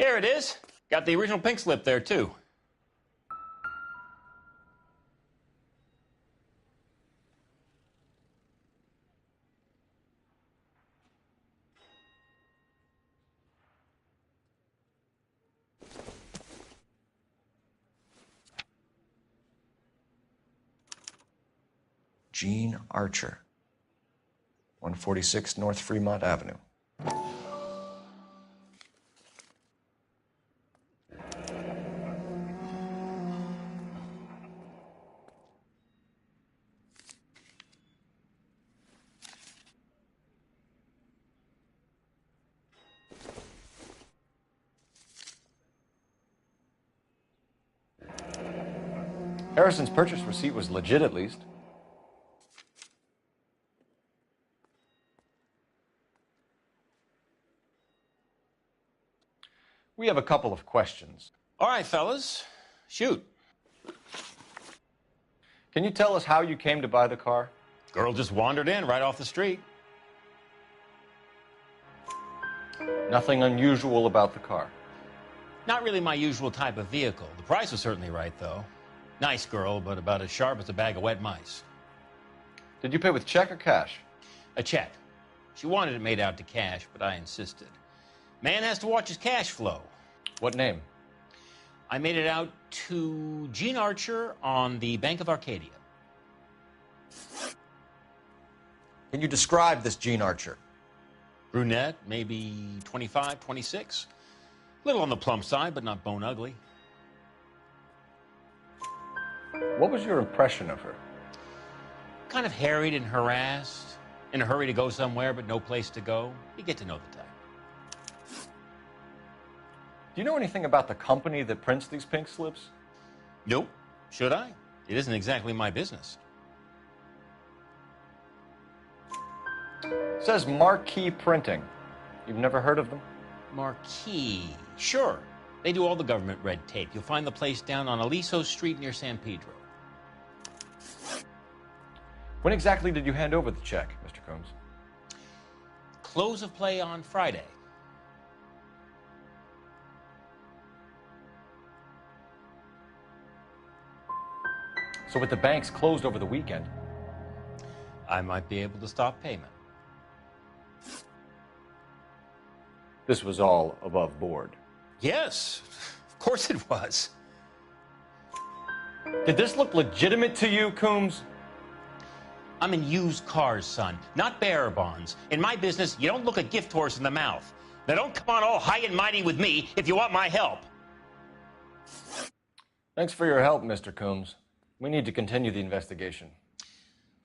Here it is. Got the original pink slip there, too. Gene Archer, 146 North Fremont Avenue. Harrison's purchase receipt was legit, at least. We have a couple of questions. All right, fellas. Shoot. Can you tell us how you came to buy the car? Girl just wandered in right off the street. Nothing unusual about the car. Not really my usual type of vehicle. The price was certainly right, though. Nice girl, but about as sharp as a bag of wet mice. Did you pay with check or cash? A check. She wanted it made out to cash, but I insisted. Man has to watch his cash flow. What name? I made it out to Gene Archer on the Bank of Arcadia. Can you describe this Gene Archer? Brunette, maybe 25, 26. Little on the plump side, but not bone ugly. What was your impression of her? Kind of harried and harassed. In a hurry to go somewhere, but no place to go. You get to know the type. Do you know anything about the company that prints these pink slips? Nope. Should I? It isn't exactly my business. It says Marquee Printing. You've never heard of them? Marquee. Sure. They do all the government red tape. You'll find the place down on Aliso Street near San Pedro. When exactly did you hand over the check, Mr. Combs? Close of play on Friday. So with the banks closed over the weekend, I might be able to stop payment. this was all above board. Yes, of course it was. Did this look legitimate to you, Coombs? I'm in used cars, son, not bearer bonds. In my business, you don't look a gift horse in the mouth. Now don't come on all high and mighty with me if you want my help. Thanks for your help, Mr. Coombs. We need to continue the investigation.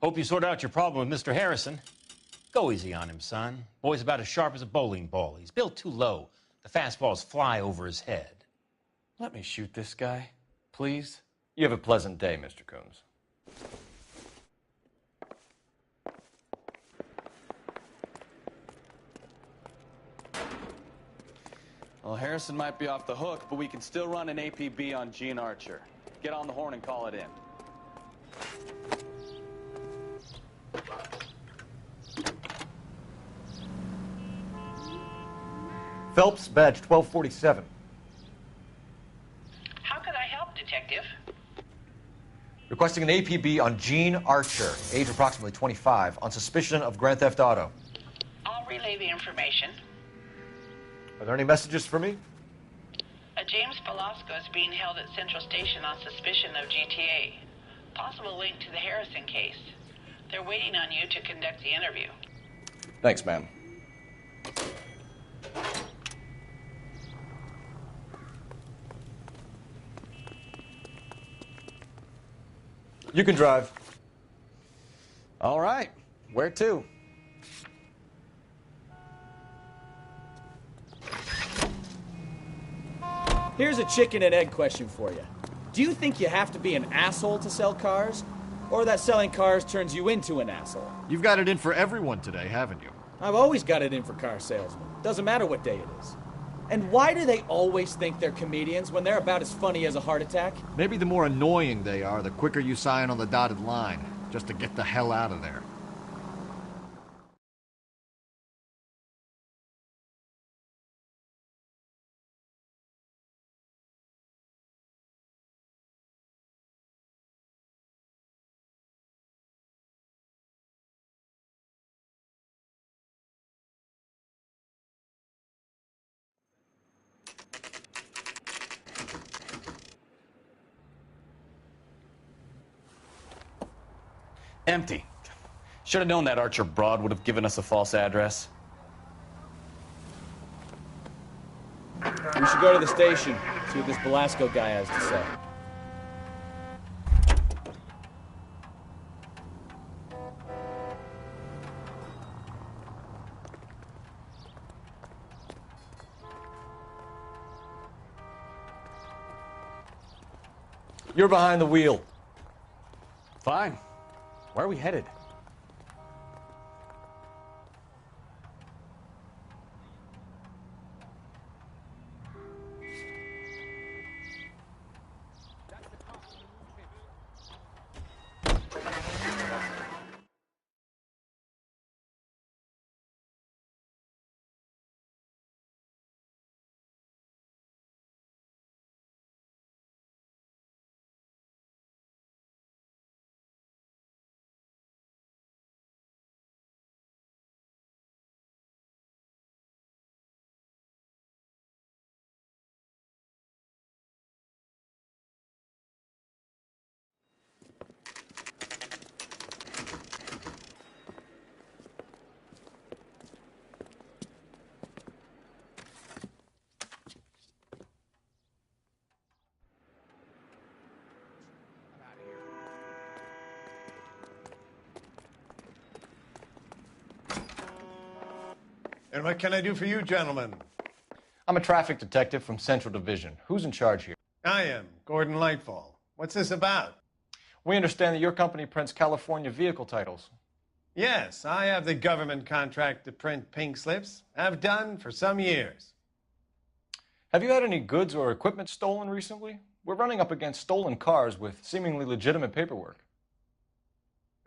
Hope you sort out your problem with Mr. Harrison. Go easy on him, son. Boy's about as sharp as a bowling ball. He's built too low. The fastballs fly over his head. Let me shoot this guy, please. You have a pleasant day, Mr. Coombs. Well, Harrison might be off the hook, but we can still run an APB on Gene Archer. Get on the horn and call it in. Phelps, badge 1247. How could I help, Detective? Requesting an APB on Gene Archer, age approximately 25, on suspicion of Grand Theft Auto. I'll relay the information. Are there any messages for me? A James Velasco is being held at Central Station on suspicion of GTA. Possible link to the Harrison case. They're waiting on you to conduct the interview. Thanks, ma'am. You can drive. All right. Where to? Here's a chicken and egg question for you. Do you think you have to be an asshole to sell cars? Or that selling cars turns you into an asshole? You've got it in for everyone today, haven't you? I've always got it in for car salesmen. Doesn't matter what day it is. And why do they always think they're comedians when they're about as funny as a heart attack? Maybe the more annoying they are, the quicker you sign on the dotted line, just to get the hell out of there. Empty. Should have known that Archer broad would have given us a false address. We should go to the station, see what this Velasco guy has to say. You're behind the wheel. Fine. Where are we headed? And what can I do for you, gentlemen? I'm a traffic detective from Central Division. Who's in charge here? I am, Gordon Lightfall. What's this about? We understand that your company prints California vehicle titles. Yes, I have the government contract to print pink slips. I've done for some years. Have you had any goods or equipment stolen recently? We're running up against stolen cars with seemingly legitimate paperwork.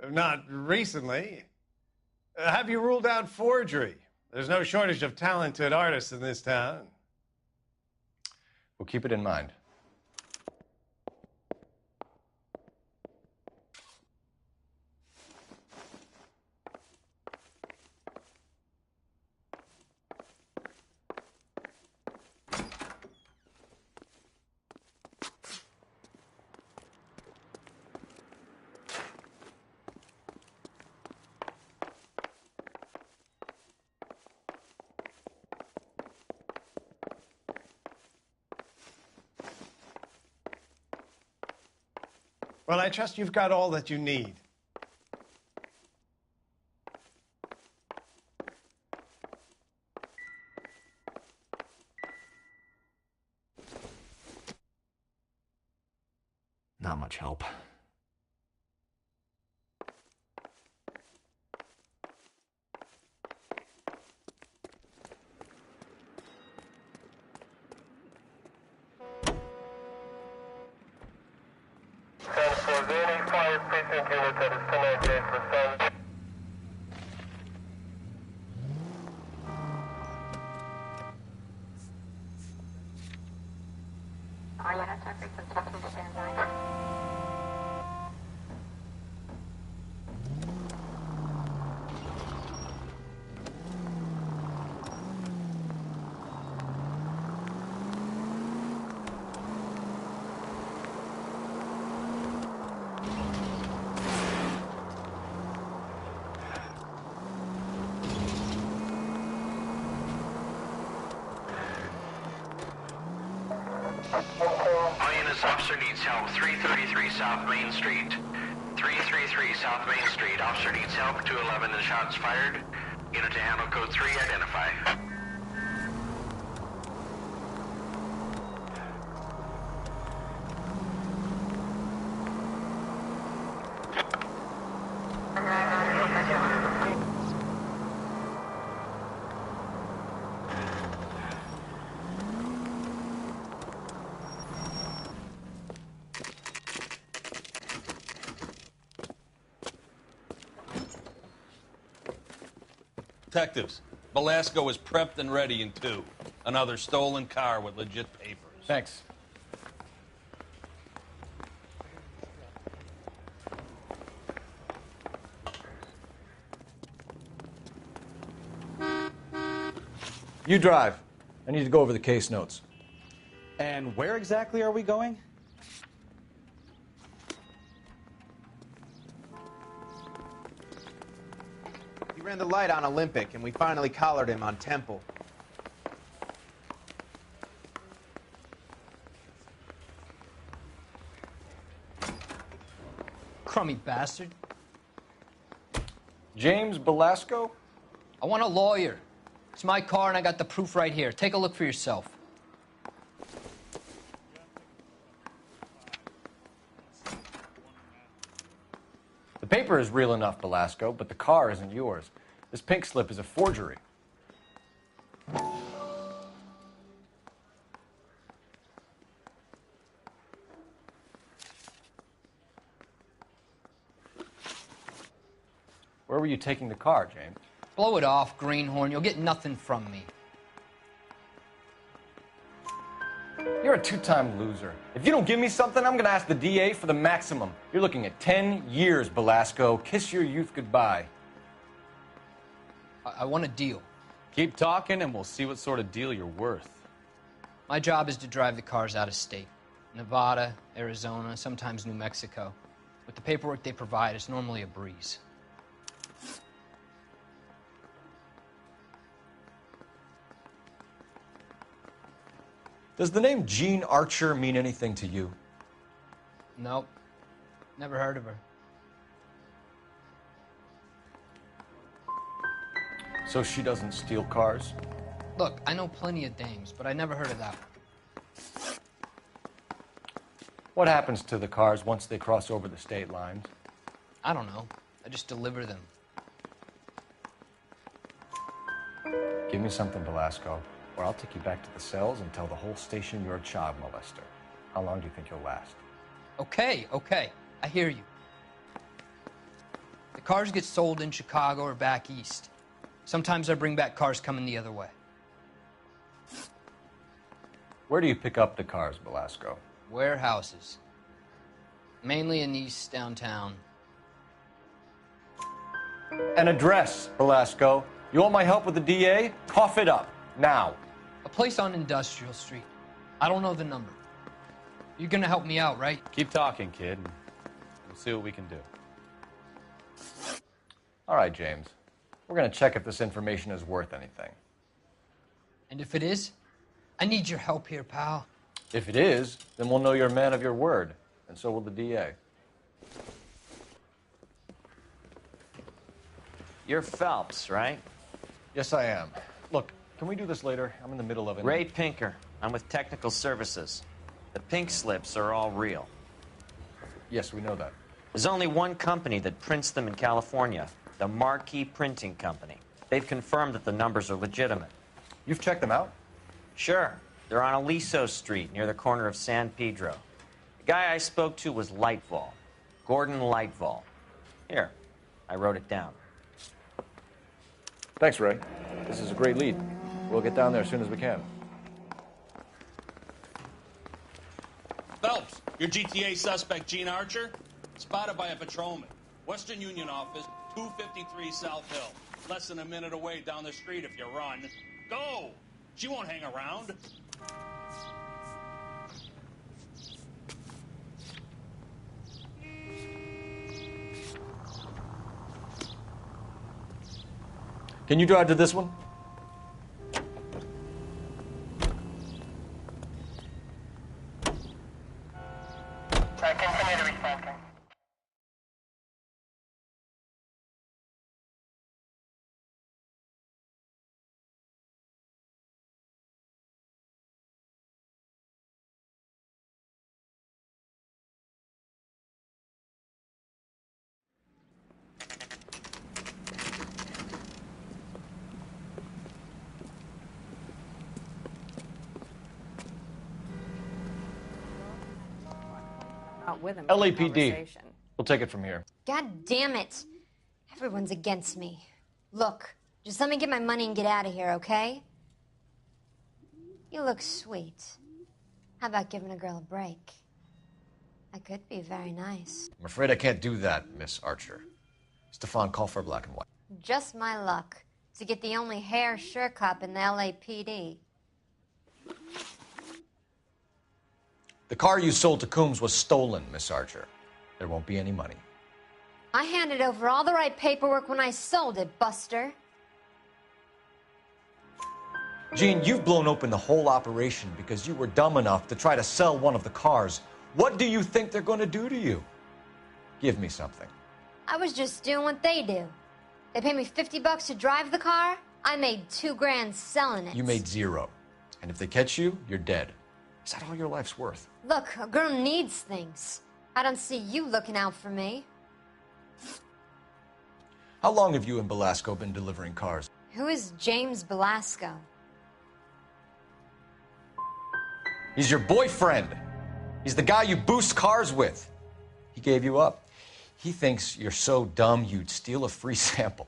Not recently. Have you ruled out forgery? There's no shortage of talented artists in this town. We'll keep it in mind. Well, I trust you've got all that you need. Not much help. Officer needs help. 333 South Main Street. 333 South Main Street. Officer needs help. 211 and shots fired. Unit to handle code 3. Identify. Detectives, Velasco is prepped and ready in 2. Another stolen car with legit papers. Thanks. You drive. I need to go over the case notes. And where exactly are we going? ran the light on Olympic, and we finally collared him on Temple. Crummy bastard. James Belasco? I want a lawyer. It's my car and I got the proof right here. Take a look for yourself. The paper is real enough, Belasco, but the car isn't yours. This pink slip is a forgery. Where were you taking the car, James? Blow it off, greenhorn. You'll get nothing from me. You're a two-time loser. If you don't give me something, I'm going to ask the DA for the maximum. You're looking at 10 years, Belasco. Kiss your youth goodbye. I want a deal. Keep talking and we'll see what sort of deal you're worth. My job is to drive the cars out of state. Nevada, Arizona, sometimes New Mexico. With the paperwork they provide, it's normally a breeze. Does the name Jean Archer mean anything to you? Nope. Never heard of her. So she doesn't steal cars? Look, I know plenty of dames, but I never heard of that one. What happens to the cars once they cross over the state lines? I don't know. I just deliver them. Give me something, Belasco, or I'll take you back to the cells and tell the whole station you're a child molester. How long do you think you'll last? Okay. I hear you. The cars get sold in Chicago or back east. Sometimes I bring back cars coming the other way. Where do you pick up the cars, Belasco? Warehouses. Mainly in East downtown. An address, Belasco. You want my help with the DA? Cough it up, now. A place on Industrial Street. I don't know the number. You're gonna help me out, right? Keep talking, kid, and we'll see what we can do. All right, James. We're going to check if this information is worth anything. And if it is, I need your help here, pal. If it is, then we'll know you're a man of your word, and so will the DA. You're Phelps, right? Yes, I am. Look, can we do this later? I'm in the middle of it. Ray Pinker. I'm with Technical Services. The pink slips are all real. Yes, we know that. There's only one company that prints them in California, the Marquee Printing Company. They've confirmed that the numbers are legitimate. You've checked them out? Sure. They're on Aliso Street, near the corner of San Pedro. The guy I spoke to was Lightval. Gordon Lightval. Here, I wrote it down. Thanks, Ray. This is a great lead. We'll get down there as soon as we can. Phelps, your GTA suspect, Jean Archer, spotted by a patrolman. Western Union office, 253 South Hill. Less than a minute away down the street if you run. Go! She won't hang around. Can you drive to this one? Continue to respond. With him. LAPD. We'll take it from here. God damn it. Everyone's against me. Look, just let me get my money and get out of here, okay? You look sweet. How about giving a girl a break? I could be very nice. I'm afraid I can't do that, Miss Archer. Stefan, call for black and white. Just my luck to get the only hair sure cop in the LAPD. The car you sold to Coombs was stolen, Miss Archer. There won't be any money. I handed over all the right paperwork when I sold it, Buster. Gene, you've blown open the whole operation because you were dumb enough to try to sell one of the cars. What do you think they're going to do to you? Give me something. I was just doing what they do. They paid me $50 to drive the car. I made $2 grand selling it. You made 0. And if they catch you, you're dead. Is that all your life's worth? Look, a girl needs things. I don't see you looking out for me. How long have you and Belasco been delivering cars? Who is James Belasco? He's your boyfriend. He's the guy you boost cars with. He gave you up. He thinks you're so dumb you'd steal a free sample.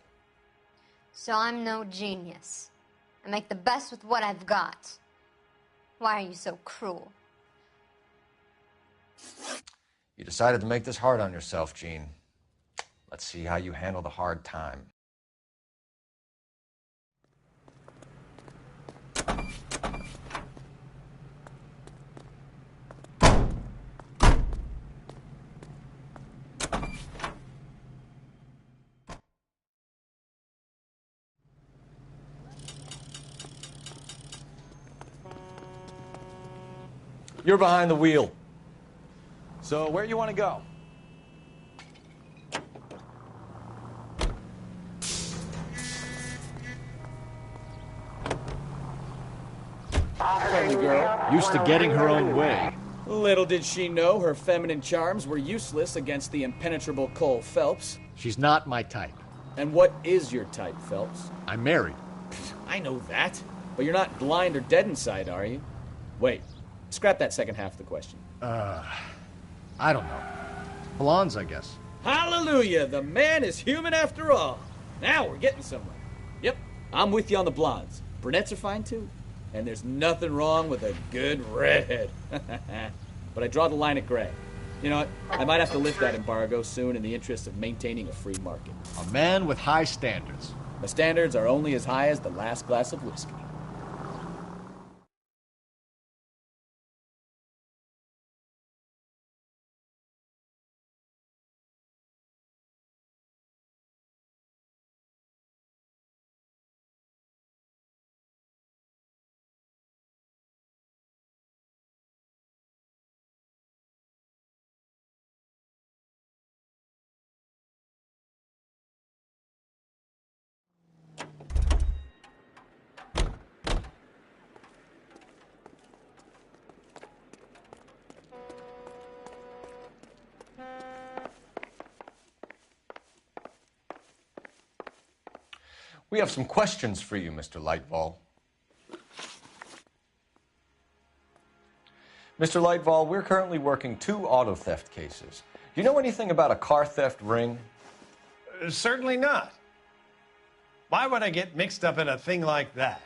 So I'm no genius. I make the best with what I've got. Why are you so cruel? You decided to make this hard on yourself, Gene. Let's see how you handle the hard time. You're behind the wheel. So where you want to go? Friendly girl. Used to getting her own way. Little did she know her feminine charms were useless against the impenetrable Cole Phelps. She's not my type. And what is your type, Phelps? I'm married. I know that. But you're not blind or dead inside, are you? Wait. Scrap that second half of the question. I don't know. Blondes, I guess. Hallelujah! The man is human after all. Now we're getting somewhere. Yep, I'm with you on the blondes. Brunettes are fine too. And there's nothing wrong with a good redhead. But I draw the line at gray. You know what? I might have to lift that embargo soon in the interest of maintaining a free market. A man with high standards. My standards are only as high as the last glass of whiskey. We have some questions for you, Mr. Lightval. Mr. Lightval, we're currently working 2 auto theft cases. Do you know anything about a car theft ring? Certainly not. Why would I get mixed up in a thing like that?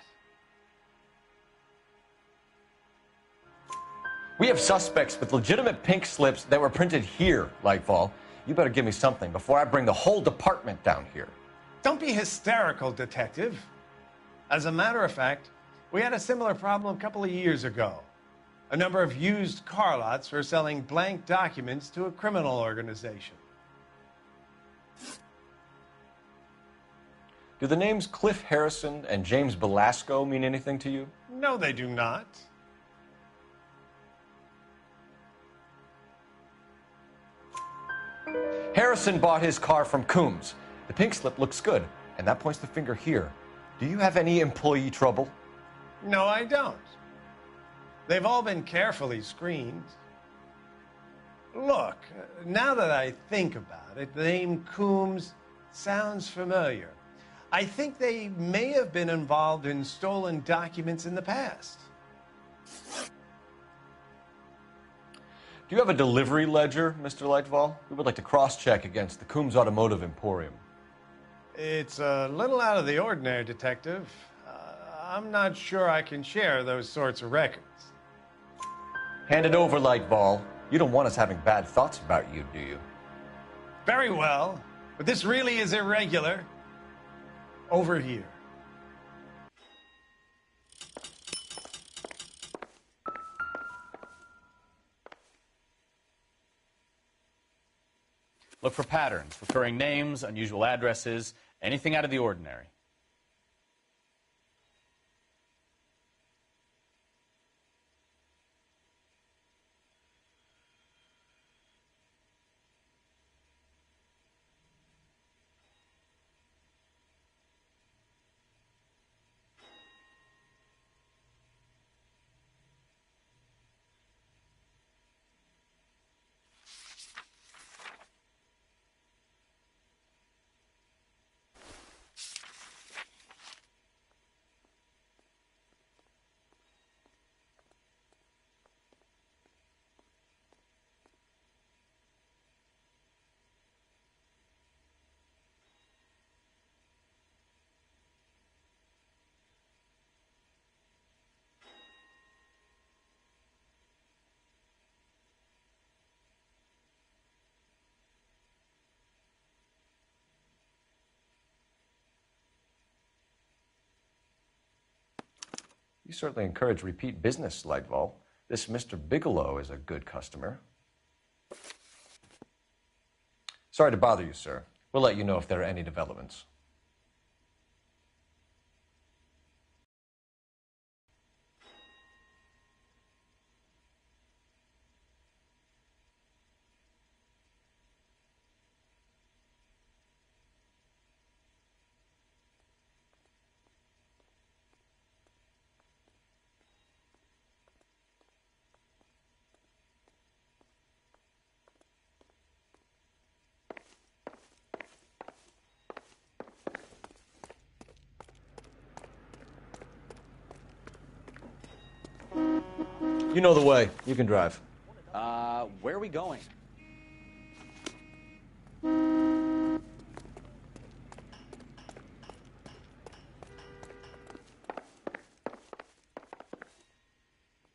We have suspects with legitimate pink slips that were printed here, Lightval. You better give me something before I bring the whole department down here. Don't be hysterical, Detective. As a matter of fact, we had a similar problem a couple of years ago. A number of used car lots were selling blank documents to a criminal organization. Do the names Cliff Harrison and James Belasco mean anything to you? No, they do not. Harrison bought his car from Coombs. The pink slip looks good, and that points the finger here. Do you have any employee trouble? No, I don't. They've all been carefully screened. Look, now that I think about it, the name Coombs sounds familiar. I think they may have been involved in stolen documents in the past. Do you have a delivery ledger, Mr. Lightval? We would like to cross-check against the Coombs Automotive Emporium. It's a little out of the ordinary, Detective. I'm not sure I can share those sorts of records. Hand it over, Lightval. You don't want us having bad thoughts about you, do you? Very well, but this really is irregular. Over here. Look for patterns, recurring names, unusual addresses, anything out of the ordinary. You certainly encourage repeat business, Lightval. This Mr. Bigelow is a good customer. Sorry to bother you, sir. We'll let you know if there are any developments. You know the way. You can drive. Where are we going?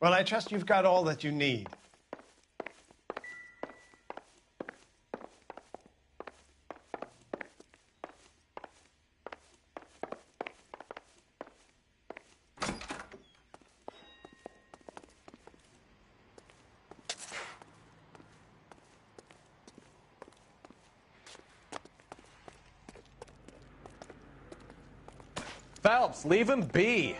Well, I trust you've got all that you need. Phelps, leave him be.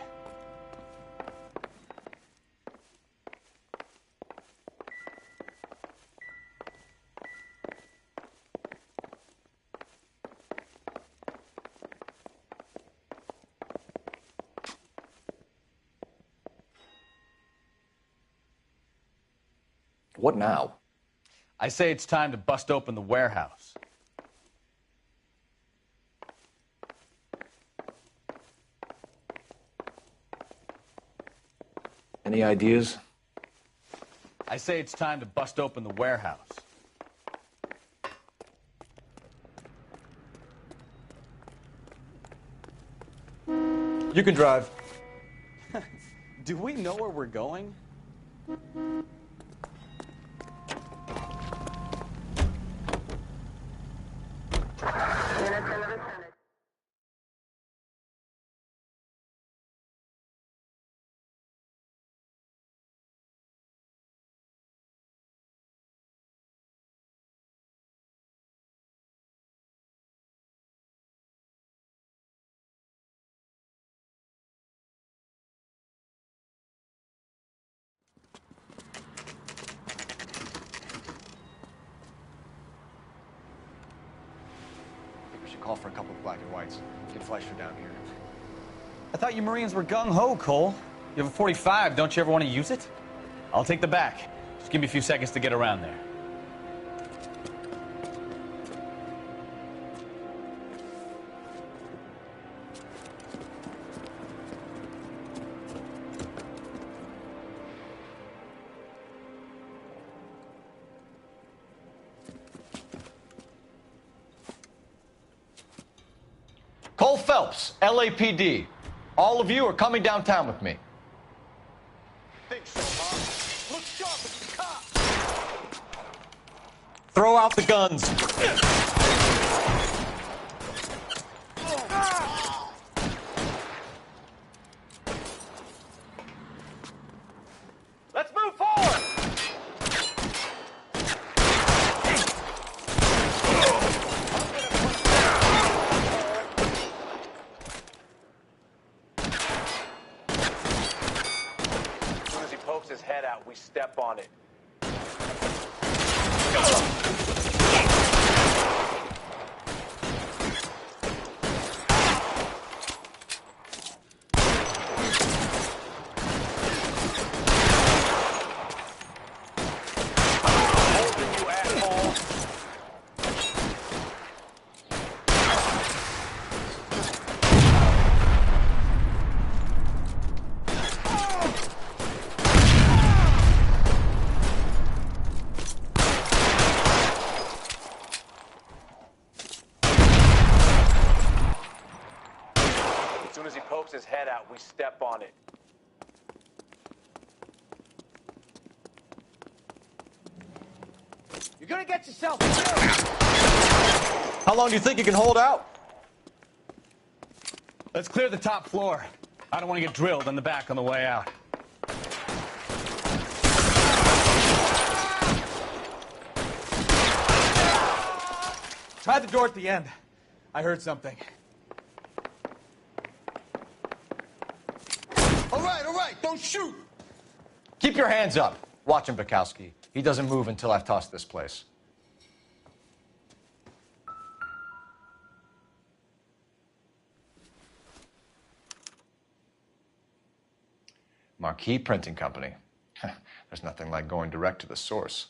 What now? I say it's time to bust open the warehouse. Any ideas? I say it's time to bust open the warehouse. You can drive. Do we know where we're going? Call for a couple of black and whites. Get Fleischer down here. I thought you Marines were gung-ho, Cole. You have a 45. Don't you ever want to use it? I'll take the back. Just give me a few seconds to get around there. Cole Phelps, LAPD. All of you are coming downtown with me. Think so, huh? Look sharp, it's the cops! Throw out the guns. Let's move forward! we step on it. As soon as he pokes his head out, we step on it. You're gonna get yourself How long do you think you can hold out? Let's clear the top floor. I don't want to get drilled in the back on the way out. Try the door at the end. I heard something. All right, don't shoot! Keep your hands up. Watch him, Bukowski. He doesn't move until I've tossed this place. Marquee Printing Company. There's nothing like going direct to the source.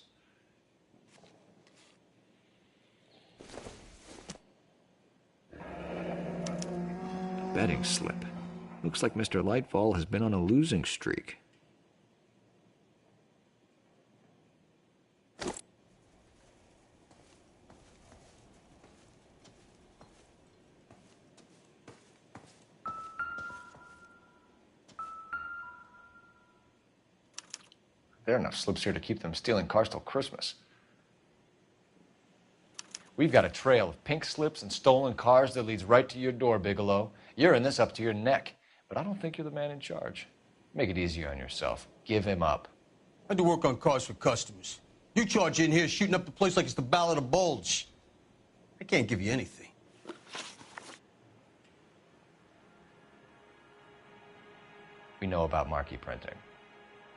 Betting slip. Looks like Mr. Lightfall has been on a losing streak. There are enough slips here to keep them stealing cars till Christmas. We've got a trail of pink slips and stolen cars that leads right to your door, Bigelow. You're in this up to your neck, but I don't think you're the man in charge. Make it easier on yourself. Give him up. I do work on cars for customers. You charge in here shooting up the place like it's the Ballad of Bulge. I can't give you anything. We know about Marquee Printing.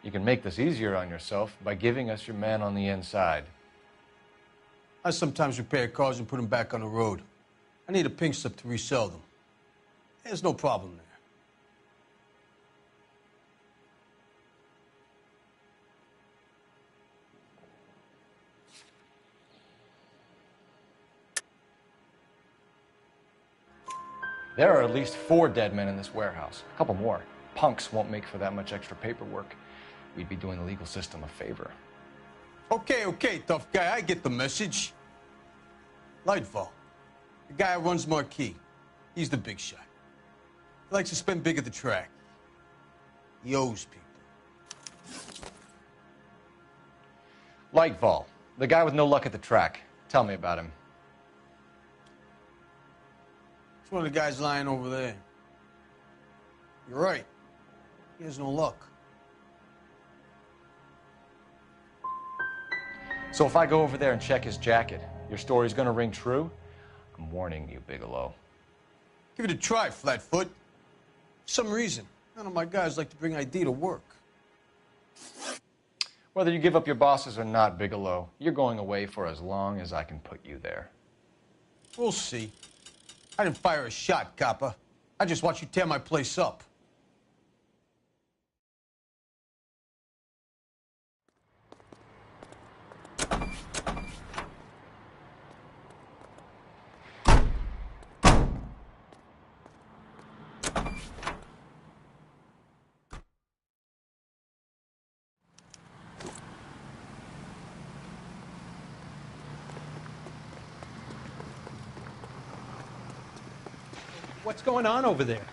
You can make this easier on yourself by giving us your man on the inside. I sometimes repair cars and put them back on the road. I need a pink slip to resell them. There's no problem there. There are at least 4 dead men in this warehouse. A couple more. Punks won't make for that much extra paperwork. We'd be doing the legal system a favor. Okay, tough guy. I get the message. Lightfall, the guy who runs Marquee. He's the big shot. He likes to spend big at the track. He owes people. Lightfall, the guy with no luck at the track. Tell me about him. It's one of the guys lying over there. You're right. He has no luck. So if I go over there and check his jacket, your story's gonna ring true? I'm warning you, Bigelow. Give it a try, Flatfoot. For some reason, none of my guys like to bring ID to work. Whether you give up your bosses or not, Bigelow, you're going away for as long as I can put you there. We'll see. I didn't fire a shot, copper. I just watched you tear my place up. What's going on over there?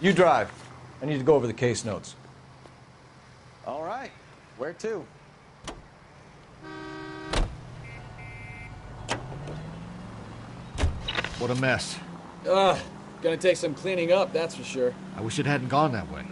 You drive. I need to go over the case notes. All right. Where to? What a mess. Gonna take some cleaning up, that's for sure. I wish it hadn't gone that way.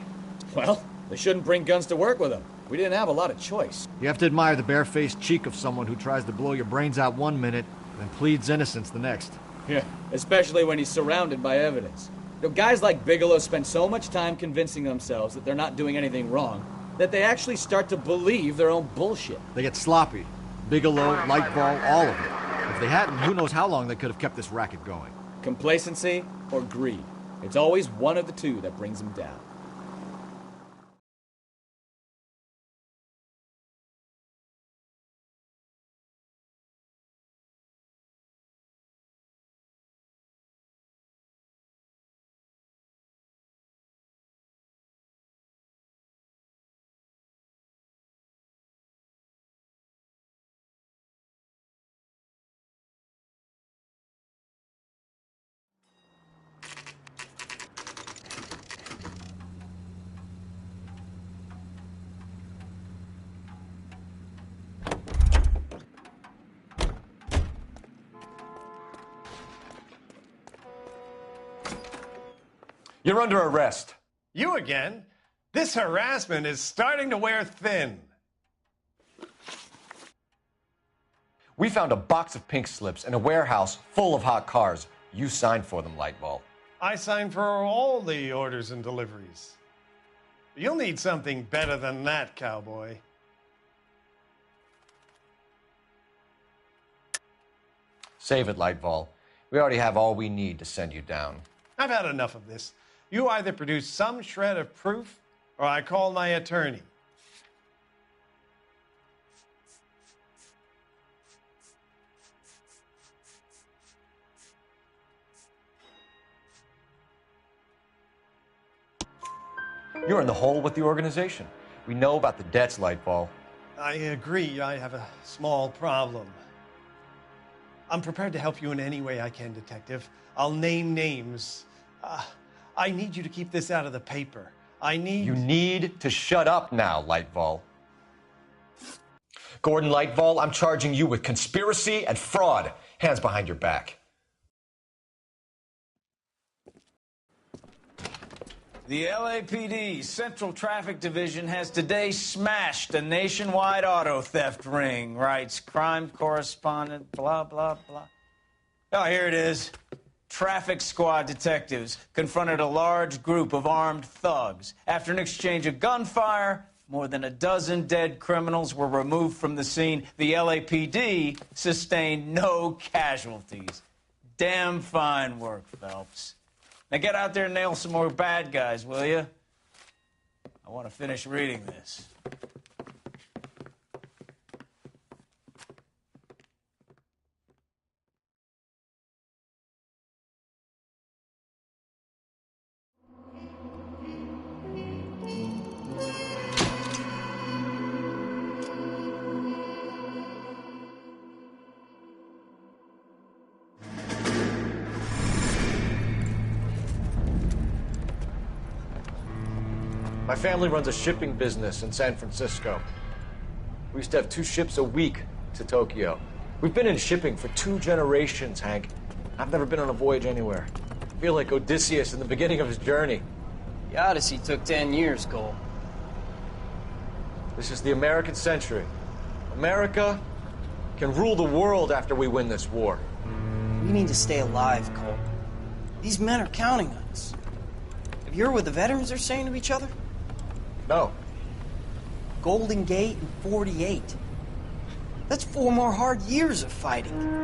Well, they shouldn't bring guns to work with them. We didn't have a lot of choice. You have to admire the barefaced cheek of someone who tries to blow your brains out one minute, then pleads innocence the next. Yeah, especially when he's surrounded by evidence. You know, guys like Bigelow spend so much time convincing themselves that they're not doing anything wrong, that they actually start to believe their own bullshit. They get sloppy. Bigelow, Lightfall, all of it. If they hadn't, who knows how long they could have kept this racket going. Complacency or greed. It's always one of the two that brings them down. You're under arrest. You again? This harassment is starting to wear thin. We found a box of pink slips in a warehouse full of hot cars. You signed for them, Lightfall. I signed for all the orders and deliveries. You'll need something better than that, cowboy. Save it, Lightfall. We already have all we need to send you down. I've had enough of this. You either produce some shred of proof, or I call my attorney. You're in the hole with the organization. We know about the debts, Lightfall. I agree. I have a small problem. I'm prepared to help you in any way I can, Detective. I'll name names. I need you to keep this out of the paper. You need to shut up now, Lightfall. Gordon Lightfall, I'm charging you with conspiracy and fraud. Hands behind your back. The LAPD Central Traffic Division has today smashed a nationwide auto theft ring, writes crime correspondent, blah, blah, blah. Oh, here it is. Traffic squad detectives confronted a large group of armed thugs. After an exchange of gunfire, more than a dozen dead criminals were removed from the scene. The LAPD sustained no casualties. Damn fine work, Phelps. Now get out there and nail some more bad guys, will you? I want to finish reading this. My family runs a shipping business in San Francisco. We used to have 2 ships a week to Tokyo. We've been in shipping for 2 generations, Hank. I've never been on a voyage anywhere. I feel like Odysseus in the beginning of his journey. The Odyssey took 10 years, Cole. This is the American century. America can rule the world after we win this war. We need to stay alive, Cole. These men are counting on us. Have you heard what the veterans are saying to each other? No. Golden Gate and 48. That's 4 more hard years of fighting.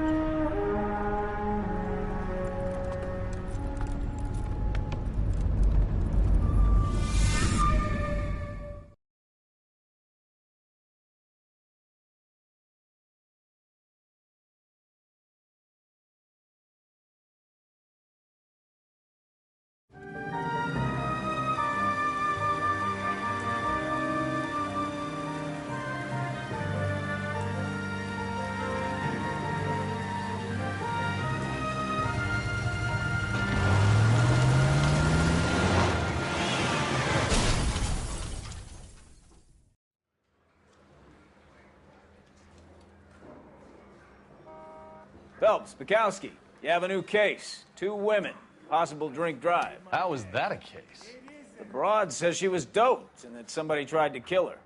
Phelps, Bukowski, you have a new case. 2 women, possible drink drive. How is that a case? The broad says she was doped and that somebody tried to kill her.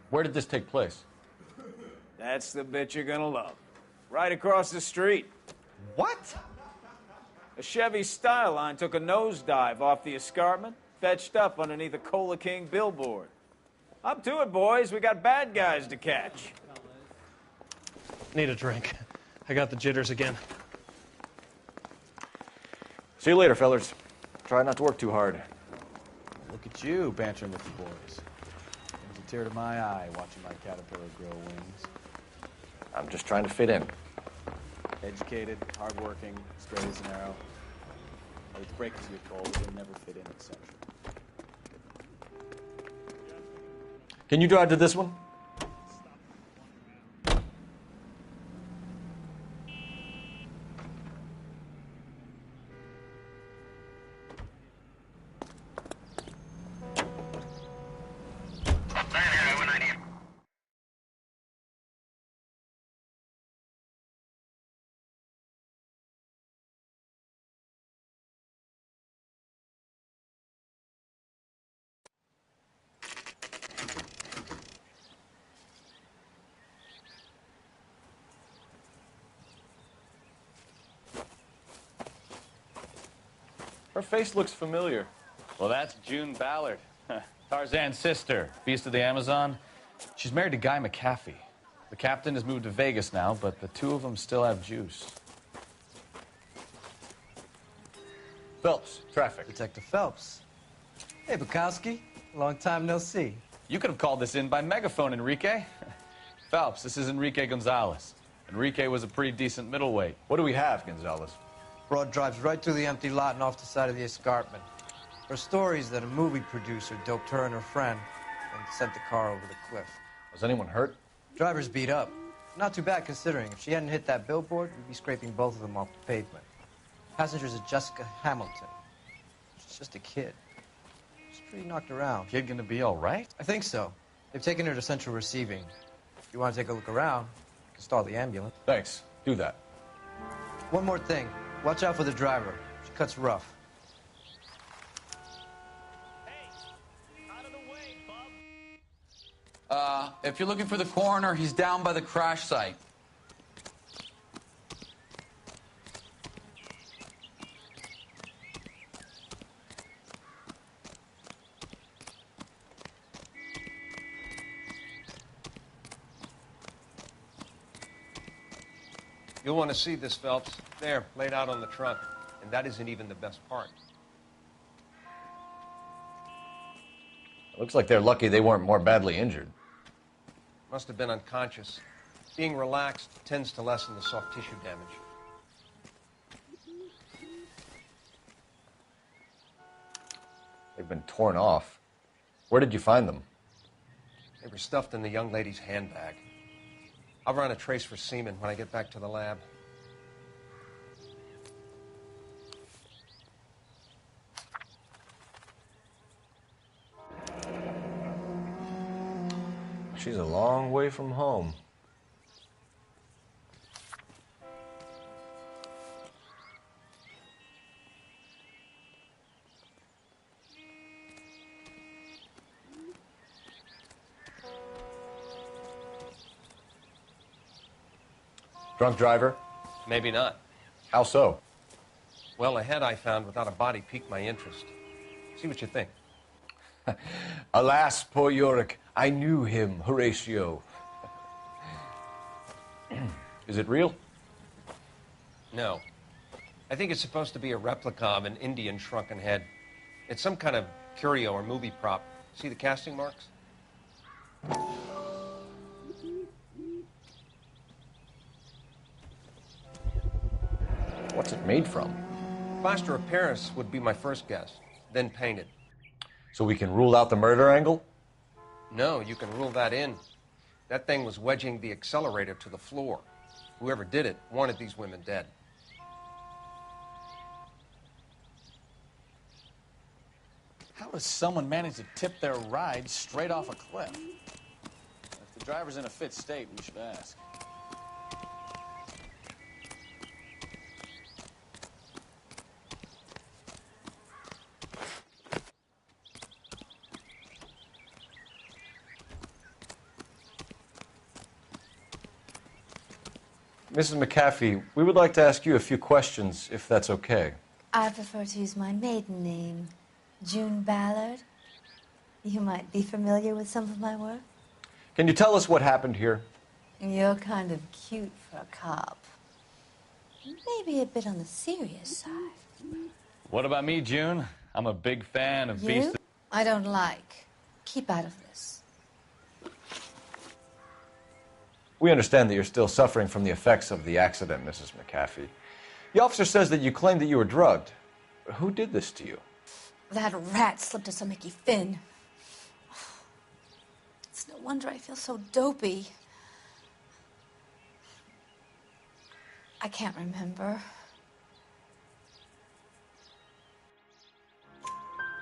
Where did this take place? That's the bit you're gonna love. Right across the street. What? A Chevy Styline took a nosedive off the escarpment, fetched up underneath a Cola King billboard. Up to it, boys. We got bad guys to catch. Need a drink. I got the jitters again. See you later, fellas. Try not to work too hard. Look at you bantering with the boys. Brings a tear to my eye watching my caterpillar grow wings. I'm just trying to fit in. Educated, hardworking, straight as an arrow. I would break to you, Cole, but you'll never fit in at Central. Can you drive to this one? Her face looks familiar. Well, that's June Ballard, Tarzan's sister, Beast of the Amazon. She's married to Guy McAfee. The captain has moved to Vegas now, but the two of them still have juice. Phelps, traffic. Detective Phelps. Hey, Bukowski. Long time no see. You could have called this in by megaphone, Enrique. Phelps, this is Enrique Gonzalez. Enrique was a pretty decent middleweight. What do we have, Gonzalez? Broad drives right through the empty lot and off the side of the escarpment. Her story is that a movie producer doped her and her friend and sent the car over the cliff. Was anyone hurt? Driver's beat up. Not too bad considering. If she hadn't hit that billboard, we'd be scraping both of them off the pavement. Passengers are Jessica Hamilton. She's just a kid. She's pretty knocked around. Kid gonna be all right? I think so. They've taken her to Central Receiving. If you want to take a look around, you can stall the ambulance. Thanks. Do that. One more thing. Watch out for the driver. She cuts rough. If you're looking for the coroner, he's down by the crash site. You'll want to see this, Phelps. There, laid out on the trunk. And that isn't even the best part. It looks like they're lucky they weren't more badly injured. Must have been unconscious. Being relaxed tends to lessen the soft tissue damage. They've been torn off. Where did you find them? They were stuffed in the young lady's handbag. I'll run a trace for semen when I get back to the lab. She's a long way from home. Drunk driver? Maybe not. How so? Well, a head I found without a body piqued my interest. See what you think. Alas, poor Yorick, I knew him, Horatio. Is it real? No. I think it's supposed to be a replica of an Indian shrunken head. It's some kind of curio or movie prop. See the casting marks? What's it made from? Plaster of Paris would be my first guess, then painted. So we can rule out the murder angle? No, you can rule that in. That thing was wedging the accelerator to the floor. Whoever did it wanted these women dead. How does someone manage to tip their ride straight off a cliff? If the driver's in a fit state, we should ask. Mrs. McAfee, we would like to ask you a few questions, if that's okay. I prefer to use my maiden name, June Ballard. You might be familiar with some of my work. Can you tell us what happened here? You're kind of cute for a cop. Maybe a bit on the serious side. What about me, June? I'm a big fan of Beast. You? I don't like. Keep out of this. We understand that you're still suffering from the effects of the accident, Mrs. McAfee. The officer says that you claimed that you were drugged. Who did this to you? That rat slipped us a Mickey Finn. It's no wonder I feel so dopey. I can't remember.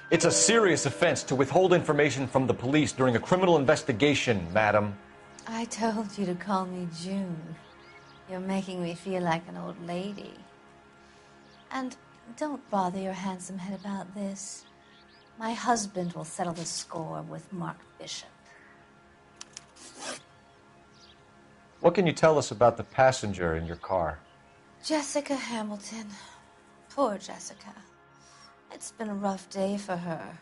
It's a serious offense to withhold information from the police during a criminal investigation, madam. I told you to call me June. You're making me feel like an old lady. And don't bother your handsome head about this. My husband will settle the score with Mark Bishop. What can you tell us about the passenger in your car? Jessica Hamilton. Poor Jessica. It's been a rough day for her.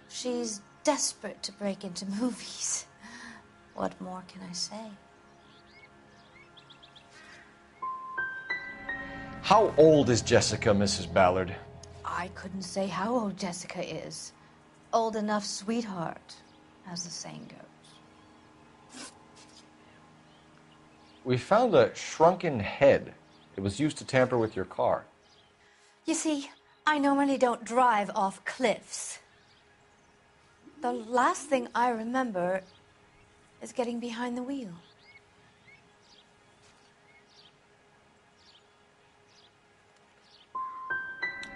She's desperate to break into movies. What more can I say? How old is Jessica, Mrs. Ballard? I couldn't say how old Jessica is. Old enough, sweetheart, as the saying goes. We found a shrunken head. It was used to tamper with your car. You see, I normally don't drive off cliffs. The last thing I remember is getting behind the wheel.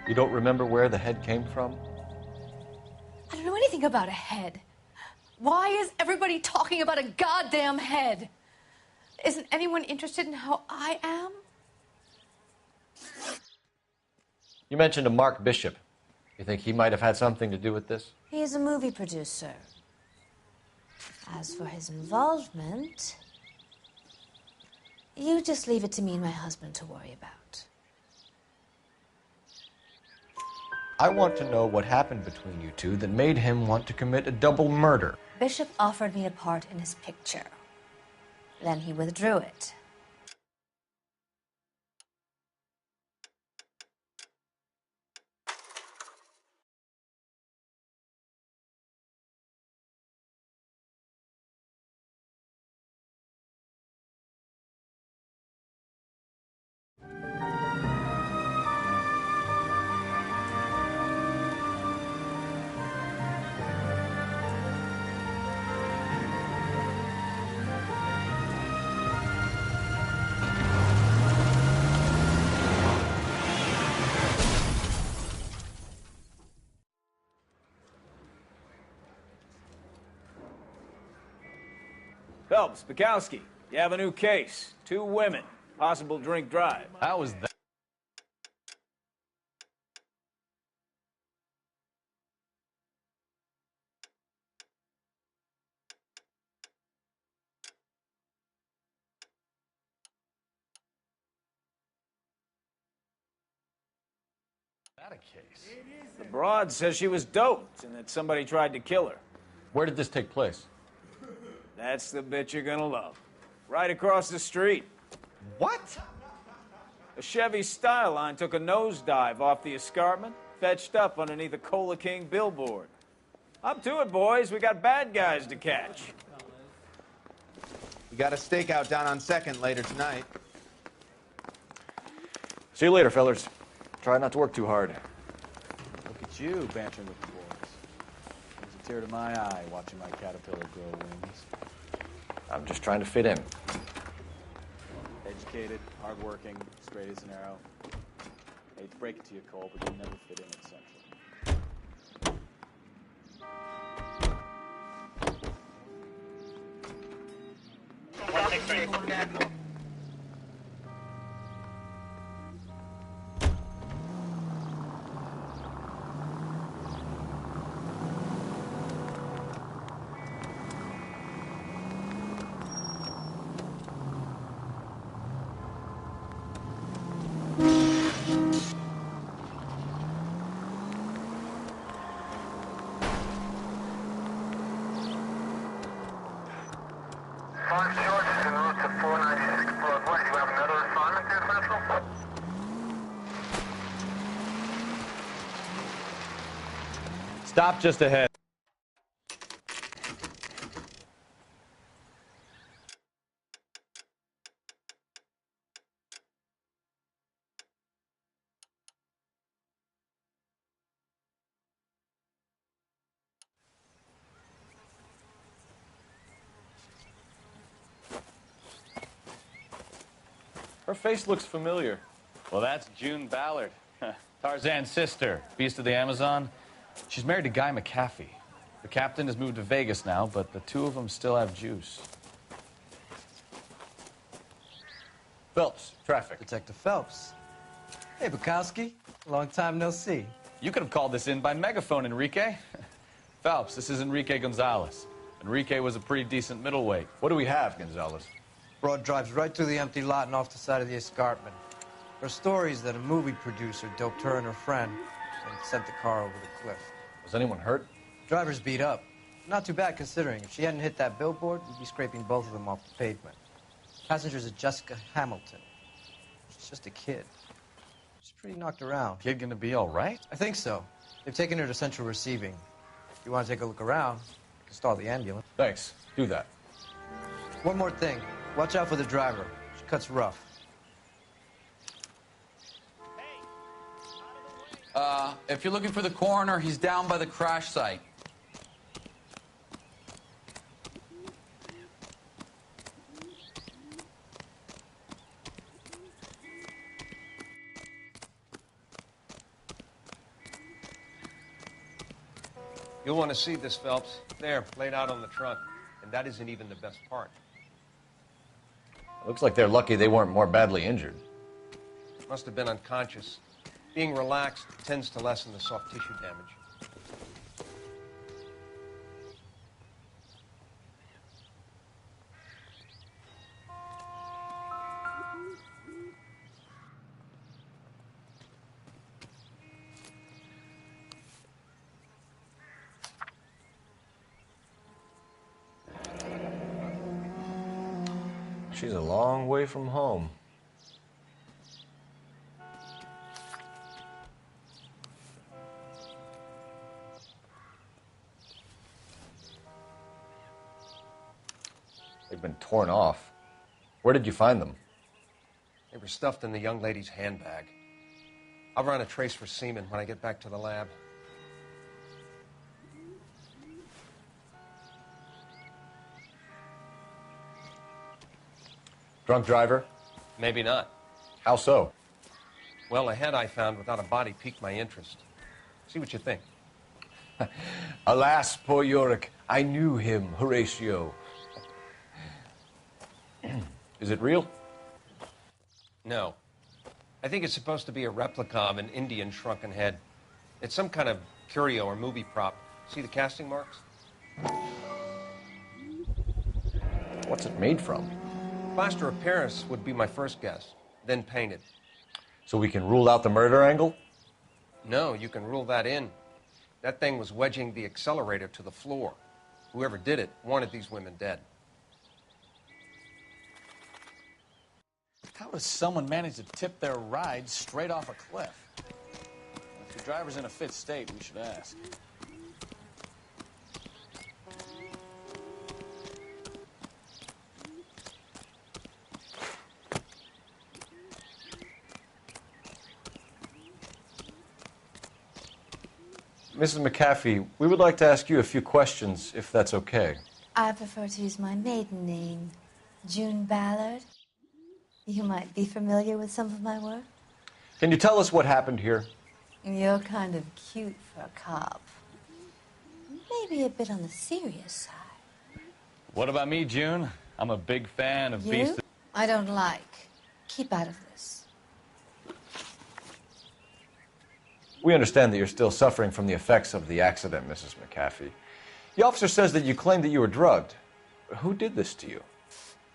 You don't remember where the head came from? I don't know anything about a head. Why is everybody talking about a goddamn head? Isn't anyone interested in how I am? You mentioned a Mark Bishop. You think he might have had something to do with this? He is a movie producer. As for his involvement, you just leave it to me and my husband to worry about. I want to know what happened between you two that made him want to commit a double murder. Bishop offered me a part in his picture. Then he withdrew it. Phelps, Bukowski, you have a new case. 2 women, possible drink drive. How was that? That a case? The broad says she was doped and that somebody tried to kill her. Where did this take place? That's the bit you're gonna love. Right across the street. What? A Chevy Styline took a nosedive off the escarpment, fetched up underneath a Cola King billboard. Up to it, boys. We got bad guys to catch. We got a stakeout down on 2nd later tonight. See you later, fellers. Try not to work too hard. Look at you bantering with the boys. Brings a tear to my eye watching my caterpillar grow wings. I'm just trying to fit in. Educated, hardworking, straight as an arrow. Hate to break it to you, Cole, but you'll never fit in at Central. Stop just ahead. Her face looks familiar. Well, that's June Ballard, Tarzan's sister, Beast of the Amazon. She's married to Guy McAfee. The captain has moved to Vegas now, but the two of them still have juice. Phelps, traffic. Detective Phelps. Hey, Bukowski. Long time no see. You could have called this in by megaphone, Enrique. Phelps, this is Enrique Gonzalez. Enrique was a pretty decent middleweight. What do we have, Gonzalez? Broad drives right through the empty lot and off the side of the escarpment. Her story is that a movie producer doped her and her friend and sent the car over the cliff. Was anyone hurt? Driver's beat up. Not too bad considering. If she hadn't hit that billboard, we'd be scraping both of them off the pavement. Passenger's a Jessica Hamilton. She's just a kid. She's pretty knocked around. Kid gonna be all right? I think so. They've taken her to central receiving. If you want to take a look around, you can stall the ambulance. Thanks. Do that. One more thing. Watch out for the driver. She cuts rough. If you're looking for the coroner, he's down by the crash site. You'll want to see this, Phelps. There, laid out on the trunk. And that isn't even the best part. Looks like they're lucky they weren't more badly injured. Must have been unconscious. Being relaxed tends to lessen the soft tissue damage. She's a long way from home. They've been torn off. Where did you find them? They were stuffed in the young lady's handbag. I'll run a trace for semen when I get back to the lab. Drunk driver? Maybe not. How so? Well, a head I found without a body piqued my interest. See what you think. Alas, poor Yorick. I knew him, Horatio. Is it real? No. I think it's supposed to be a replica of an Indian shrunken head. It's some kind of curio or movie prop. See the casting marks? What's it made from? Plaster of Paris would be my first guess, then painted. So we can rule out the murder angle? No, you can rule that in. That thing was wedging the accelerator to the floor. Whoever did it wanted these women dead. How does someone manage to tip their ride straight off a cliff? If the driver's in a fit state, we should ask. Mrs. McAfee, we would like to ask you a few questions, if that's okay. I prefer to use my maiden name, June Ballard. You might be familiar with some of my work. Can you tell us what happened here? You're kind of cute for a cop. Maybe a bit on the serious side. What about me, June? I'm a big fan of Beast. I don't like. Keep out of this. We understand that you're still suffering from the effects of the accident, Mrs. McAfee. The officer says that you claimed that you were drugged. Who did this to you?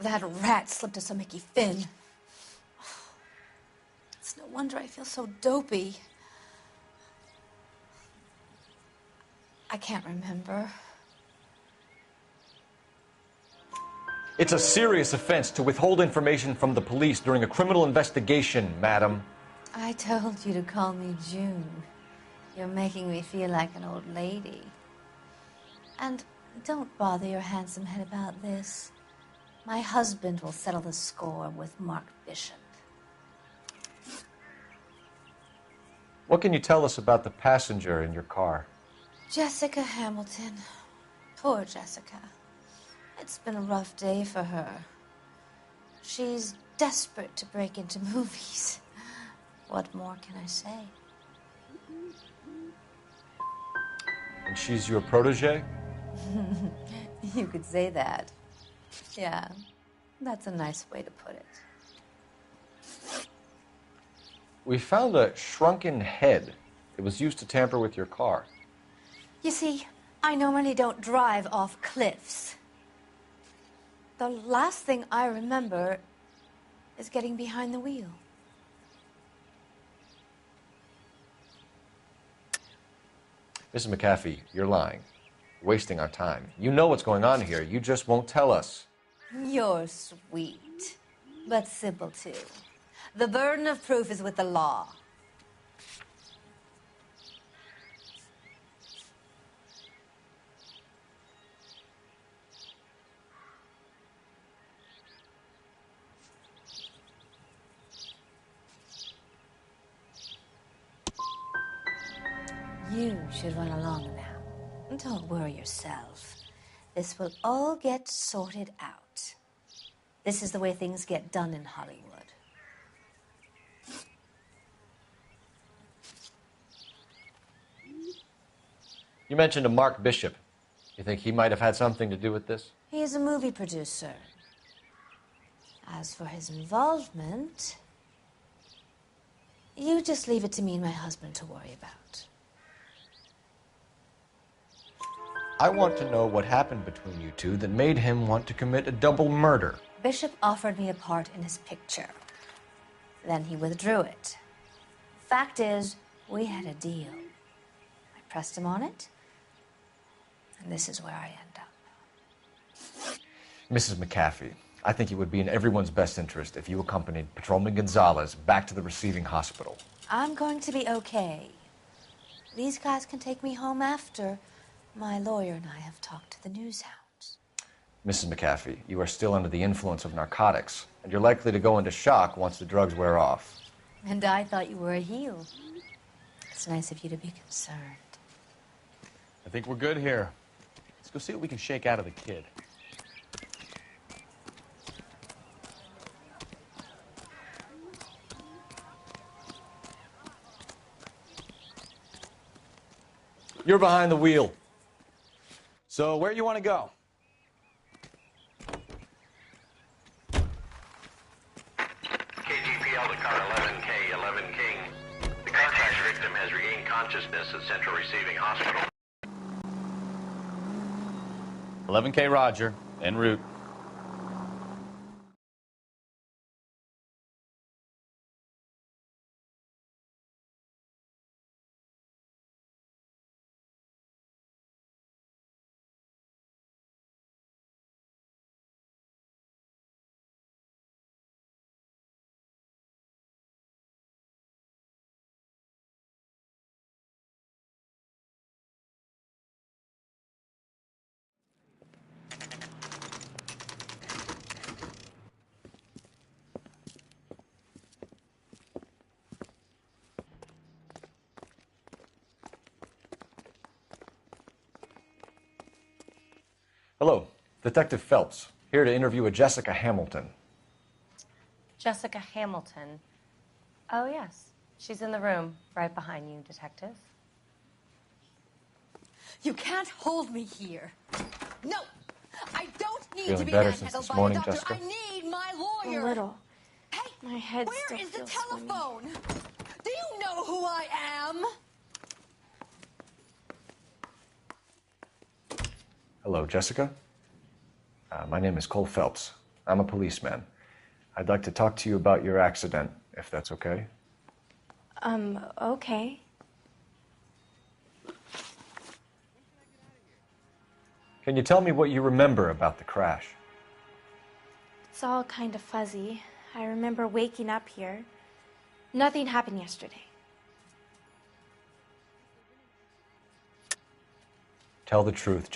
That rat slipped us a Mickey Finn. It's no wonder I feel so dopey. I can't remember. It's a serious offense to withhold information from the police during a criminal investigation, madam. I told you to call me June. You're making me feel like an old lady. And don't bother your handsome head about this. My husband will settle the score with Mark Bishop. What can you tell us about the passenger in your car? Jessica Hamilton. Poor Jessica. It's been a rough day for her. She's desperate to break into movies. What more can I say? And she's your protege? You could say that. Yeah, that's a nice way to put it. We found a shrunken head. It was used to tamper with your car. You see, I normally don't drive off cliffs. The last thing I remember is getting behind the wheel. Mrs. McAfee, you're lying. You're wasting our time. You know what's going on here. You just won't tell us. You're sweet, but simple too. The burden of proof is with the law. You should run along now. Don't worry yourself. This will all get sorted out. This is the way things get done in Hollywood. You mentioned a Mark Bishop. You think he might have had something to do with this? He is a movie producer. As for his involvement, you just leave it to me and my husband to worry about. I want to know what happened between you two that made him want to commit a double murder. Bishop offered me a part in his picture. Then he withdrew it. Fact is, we had a deal. I pressed him on it, and this is where I end up. Mrs. McAfee, I think it would be in everyone's best interest if you accompanied Patrolman Gonzalez back to the receiving hospital. I'm going to be okay. These guys can take me home after. My lawyer and I have talked to the news hounds. Mrs. McAfee, you are still under the influence of narcotics, and you're likely to go into shock once the drugs wear off. And I thought you were a heel. It's nice of you to be concerned. I think we're good here. Let's go see what we can shake out of the kid. You're behind the wheel. So where you want to go? KGPL to car 11K, 11 King. The car crash victim has regained consciousness at Central Receiving Hospital. 11K Roger, en route. Hello, Detective Phelps, here to interview a Jessica Hamilton. Jessica Hamilton. Oh, yes. She's in the room, right behind you, Detective. You can't hold me here. No! I don't need to Feeling be better manhandled since this by morning, a doctor. Jessica? I need my lawyer. A little. Hey, My head where still is the feels telephone? Do you know who I am? Hello, Jessica. My name is Cole Phelps. I'm a policeman. I'd like to talk to you about your accident, if that's okay. Okay. Can you tell me what you remember about the crash? It's all kind of fuzzy. I remember waking up here. Nothing happened yesterday. Tell the truth.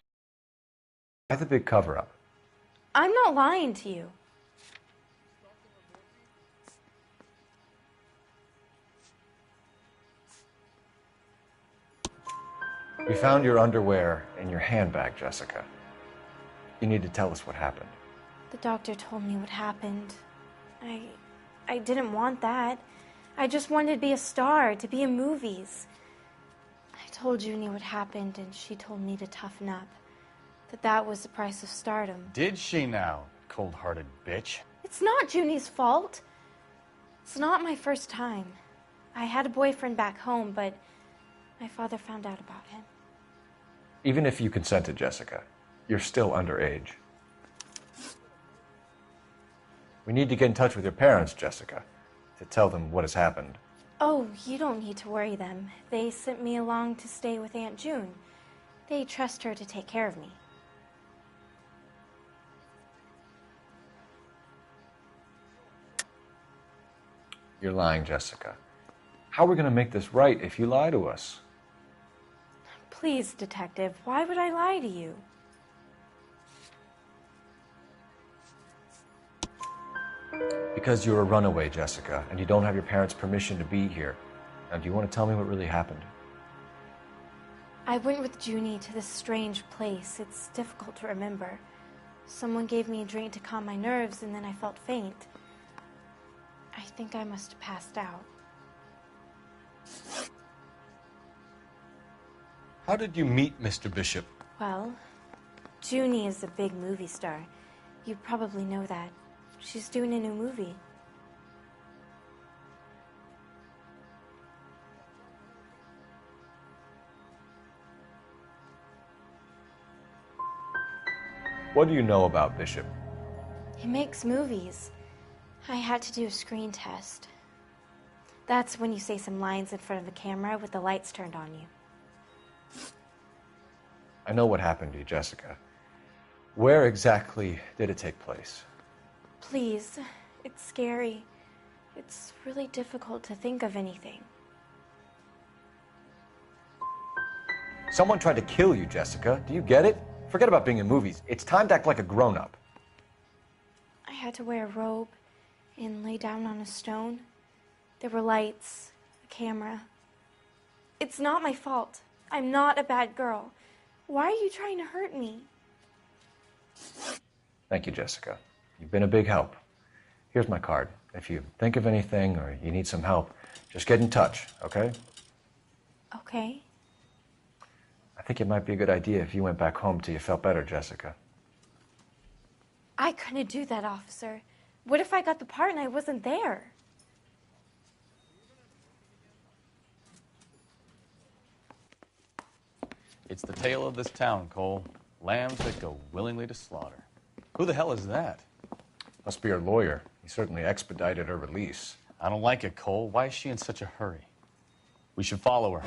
Why the big cover-up? I'm not lying to you. We found your underwear in your handbag, Jessica. You need to tell us what happened. The doctor told me what happened. I didn't want that. I just wanted to be a star, to be in movies. I told Junie what happened, and she told me to toughen up. That was the price of stardom. Did she now, cold-hearted bitch? It's not Junie's fault. It's not my first time. I had a boyfriend back home, but my father found out about him. Even if you consented, Jessica, you're still underage. We need to get in touch with your parents, Jessica, to tell them what has happened. Oh, you don't need to worry them. They sent me along to stay with Aunt June. They trust her to take care of me. You're lying, Jessica. How are we going to make this right if you lie to us? Please, Detective, why would I lie to you? Because you're a runaway, Jessica, and you don't have your parents' permission to be here. Now, do you want to tell me what really happened? I went with Junie to this strange place. It's difficult to remember. Someone gave me a drink to calm my nerves, and then I felt faint. I think I must have passed out. How did you meet Mr. Bishop? Well, Junie is a big movie star. You probably know that. She's doing a new movie. What do you know about Bishop? He makes movies. I had to do a screen test. That's when you say some lines in front of a camera with the lights turned on you. I know what happened to you, Jessica. Where exactly did it take place? Please, it's scary. It's really difficult to think of anything. Someone tried to kill you, Jessica. Do you get it? Forget about being in movies. It's time to act like a grown-up. I had to wear a robe and lay down on a stone. There were lights, a camera. It's not my fault. I'm not a bad girl. Why are you trying to hurt me? Thank you, Jessica. You've been a big help. Here's my card. If you think of anything or you need some help, just get in touch, okay? Okay. I think it might be a good idea if you went back home till you felt better, Jessica. I couldn't do that, officer. What if I got the part and I wasn't there? It's the tale of this town, Cole. Lambs that go willingly to slaughter. Who the hell is that? Must be her lawyer. He certainly expedited her release. I don't like it, Cole. Why is she in such a hurry? We should follow her.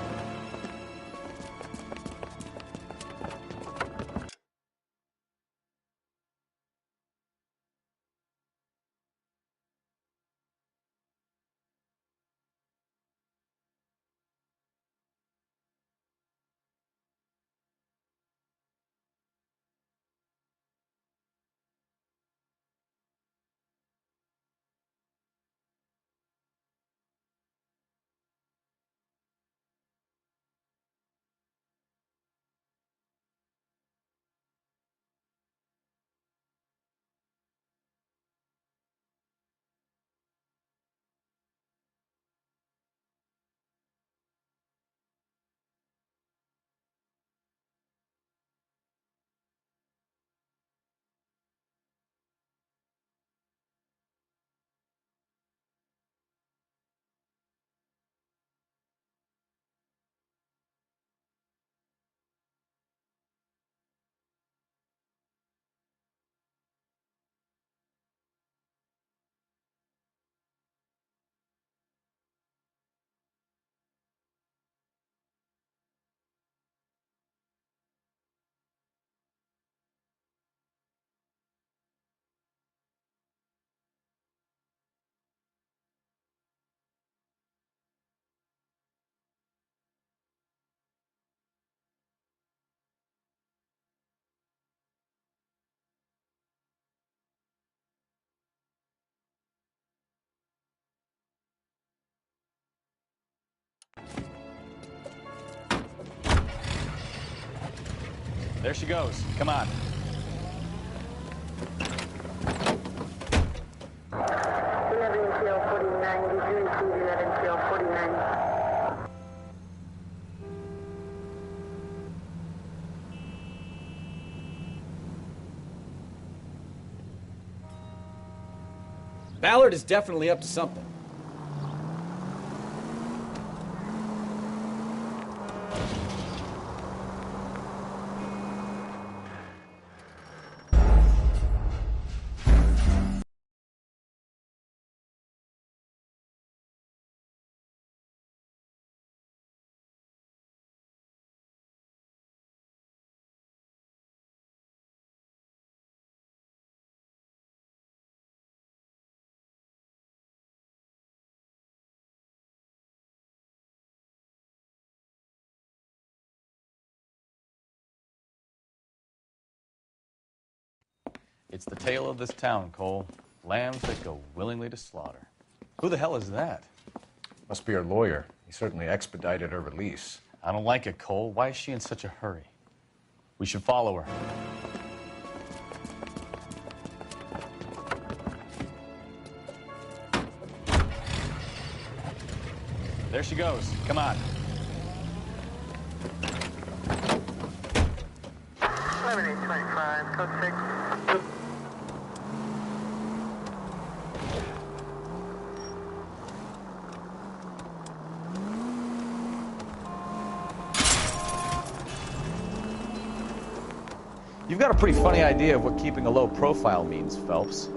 There she goes. Come on. Ballard is definitely up to something. It's the tale of this town, Cole. Lambs that go willingly to slaughter. Who the hell is that? Must be her lawyer. He certainly expedited her release. I don't like it, Cole. Why is she in such a hurry? We should follow her. There she goes. Come on. 11-825, code 6. You've got a pretty funny idea of what keeping a low profile means, Phelps.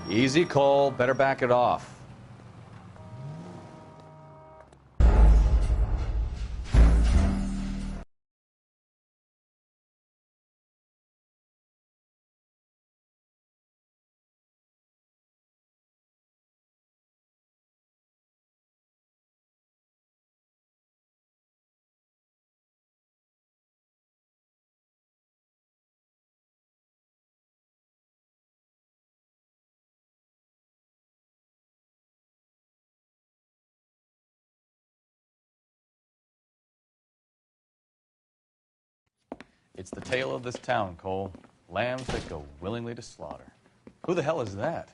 Easy, Cole. Better back it off. It's the tale of this town, Cole. Lambs that go willingly to slaughter. Who the hell is that?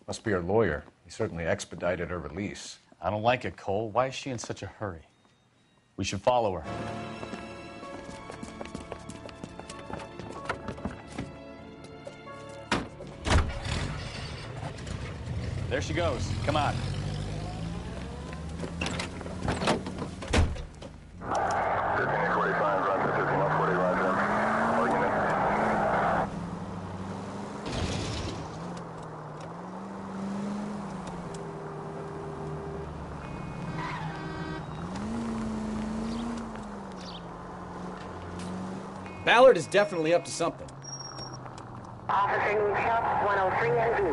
Must be her lawyer. He certainly expedited her release. I don't like it, Cole. Why is she in such a hurry? We should follow her. There she goes. Come on. Ballard is definitely up to something. Officer needs help, 103 and B.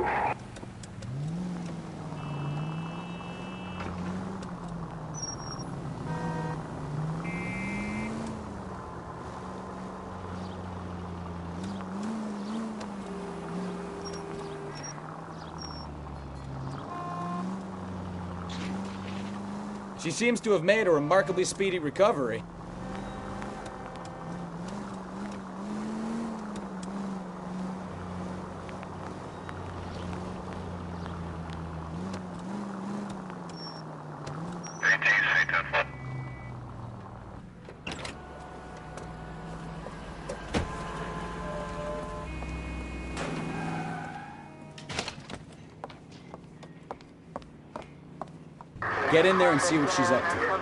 She seems to have made a remarkably speedy recovery. Get in there and see what she's up to.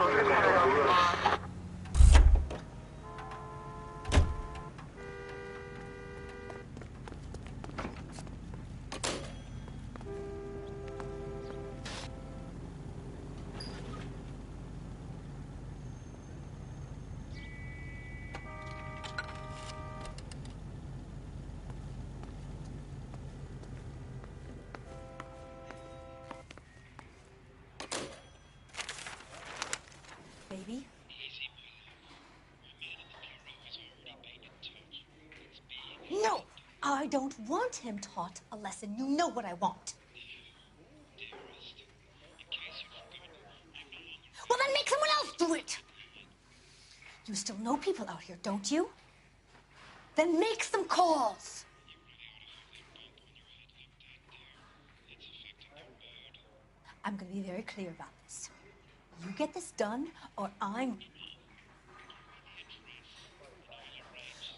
Baby? I don't want him taught a lesson. You know what I want. Well, then make someone else do it. You still know people out here, don't you? Then make some calls. I'm going to be very clear about this. You get this done, or I'm...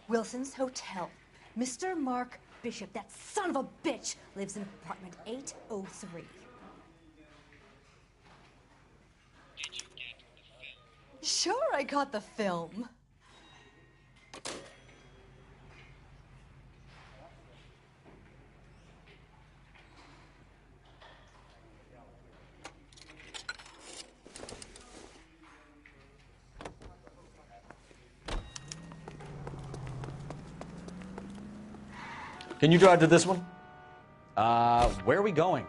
Wilson's Hotel. Mr. Mark Bishop, that son of a bitch, lives in apartment 803. Sure, I got the film. Can you drive to this one? Where are we going?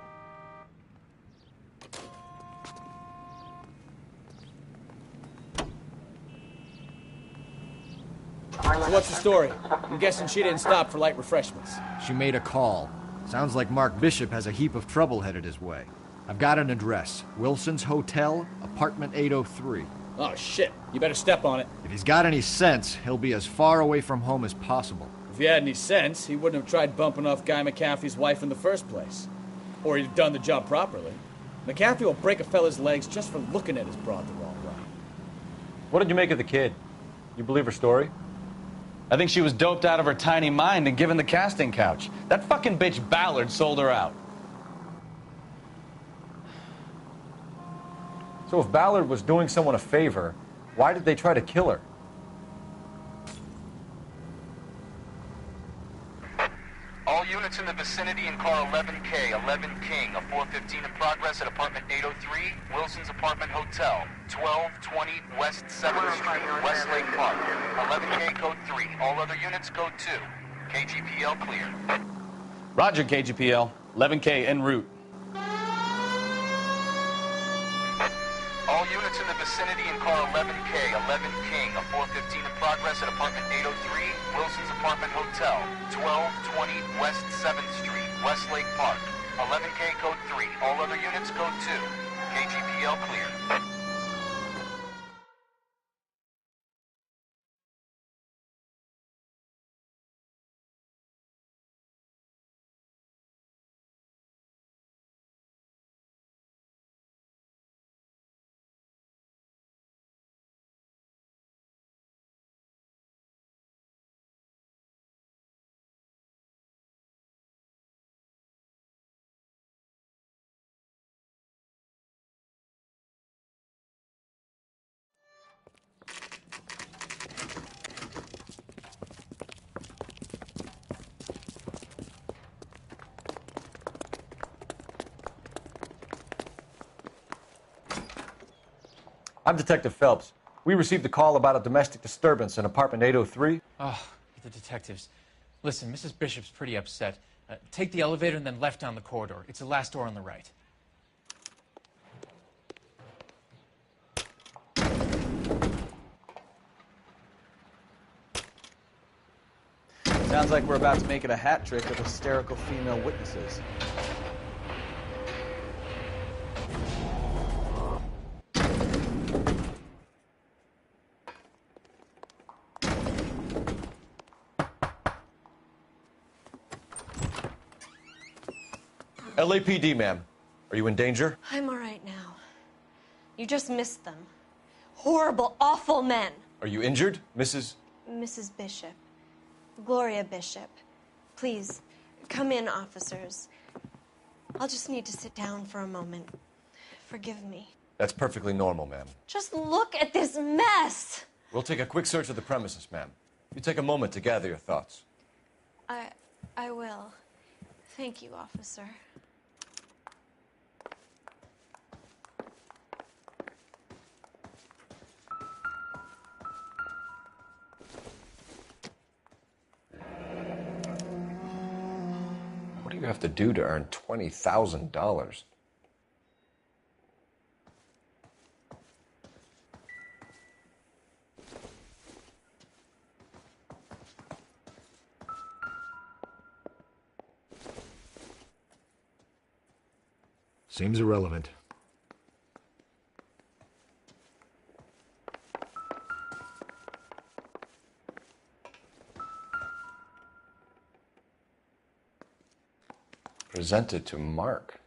So what's the story? I'm guessing she didn't stop for light refreshments. She made a call. Sounds like Mark Bishop has a heap of trouble headed his way. I've got an address. Wilson's Hotel, apartment 803. Oh, shit. You better step on it. If he's got any sense, he'll be as far away from home as possible. If he had any sense, he wouldn't have tried bumping off Guy McAfee's wife in the first place. Or he'd have done the job properly. McAfee will break a fella's legs just for looking at his broad the wrong way. What did you make of the kid? You believe her story? I think she was doped out of her tiny mind and given the casting couch. That fucking bitch Ballard sold her out. So if Ballard was doing someone a favor, why did they try to kill her? All units in the vicinity in car 11K, 11 King, a 415 in progress at apartment 803, Wilson's Apartment Hotel, 1220 West 7th Street, Westlake Park. 11K code 3. All other units code 2. KGPL clear. Roger, KGPL. 11K en route. All units in the vicinity in car 11K, 11 King, a 415 in progress at apartment 803, Wilson's Apartment Hotel, 1220 West 7th Street, Westlake Park. 11K code 3. All other units code 2. KGPL clear. I'm Detective Phelps. We received a call about a domestic disturbance in apartment 803. Oh, the detectives. Listen, Mrs. Bishop's pretty upset. Take the elevator and then left down the corridor. It's the last door on the right. Sounds like we're about to make it a hat trick of hysterical female witnesses. LAPD, ma'am. Are you in danger? I'm all right now. You just missed them. Horrible, awful men. Are you injured, Mrs.? Mrs. Bishop. Gloria Bishop. Please, come in, officers. I'll just need to sit down for a moment. Forgive me. That's perfectly normal, ma'am. Just look at this mess. We'll take a quick search of the premises, ma'am. You take a moment to gather your thoughts. I will. Thank you, officer. What do you have to do to earn $20,000? Seems irrelevant. Presented to Mark.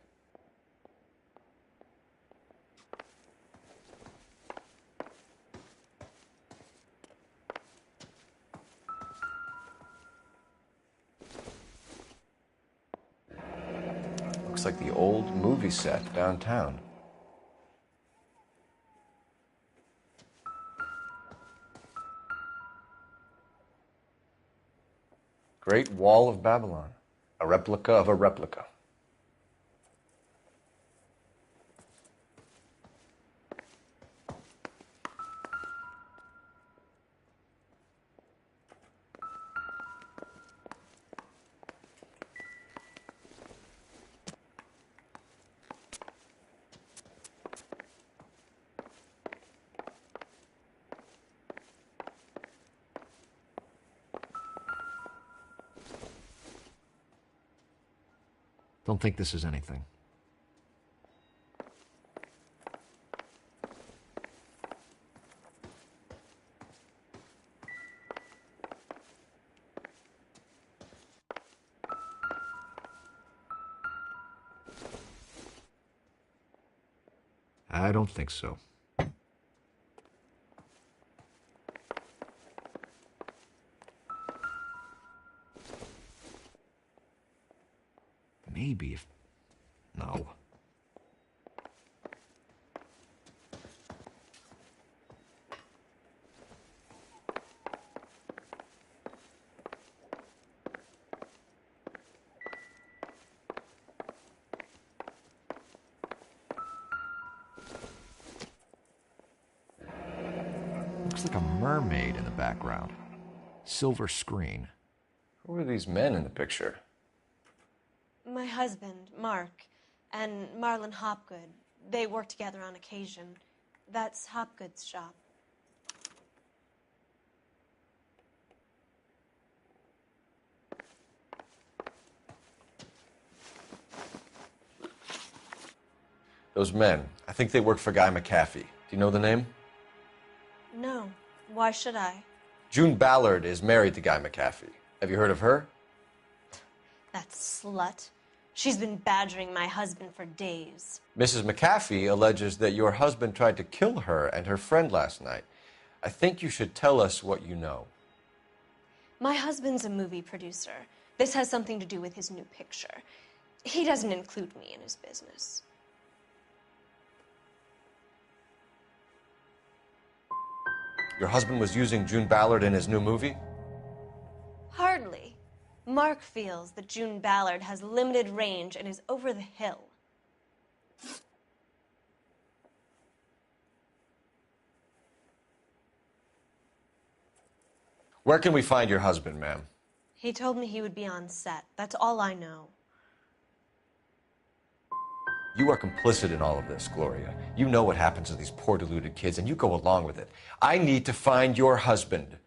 Looks like the old movie set downtown. Great Wall of Babylon. A replica of a replica. Don't think this is anything. I don't think so. Maybe if... No. Looks like a mermaid in the background. Silver screen. Who are these men in the picture? My husband, Mark, and Marlon Hopgood. They work together on occasion. That's Hopgood's shop. Those men, I think they work for Guy McAfee. Do you know the name? No. Why should I? June Ballard is married to Guy McAfee. Have you heard of her? That slut. She's been badgering my husband for days. Mrs. McAfee alleges that your husband tried to kill her and her friend last night. I think you should tell us what you know. My husband's a movie producer. This has something to do with his new picture. He doesn't include me in his business. Your husband was using June Ballard in his new movie? Hardly. Mark feels that June Ballard has limited range and is over the hill. Where can we find your husband, ma'am? He told me he would be on set. That's all I know. You are complicit in all of this, Gloria. You know what happens to these poor deluded kids, and you go along with it. I need to find your husband.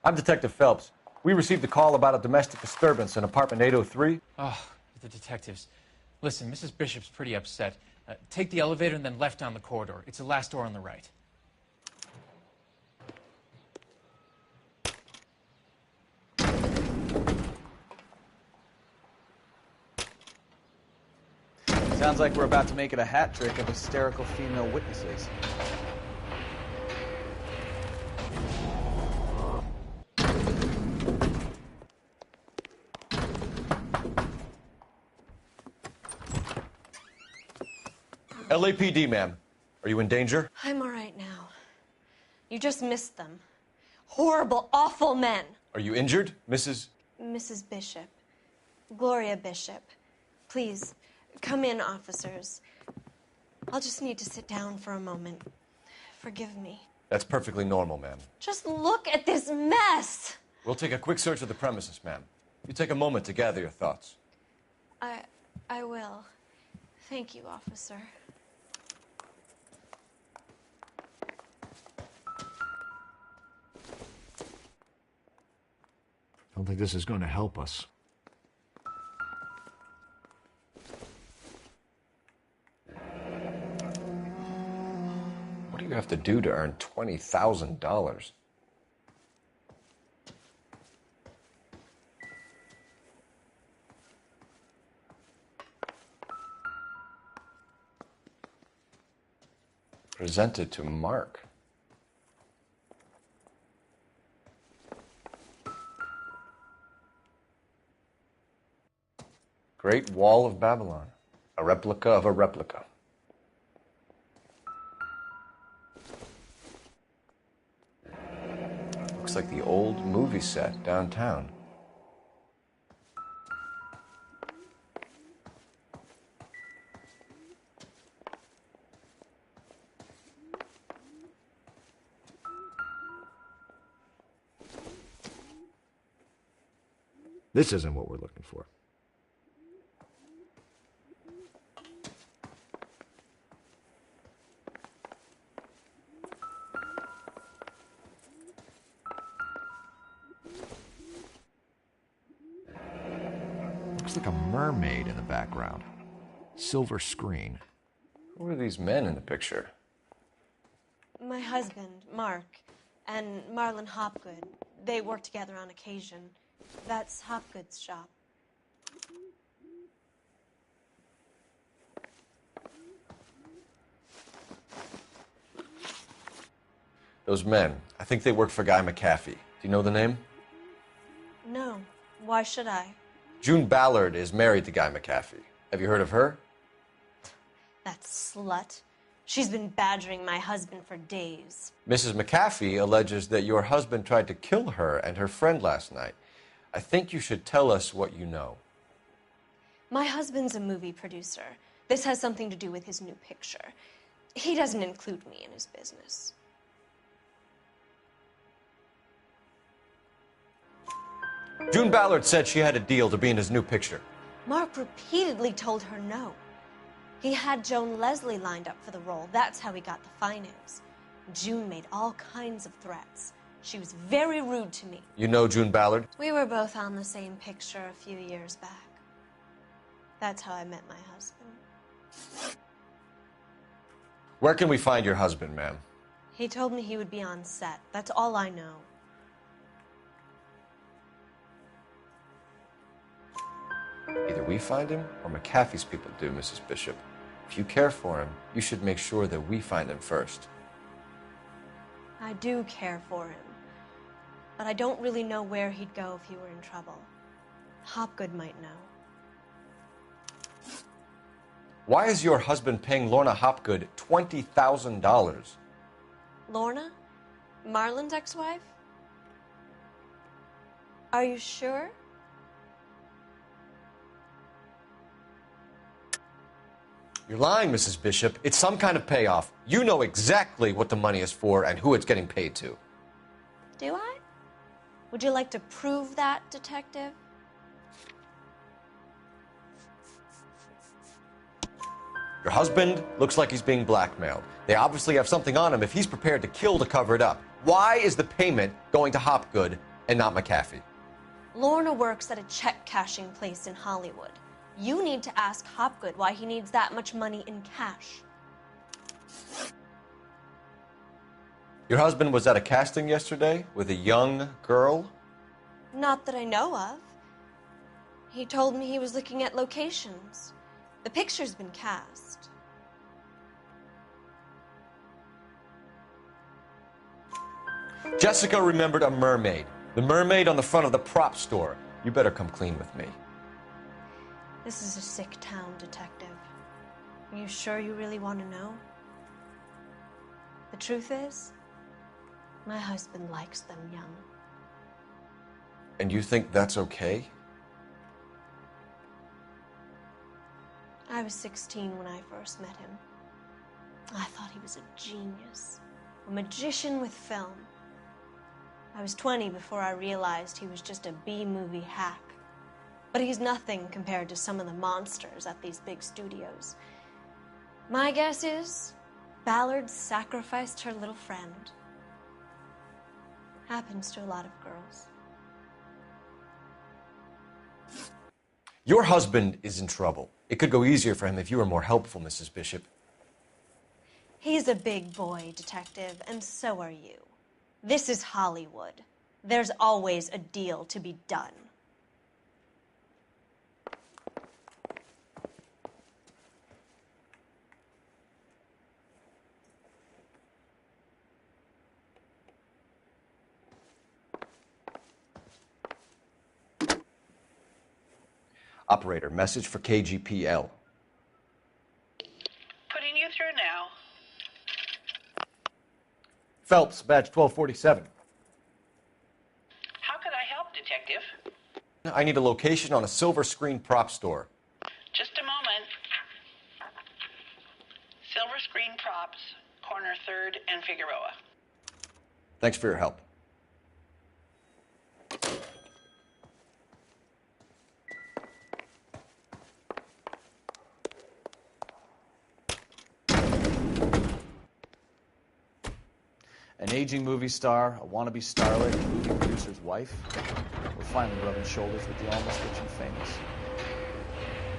I'm Detective Phelps. We received a call about a domestic disturbance in apartment 803. Oh, the detectives. Listen, Mrs. Bishop's pretty upset. Take the elevator and then left down the corridor. It's the last door on the right. Sounds like we're about to make it a hat trick of hysterical female witnesses. LAPD, ma'am. Are you in danger? I'm all right now. You just missed them. Horrible, awful men. Are you injured, Mrs.? Mrs. Bishop. Gloria Bishop. Please, come in, officers. I'll just need to sit down for a moment. Forgive me. That's perfectly normal, ma'am. Just look at this mess. We'll take a quick search of the premises, ma'am. You take a moment to gather your thoughts. I will. Thank you, officer. I don't think this is going to help us. What do you have to do to earn $20,000? Presented to Mark. Great Wall of Babylon. A replica of a replica. Looks like the old movie set downtown. This isn't what we're looking for. Looks like a mermaid in the background. Silver screen. Who are these men in the picture? My husband, Mark, and Marlon Hopgood. They work together on occasion. That's Hopgood's shop. Those men, I think they work for Guy McAfee. Do you know the name? No. Why should I? June Ballard is married to Guy McAfee. Have you heard of her? That slut. She's been badgering my husband for days. Mrs. McAfee alleges that your husband tried to kill her and her friend last night. I think you should tell us what you know. My husband's a movie producer. This has something to do with his new picture. He doesn't include me in his business. June Ballard said she had a deal to be in his new picture. Mark repeatedly told her no. He had Joan Leslie lined up for the role. That's how he got the finance. June made all kinds of threats. She was very rude to me. You know June Ballard? We were both on the same picture a few years back. That's how I met my husband. Where can we find your husband, ma'am? He told me he would be on set. That's all I know. Either we find him or McAfee's people do, Mrs. Bishop. If you care for him, you should make sure that we find him first. I do care for him. But I don't really know where he'd go if he were in trouble. Hopgood might know. Why is your husband paying Lorna Hopgood $20,000? Lorna? Marlon's ex-wife? Are you sure? You're lying, Mrs. Bishop. It's some kind of payoff. You know exactly what the money is for and who it's getting paid to. Do I? Would you like to prove that, detective? Your husband looks like he's being blackmailed. They obviously have something on him if he's prepared to kill to cover it up. Why is the payment going to Hopgood and not McAfee? Lorna works at a check-cashing place in Hollywood. You need to ask Hopgood why he needs that much money in cash. Your husband was at a casting yesterday with a young girl? Not that I know of. He told me he was looking at locations. The picture's been cast. Jessica remembered a mermaid. The mermaid on the front of the prop store. You better come clean with me. This is a sick town, Detective. Are you sure you really want to know? The truth is, my husband likes them young. And you think that's okay? I was 16 when I first met him. I thought he was a genius, a magician with film. I was 20 before I realized he was just a B-movie hack. But he's nothing compared to some of the monsters at these big studios. My guess is Ballard sacrificed her little friend. Happens to a lot of girls. Your husband is in trouble. It could go easier for him if you were more helpful, Mrs. Bishop. He's a big boy, Detective, and so are you. This is Hollywood. There's always a deal to be done. Operator, message for KGPL. Putting you through now. Phelps, badge 1247. How could I help, Detective? I need a location on a silver screen prop store. Just a moment. Silver Screen Props, corner 3rd and Figueroa. Thanks for your help. An aging movie star, a wannabe starlet, a movie producer's wife. We're finally rubbing shoulders with the almost rich and famous.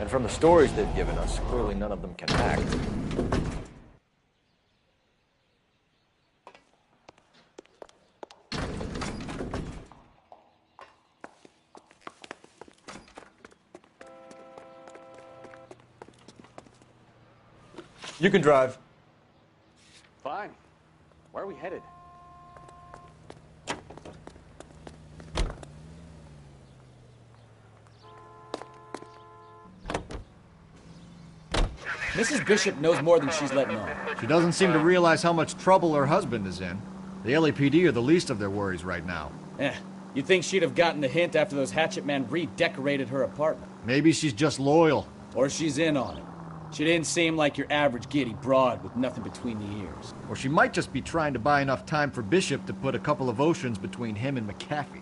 And from the stories they've given us, clearly none of them can act. You can drive. Fine. Where are we headed? Mrs. Bishop knows more than she's letting on. She doesn't seem to realize how much trouble her husband is in. The LAPD are the least of their worries right now. You'd think she'd have gotten the hint after those hatchet men redecorated her apartment. Maybe she's just loyal. Or she's in on it. She didn't seem like your average giddy broad with nothing between the ears. Or she might just be trying to buy enough time for Bishop to put a couple of oceans between him and McAfee.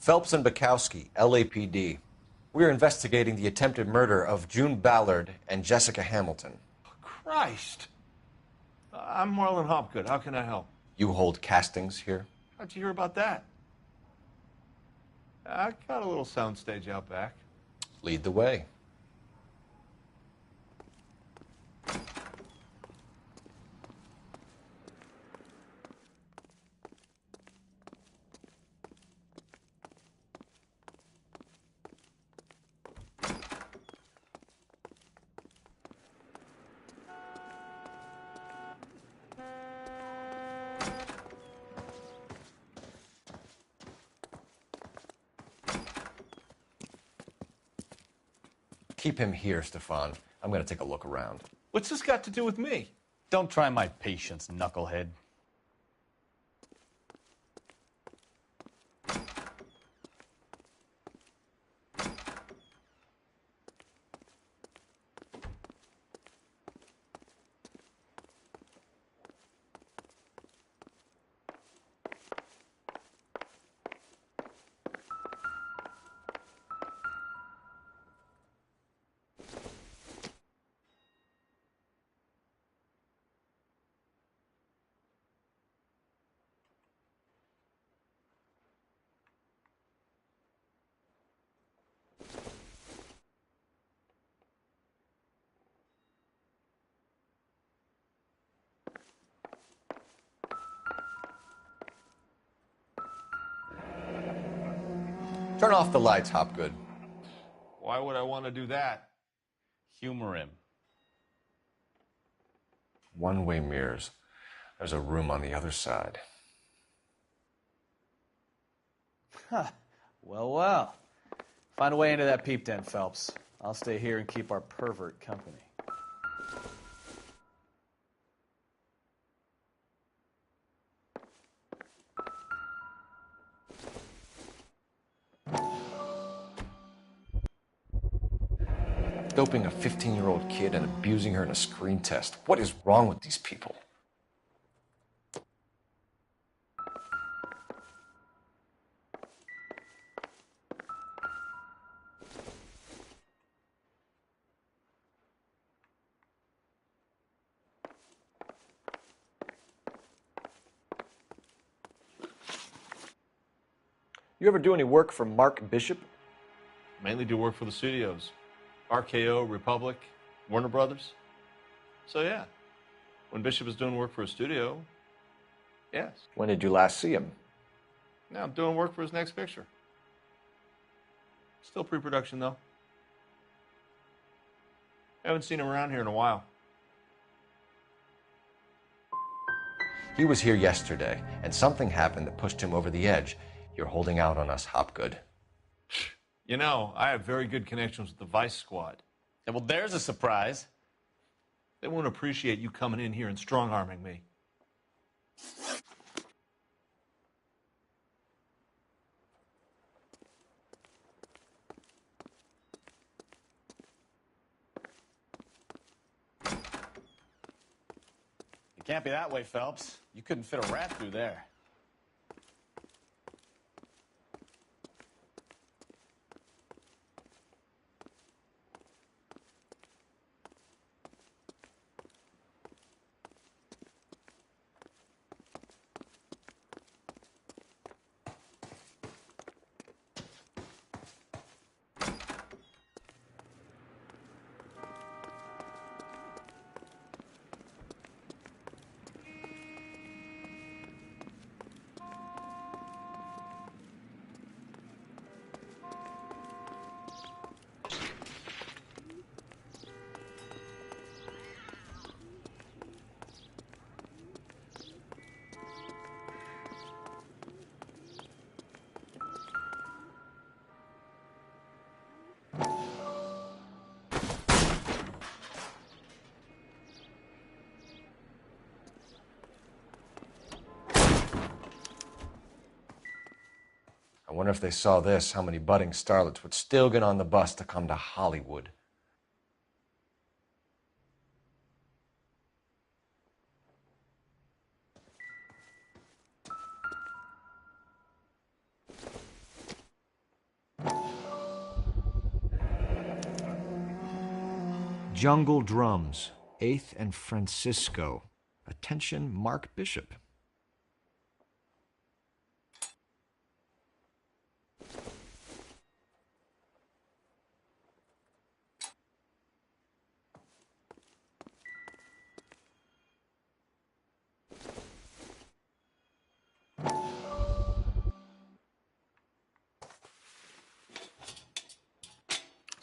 Phelps and Bukowski, LAPD. We are investigating the attempted murder of June Ballard and Jessica Hamilton. Christ. I'm Marlon Hopgood. How can I help? You hold castings here? How'd you hear about that? I got a little soundstage out back. Lead the way. Keep him here, Stefan. I'm going to take a look around. What's this got to do with me? Don't try my patience, knucklehead. Turn off the lights, Hopgood. Why would I want to do that? Humor him. One-way mirrors. There's a room on the other side. Huh. Well, well. Find a way into that peep den, Phelps. I'll stay here and keep our pervert company. Doping a 15-year-old kid and abusing her in a screen test. What is wrong with these people? You ever do any work for Mark Bishop? Mainly do work for the studios. RKO, Republic, Warner Brothers. So yeah, when Bishop is doing work for a studio, yes. When did you last see him? Now I'm doing work for his next picture. Still pre-production though. Haven't seen him around here in a while. He was here yesterday, and something happened that pushed him over the edge. You're holding out on us, Hopgood. You know, I have very good connections with the Vice Squad. Yeah, well, there's a surprise. They won't appreciate you coming in here and strong-arming me. It can't be that way, Phelps. You couldn't fit a rat through there. I wonder if they saw this, how many budding starlets would still get on the bus to come to Hollywood. Jungle Drums, 8th and Francisco. Attention, Mark Bishop.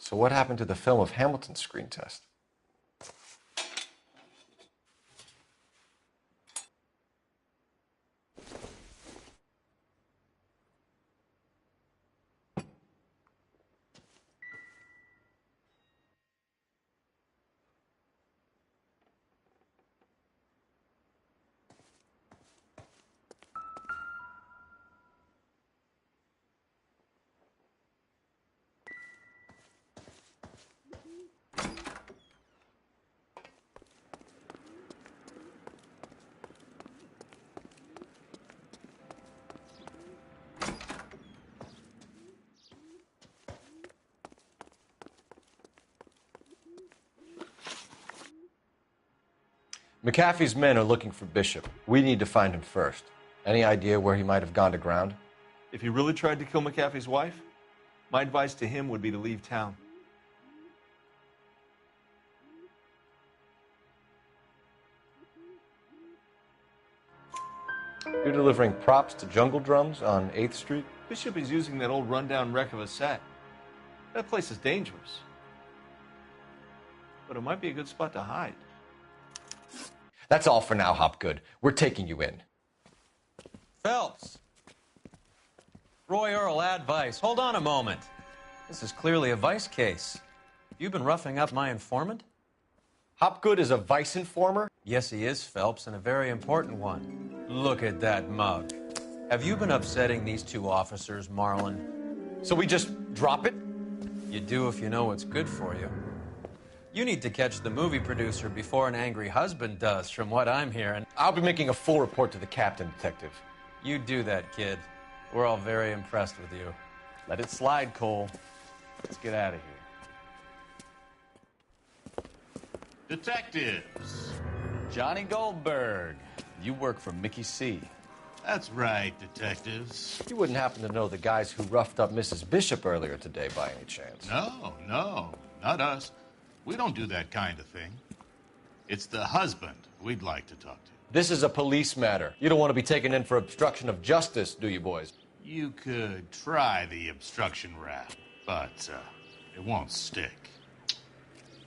So what happened to the film of Hamilton's screen test? McAfee's men are looking for Bishop. We need to find him first. Any idea where he might have gone to ground? If he really tried to kill McAfee's wife, my advice to him would be to leave town. You're delivering props to Jungle Drums on 8th Street? Bishop is using that old rundown wreck of a set. That place is dangerous. But it might be a good spot to hide. That's all for now, Hopgood. We're taking you in. Phelps. Roy Earl, advice. Hold on a moment. This is clearly a vice case. You've been roughing up my informant? Hopgood is a vice informer? Yes, he is, Phelps, and a very important one. Look at that mug. Have you been upsetting these two officers, Marlin? So we just drop it? You do if you know what's good for you. You need to catch the movie producer before an angry husband does, from what I'm hearing. I'll be making a full report to the captain, Detective. You do that, kid. We're all very impressed with you. Let it slide, Cole. Let's get out of here. Detectives. Johnny Goldberg. You work for Mickey C. That's right, detectives. You wouldn't happen to know the guys who roughed up Mrs. Bishop earlier today by any chance? No, not us. We don't do that kind of thing. It's the husband we'd like to talk to. This is a police matter. You don't want to be taken in for obstruction of justice, do you, boys? You could try the obstruction rap, but it won't stick.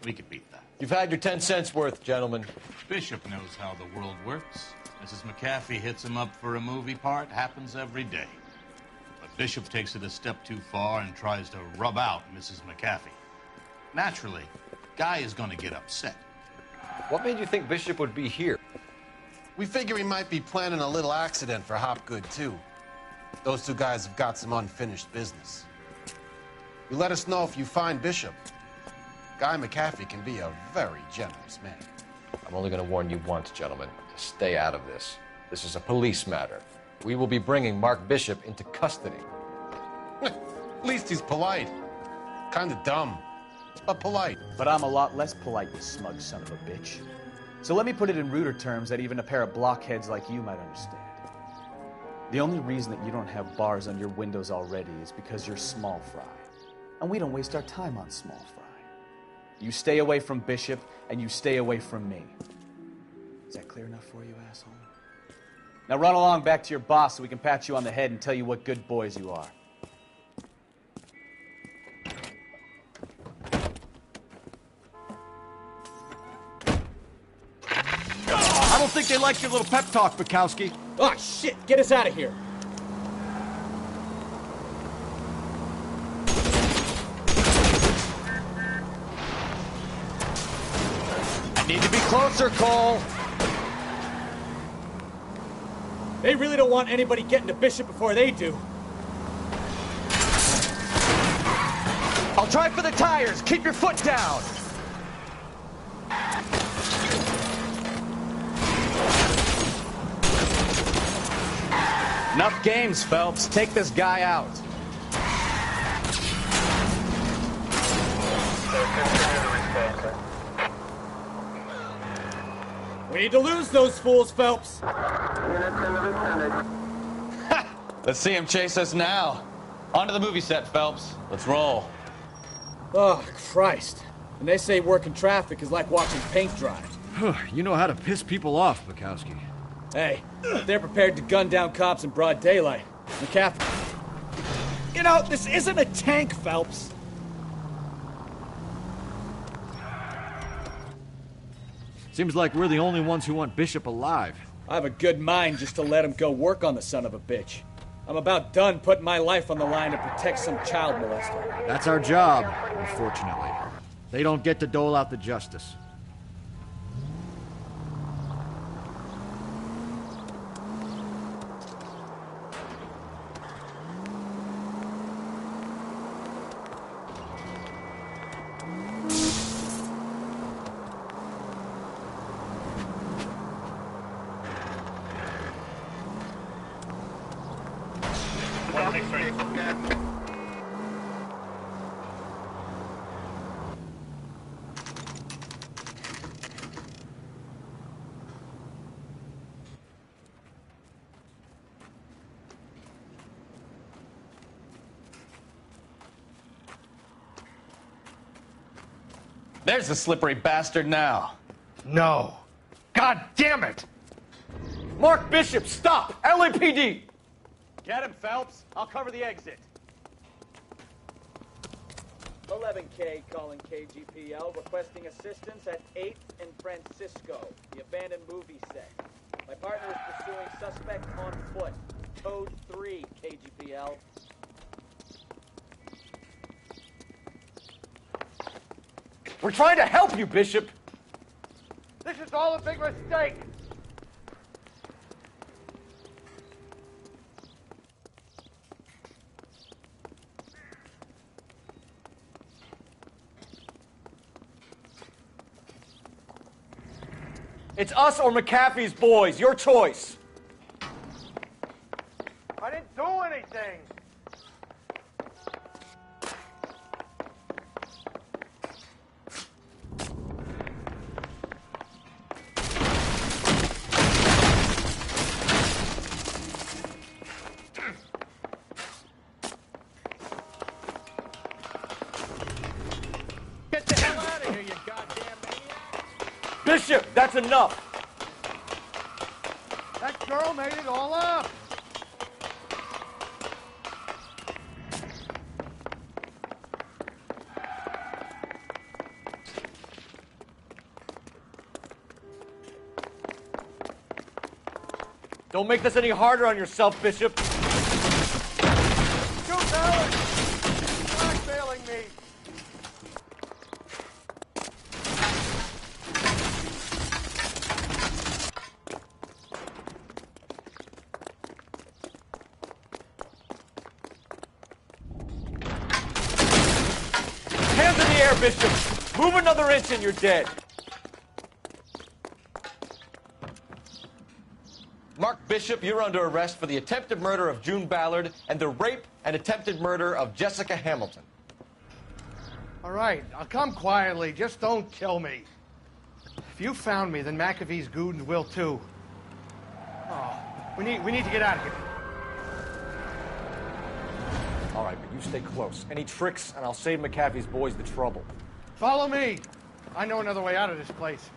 We could beat that. You've had your 10 cents worth, gentlemen. Bishop knows how the world works. Mrs. McAfee hits him up for a movie part. Happens every day. But Bishop takes it a step too far and tries to rub out Mrs. McAfee. Naturally, Guy is going to get upset. What made you think Bishop would be here? We figure he might be planning a little accident for Hopgood, too. Those two guys have got some unfinished business. You let us know if you find Bishop. Guy McAfee can be a very generous man. I'm only going to warn you once, gentlemen. To stay out of this. This is a police matter. We will be bringing Mark Bishop into custody. At least he's polite. Kind of dumb, but polite. But I'm a lot less polite, you smug son of a bitch. So let me put it in ruder terms that even a pair of blockheads like you might understand. The only reason that you don't have bars on your windows already is because you're small fry. And we don't waste our time on small fry. You stay away from Bishop, and you stay away from me. Is that clear enough for you, asshole? Now run along back to your boss so we can pat you on the head and tell you what good boys you are. I don't think they like your little pep talk, Bukowski. Oh, shit! Get us out of here! I need to be closer, Cole! They really don't want anybody getting to Bishop before they do. I'll try for the tires. Keep your foot down. Enough games, Phelps. Take this guy out. We need to lose those fools, Phelps. Let's see him chase us now. Onto the movie set, Phelps. Let's roll. Oh, Christ. And they say working traffic is like watching paint dry. You know how to piss people off, Bukowski. Hey, if they're prepared to gun down cops in broad daylight, McAfee... You know, this isn't a tank, Phelps. Seems like we're the only ones who want Bishop alive. I have a good mind just to let him go work on the son of a bitch. I'm about done putting my life on the line to protect some child molester. That's our job, unfortunately. They don't get to dole out the justice. There's the slippery bastard now. No. God damn it! Mark Bishop, stop! LAPD! Get him, Phelps. I'll cover the exit. 11K calling KGPL, requesting assistance at 8th and Francisco, the abandoned movie set. My partner is pursuing suspect on foot. Code 3, KGPL. We're trying to help you, Bishop! This is all a big mistake! It's us or McAfee's boys. Your choice. I didn't do anything! Get the hell out of here, you goddamn maniac! Bishop, that's enough. That girl made it all up! Don't make this any harder on yourself, Bishop. You coward! Blackmailing me! Hands in the air, Bishop. Move another inch and you're dead. Mark Bishop, you're under arrest for the attempted murder of June Ballard and the rape and attempted murder of Jessica Hamilton. All right, I'll come quietly. Just don't kill me. If you found me, then McAfee's goons will too. Oh, we need to get out of here. All right, but you stay close. Any tricks, and I'll save McAfee's boys the trouble. Follow me. I know another way out of this place.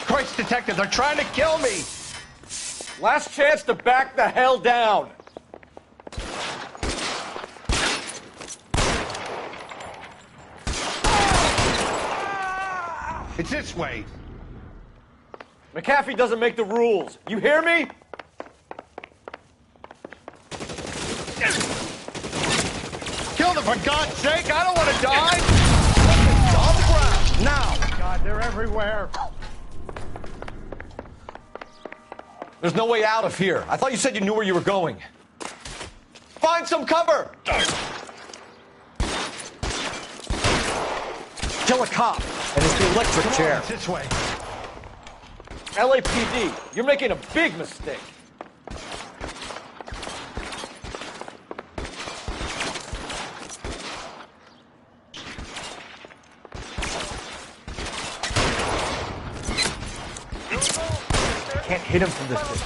Christ, detective, they're trying to kill me! Last chance to back the hell down. It's this way. McAfee doesn't make the rules. You hear me? Kill them, for God's sake! I don't want to die! On the ground, now! God, they're everywhere. There's no way out of here. I thought you said you knew where you were going. Find some cover! Kill a cop, and it's the electric chair. This way. LAPD, you're making a big mistake. Can't hit him from this distance.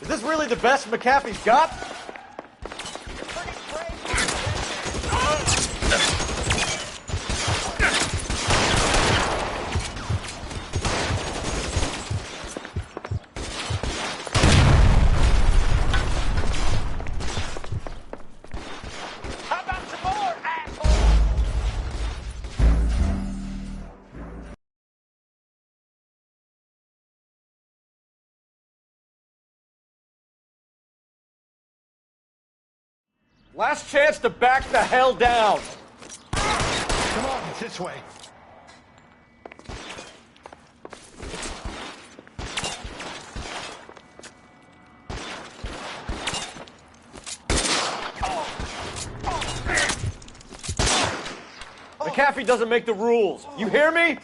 Is this really the best McAfee's got? Last chance to back the hell down. Come on, it's this way. McAfee doesn't make the rules. You hear me?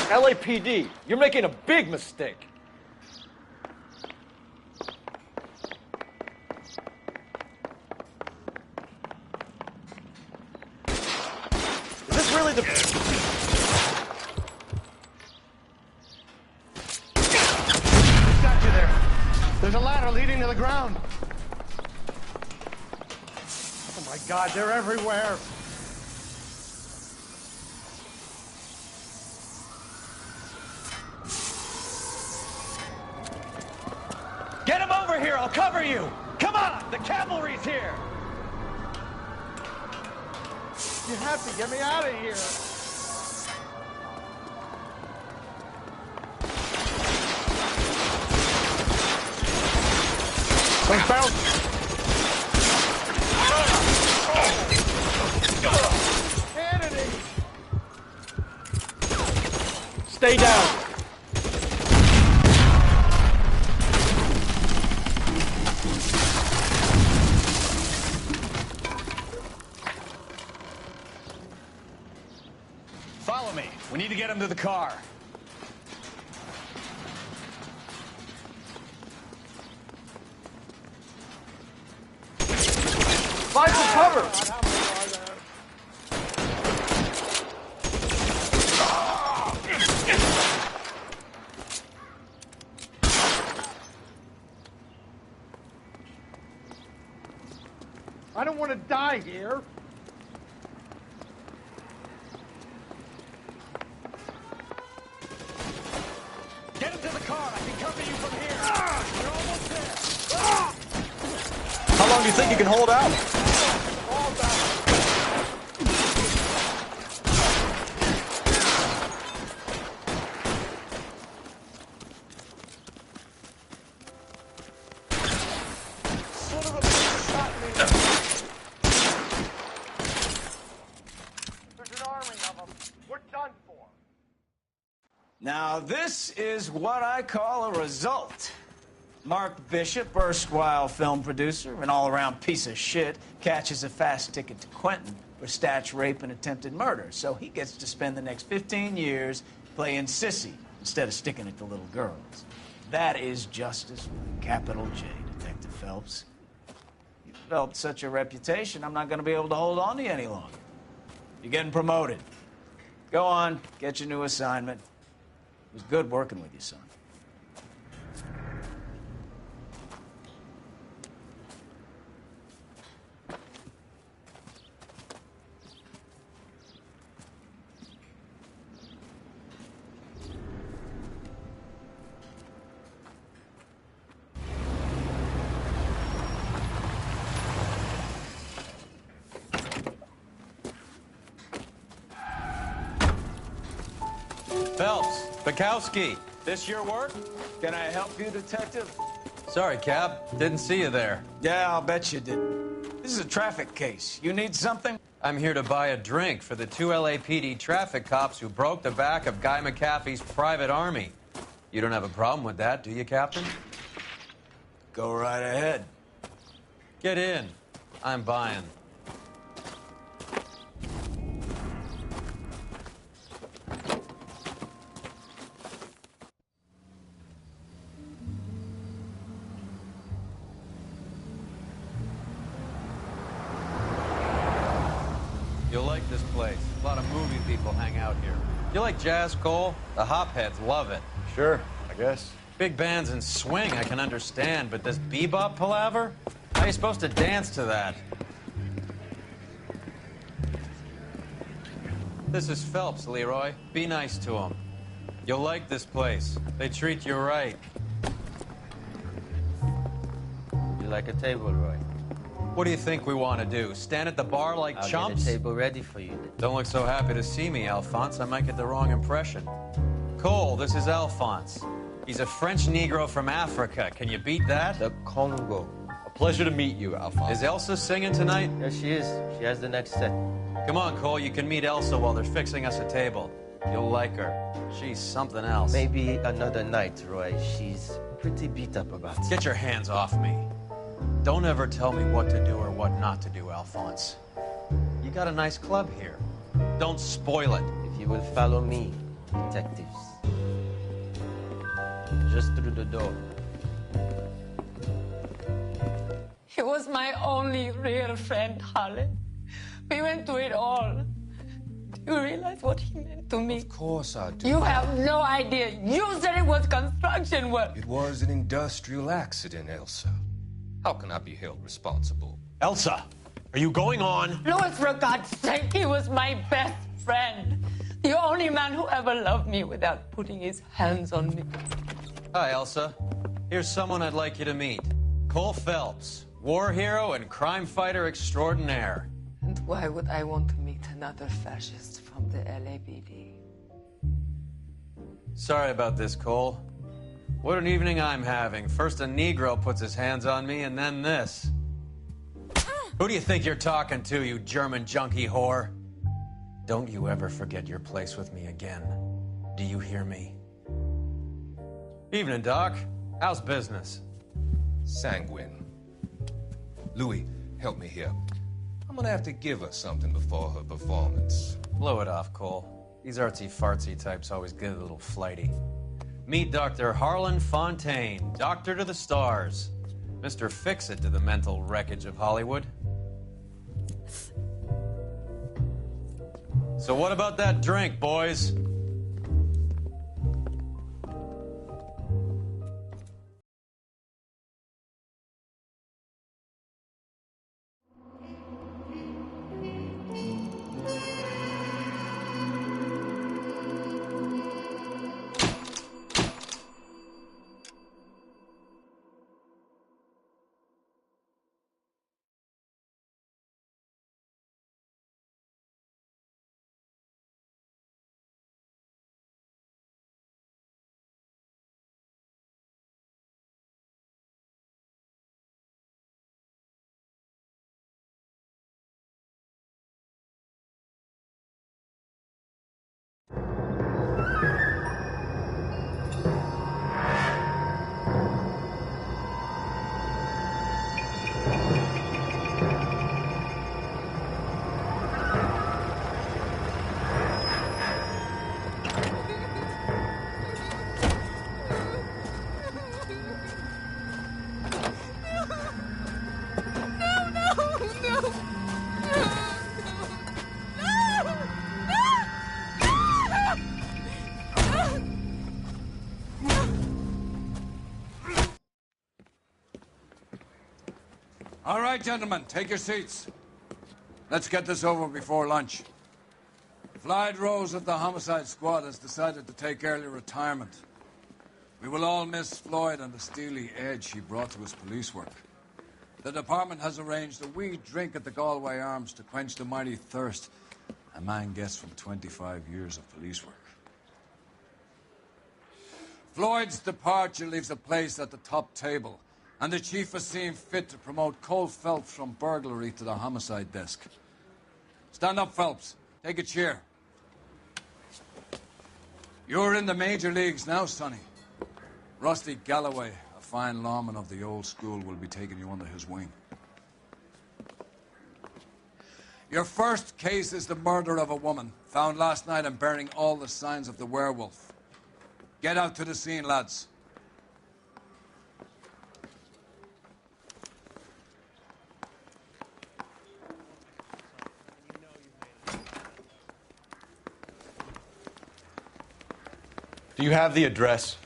LAPD, you're making a big mistake. Is this really the... Got you there. There's a ladder leading to the ground. Oh my God, they're everywhere. Get him over here, I'll cover you! Come on, the cavalry's here! You have to get me out of here. Kennedy! Stay down. Follow me. We need to get him to the car. Find some cover! I don't want to die here. Get him to the car. I can cover you from here. You're almost there. How long do you think you can hold out? Now, this is what I call a result. Mark Bishop, erstwhile film producer, an all-around piece of shit, catches a fast ticket to Quentin for statch rape and attempted murder. So he gets to spend the next 15 years playing sissy instead of sticking it to little girls. That is justice with a capital J, Detective Phelps. You've developed such a reputation, I'm not going to be able to hold on to you any longer. You're getting promoted. Go on, get your new assignment. It was good working with you, son. Phelps, Bukowski, this your work? Can I help you, Detective? Sorry, Cap. Didn't see you there. Yeah, I'll bet you didn't. This is a traffic case. You need something? I'm here to buy a drink for the 2 LAPD traffic cops who broke the back of Guy McAfee's private army. You don't have a problem with that, do you, Captain? Go right ahead. Get in. I'm buying. You'll like this place. A lot of movie people hang out here. You like jazz, Cole? The hopheads love it. Sure, I guess. Big bands and swing I can understand, but this bebop palaver? How are you supposed to dance to that? This is Phelps, Leroy. Be nice to him. You'll like this place. They treat you right. You like a table, Roy? What do you think we want to do? Stand at the bar like I'll chumps? get a table ready for you. Don't look so happy to see me, Alphonse. I might get the wrong impression. Cole, this is Alphonse. He's a French Negro from Africa. Can you beat that? The Congo. A pleasure to meet you, Alphonse. Is Elsa singing tonight? Yes, she is. She has the next set. Come on, Cole. You can meet Elsa while they're fixing us a table. You'll like her. She's something else. Maybe another night, Roy. She's pretty beat up about it. Get your hands off me. Don't ever tell me what to do or what not to do, Alphonse. You got a nice club here. Don't spoil it. If you will follow me, detectives. Just through the door. He was my only real friend, Harlan. We went through it all. Do you realize what he meant to me? Of course I do. You have no idea. You said it was construction work. It was an industrial accident, Elsa. How can I be held responsible? Elsa, are you going on? Louis, for God's sake, he was my best friend. The only man who ever loved me without putting his hands on me. Hi, Elsa. Here's someone I'd like you to meet. Cole Phelps, war hero and crime fighter extraordinaire. And why would I want to meet another fascist from the LAPD? Sorry about this, Cole. What an evening I'm having. First a Negro puts his hands on me, and then this. Who do you think you're talking to, you German junkie whore? Don't you ever forget your place with me again. Do you hear me? Evening, Doc. How's business? Sanguine. Louis, help me here. I'm gonna have to give her something before her performance. Blow it off, Cole. These artsy-fartsy types always get a little flighty. Meet Dr. Harlan Fontaine, doctor to the stars. Mr. Fix-It to the mental wreckage of Hollywood. So what about that drink, boys? All right, gentlemen, take your seats. Let's get this over before lunch. Floyd Rose of the Homicide Squad has decided to take early retirement. We will all miss Floyd and the steely edge he brought to his police work. The department has arranged a wee drink at the Galway Arms to quench the mighty thirst a man gets from 25 years of police work. Floyd's departure leaves a place at the top table, and the chief has seen fit to promote Cole Phelps from burglary to the homicide desk. Stand up, Phelps. Take a chair. You're in the major leagues now, Sonny. Rusty Galloway, a fine lawman of the old school, will be taking you under his wing. Your first case is the murder of a woman, found last night and bearing all the signs of the werewolf. Get out to the scene, lads. Do you have the address?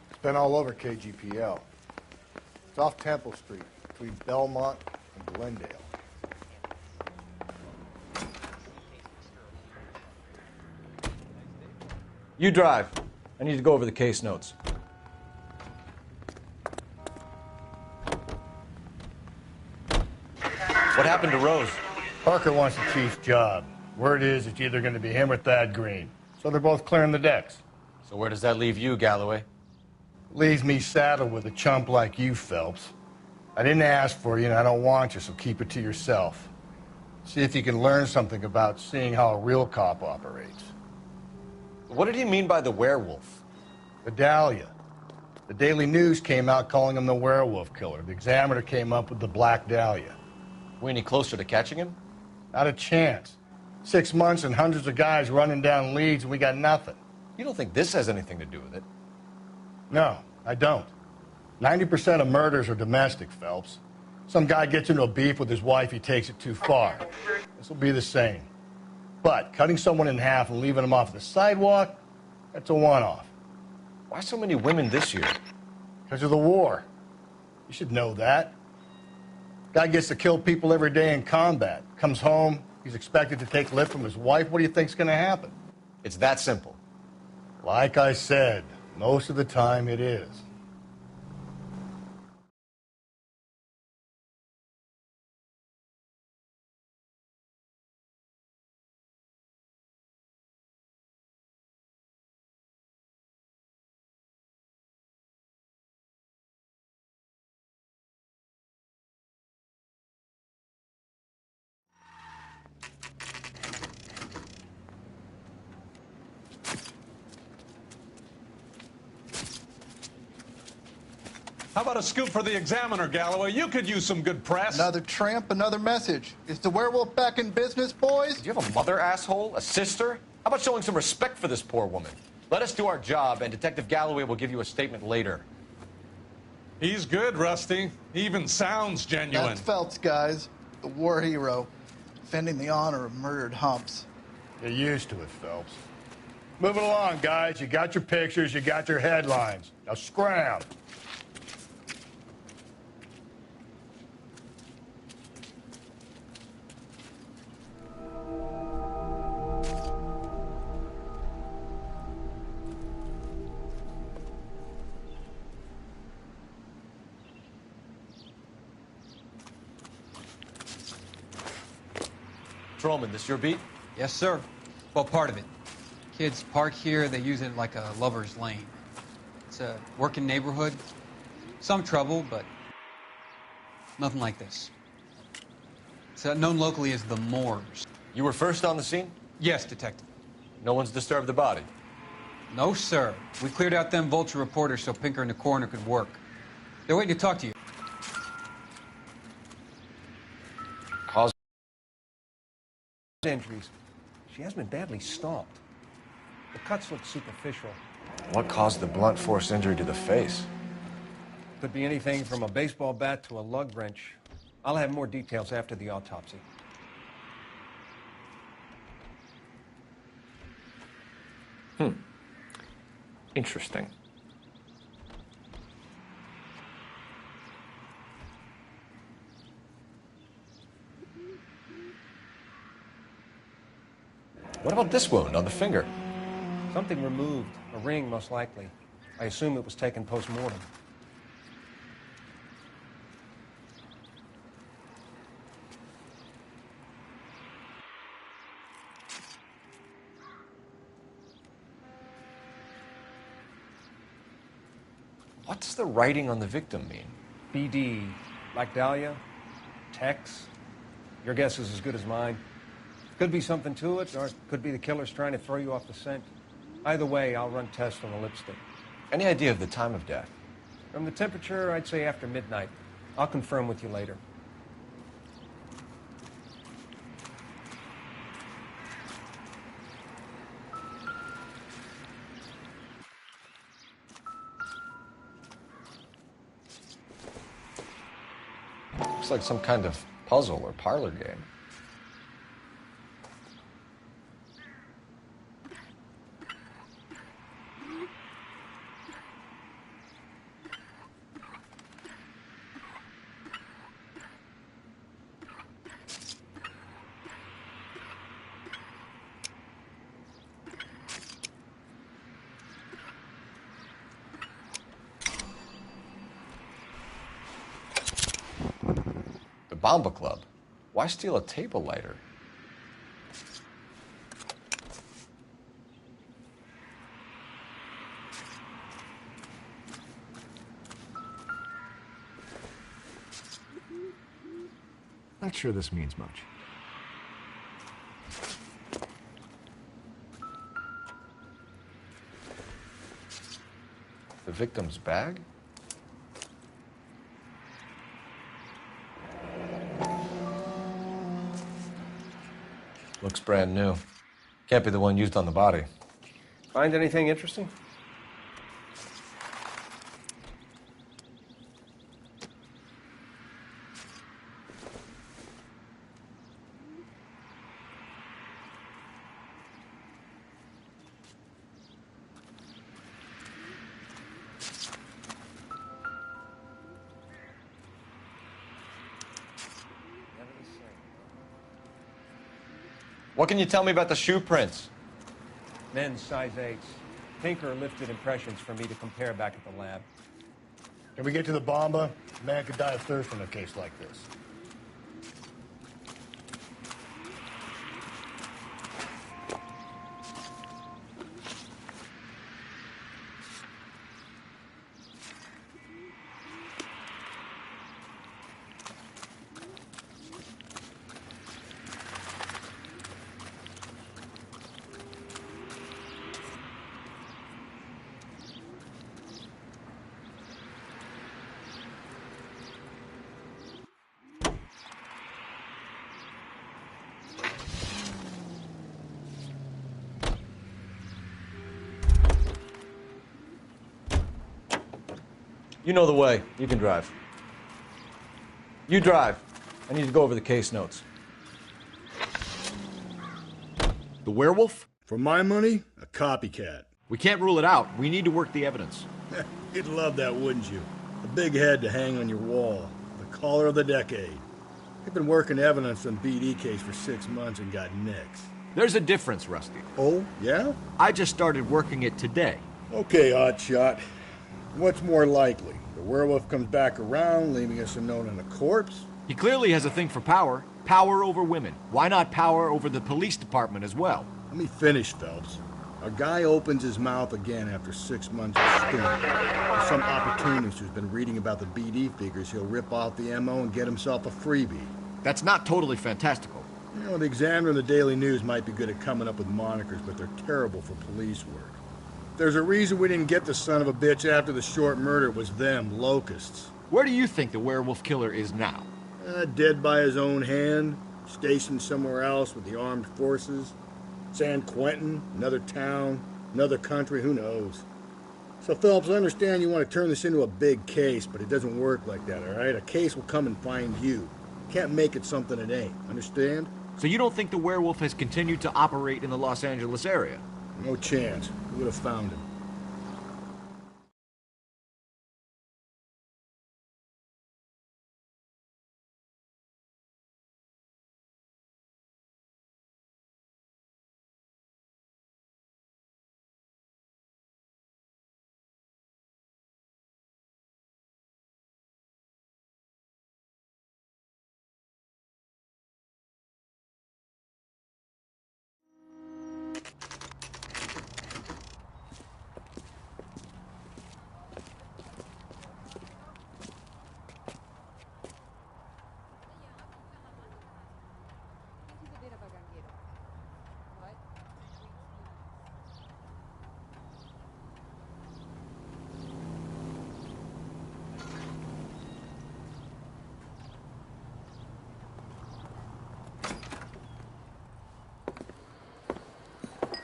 It's been all over KGPL. It's off Temple Street, between Belmont and Glendale. You drive. I need to go over the case notes. What happened to Rose? Parker wants the chief's job. Word is it's either going to be him or Thad Green. So they're both clearing the decks. So where does that leave you, Galloway? Leaves me saddled with a chump like you, Phelps. I didn't ask for you, and I don't want you, so keep it to yourself. See if you can learn something about seeing how a real cop operates. What did he mean by the werewolf? Vidalia. The Daily News came out calling him the werewolf killer. The Examiner came up with the Black Dahlia. We any closer to catching him? Not a chance. 6 months and hundreds of guys running down leads, and we got nothing. You don't think this has anything to do with it? No, I don't. 90% of murders are domestic, Phelps. Some guy gets into a beef with his wife, he takes it too far. This will be the same. But cutting someone in half and leaving them off the sidewalk, that's a one-off. Why so many women this year? Because of the war. You should know that. Guy gets to kill people every day in combat. Comes home, he's expected to take lip from his wife. What do you think's going to happen? It's that simple. Like I said, most of the time it is. How about a scoop for the Examiner, Galloway? You could use some good press. Another tramp, another message. Is the werewolf back in business, boys? Do you have a mother, asshole? A sister? How about showing some respect for this poor woman? Let us do our job, and Detective Galloway will give you a statement later. He's good, Rusty. He even sounds genuine. That's Phelps, guys. The war hero. Defending the honor of murdered humps. You're used to it, Phelps. Moving along, guys. You got your pictures, you got your headlines. Now scram. Patrolman, this your beat? Yes, sir. Well, part of it. Kids park here, they use it like a lover's lane. It's a working neighborhood. Some trouble, but nothing like this. It's known locally as the Moors. You were first on the scene? Yes, Detective. No one's disturbed the body? No, sir. We cleared out them vulture reporters so Pinker and the coroner could work. They're waiting to talk to you. Cause injuries. She has been badly stomped. The cuts look superficial. What caused the blunt force injury to the face? Could be anything from a baseball bat to a lug wrench. I'll have more details after the autopsy. Interesting. What about this wound on the finger? Something removed. A ring, most likely. I assume it was taken post-mortem. What's the writing on the victim mean? BD. Like Dahlia? Tex? Your guess is as good as mine. Could be something to it, or it could be the killer's trying to throw you off the scent. Either way, I'll run tests on the lipstick. Any idea of the time of death? From the temperature, I'd say after midnight. I'll confirm with you later. Looks like some kind of puzzle or parlor game. Bomba Club. Why steal a table lighter? Not sure this means much. The victim's bag? Looks brand new. Can't be the one used on the body. Find anything interesting? What can you tell me about the shoe prints? Men's size 8s. Tinker lifted impressions for me to compare back at the lab. Can we get to the bomba? A man could die of thirst in a case like this. You know the way. You can drive. You drive. I need to go over the case notes. The werewolf? For my money, a copycat. We can't rule it out. We need to work the evidence. You'd love that, wouldn't you? A big head to hang on your wall. The caller of the decade. You've been working evidence on BD case for 6 months and got nicks. There's a difference, Rusty. Oh, yeah? I just started working it today. Okay, hotshot. What's more likely? The werewolf comes back around, leaving us a note on a corpse? He clearly has a thing for power. Power over women. Why not power over the police department as well? Let me finish, Phelps. A guy opens his mouth again after 6 months of stink. There's some opportunist who's been reading about the BD figures, he'll rip off the MO and get himself a freebie. That's not totally fantastical. You know, the Examiner and the Daily News might be good at coming up with monikers, but they're terrible for police work. There's a reason we didn't get the son of a bitch after the short murder. It was them, locusts. Where do you think the werewolf killer is now? Dead by his own hand, stationed somewhere else with the armed forces. San Quentin, another town, another country, who knows? So, Phillips, I understand you want to turn this into a big case, but it doesn't work like that, all right? A case will come and find you. Can't make it something it ain't, understand? So you don't think the werewolf has continued to operate in the Los Angeles area? No chance. We would have found him.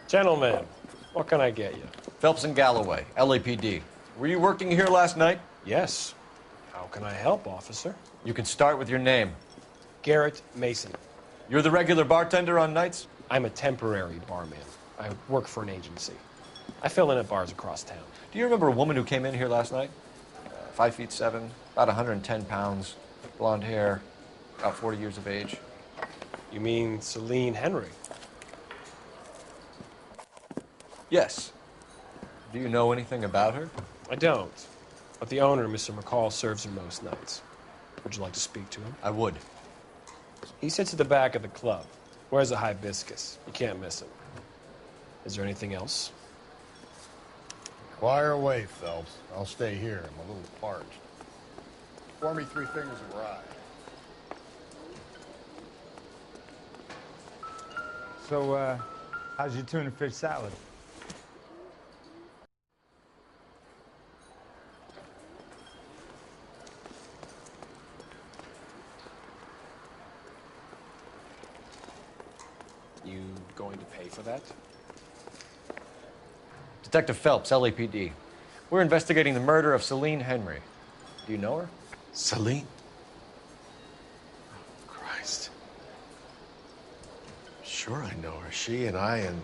Gentlemen, what can I get you? Phelps and Galloway, LAPD. Were you working here last night? Yes. How can I help, officer? You can start with your name. Garrett Mason. You're the regular bartender on nights? I'm a temporary barman. I work for an agency. I fill in at bars across town. Do you remember a woman who came in here last night? 5'7", about 110 pounds, blonde hair, about 40 years of age. You mean Celine Henry? Yes. Do you know anything about her? I don't. But the owner, Mr. McCall, serves her most nights. Would you like to speak to him? I would. He sits at the back of the club. Wears a hibiscus. You can't miss him. Is there anything else? Fire away, Phelps. I'll stay here. I'm a little parched. Pour me 3 fingers of rye. So, how's your tuna fish salad? You going to pay for that? Detective Phelps, LAPD. We're investigating the murder of Celine Henry. Do you know her? Celine? Oh, Christ. Sure I know her. She and I and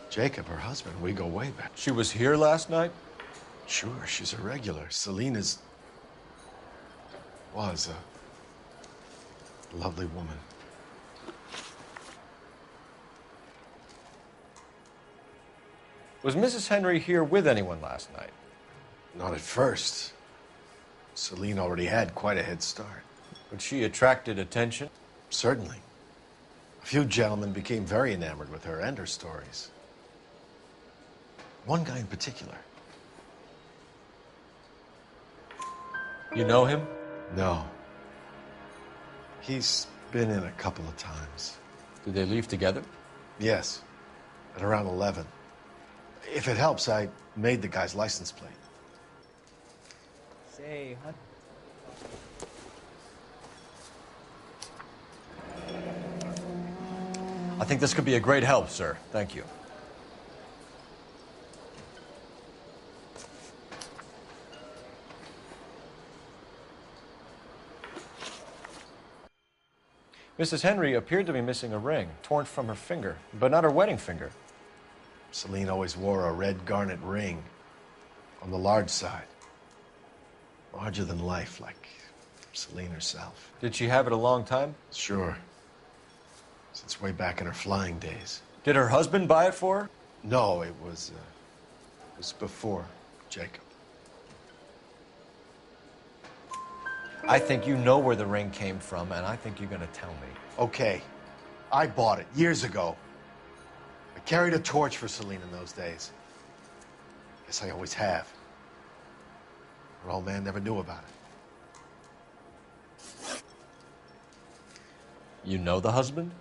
Jacob, her husband, we go way back. She was here last night? Sure, she's a regular. Celine was a lovely woman. Was Mrs. Henry here with anyone last night? Not at first. Celine already had quite a head start. But she attracted attention? Certainly. A few gentlemen became very enamored with her and her stories. One guy in particular. You know him? No. He's been in a couple of times. Did they leave together? Yes, at around 11. If it helps, I made the guy's license plate. Say, huh? I think this could be a great help, sir. Thank you. Mrs. Henry appeared to be missing a ring, torn from her finger, but not her wedding finger. Celine always wore a red garnet ring on the large side. Larger than life, like Celine herself. Did she have it a long time? Sure. Since way back in her flying days. Did her husband buy it for her? No, it was before Jacob. I think you know where the ring came from, and I think you're going to tell me. Okay. I bought it years ago. I carried a torch for Celine in those days. Guess I always have. Her old man never knew about it. You know the husband?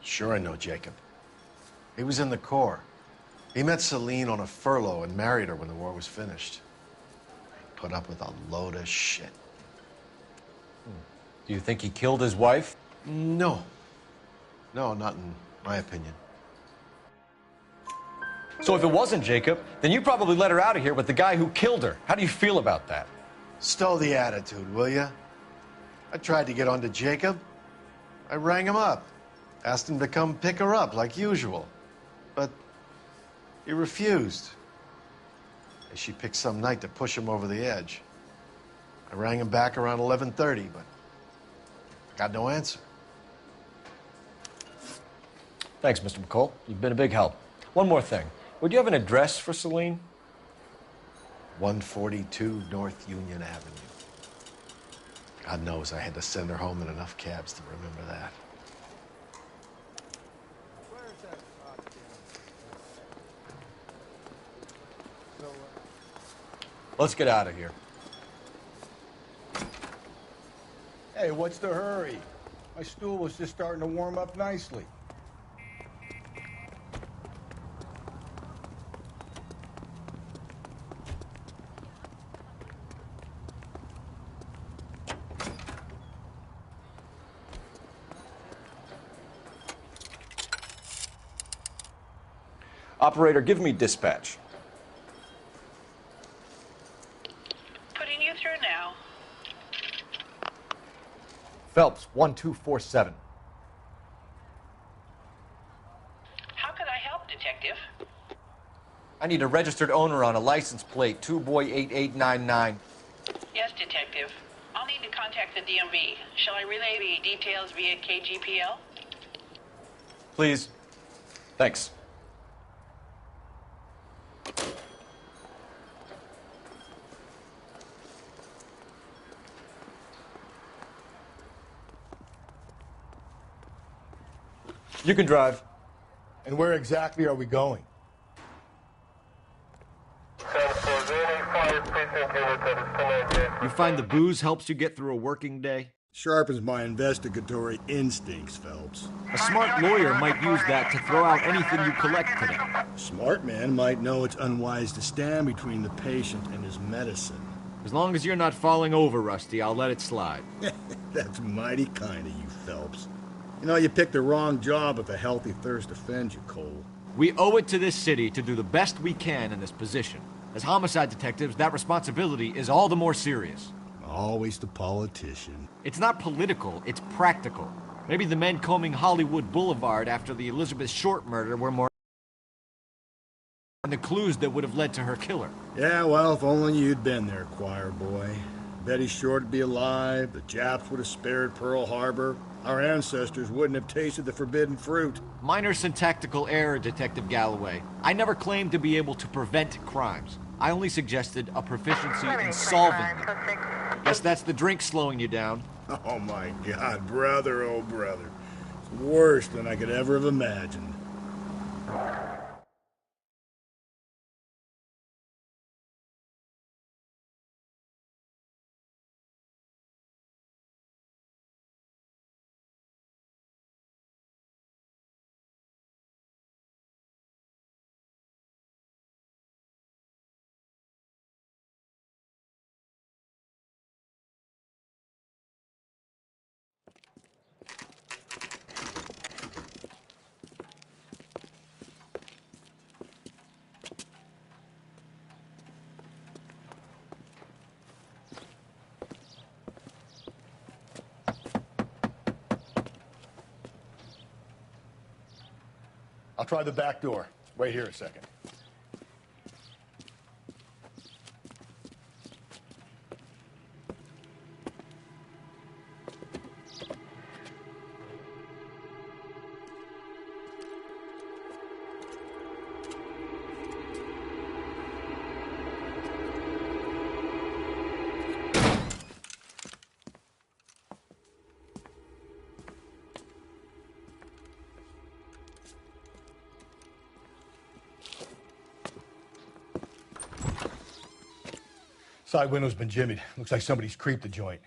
Sure I know Jacob. He was in the Corps. He met Celine on a furlough and married her when the war was finished. He put up with a load of shit. Do you think he killed his wife? No. No, not in my opinion. So if it wasn't Jacob, then you probably let her out of here with the guy who killed her. How do you feel about that? Stow the attitude, will ya? I tried to get onto Jacob. I rang him up. Asked him to come pick her up, like usual. But he refused. She picked some night to push him over the edge. I rang him back around 11:30, but got no answer. Thanks, Mr. McCall. You've been a big help. One more thing. Would you have an address for Celine? 142 North Union Avenue. God knows I had to send her home in enough cabs to remember that. Let's get out of here. Hey, what's the hurry? My stool was just starting to warm up nicely. Operator, give me dispatch. Putting you through now. Phelps, 1247. How could I help, Detective? I need a registered owner on a license plate, 2boy8899. Yes, Detective. I'll need to contact the DMV. Shall I relay the details via KGPL? Please. Thanks. You can drive. And where exactly are we going? You find the booze helps you get through a working day? Sharpens my investigatory instincts, Phelps. A smart lawyer might use that to throw out anything you collect today. A smart man might know it's unwise to stand between the patient and his medicine. As long as you're not falling over, Rusty, I'll let it slide. That's mighty kind of you, Phelps. You know, you picked the wrong job if a healthy thirst offends you, Cole. We owe it to this city to do the best we can in this position. As homicide detectives, that responsibility is all the more serious. Always the politician. It's not political, it's practical. Maybe the men combing Hollywood Boulevard after the Elizabeth Short murder were more than the clues that would have led to her killer. Yeah, well, if only you'd been there, choir boy. Betty Short would be alive, the Japs would have spared Pearl Harbor, our ancestors wouldn't have tasted the forbidden fruit. Minor syntactical error, Detective Galloway. I never claimed to be able to prevent crimes. I only suggested a proficiency in solving them. Guess that's the drink slowing you down. Oh my God, brother, oh brother. It's worse than I could ever have imagined. I'll try the back door. Wait here a second. Side window's been jimmied. Looks like somebody's creeped the joint.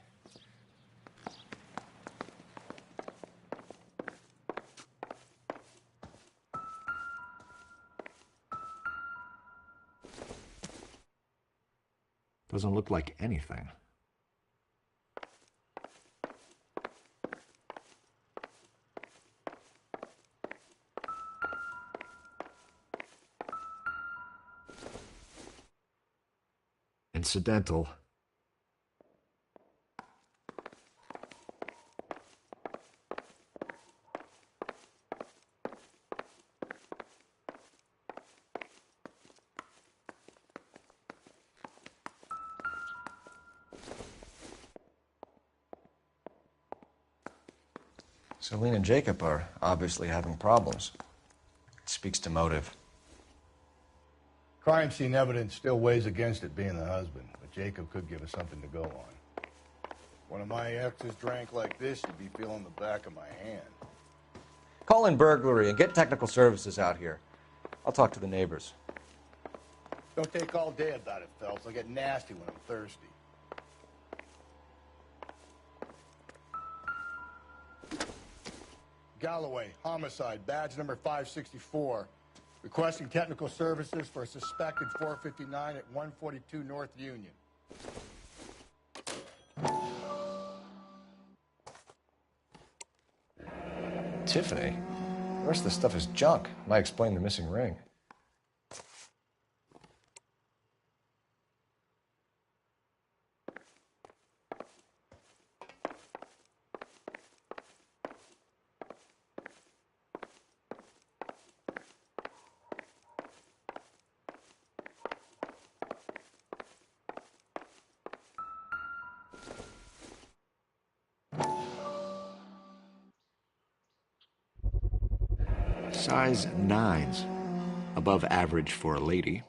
Doesn't look like anything. Incidental. Celine and Jacob are obviously having problems. It speaks to motive. Crime scene evidence still weighs against it being the husband, but Jacob could give us something to go on. One of my exes drank like this, you'd be feeling the back of my hand. Call in burglary and get technical services out here. I'll talk to the neighbors. Don't take all day about it, Phelps. I'll get nasty when I'm thirsty. Galloway, homicide, badge number 564. Requesting technical services for a suspected 459 at 142 North Union. Tiffany? The rest of the stuff is junk. Might explain the missing ring. Size 9s. Above average for a lady.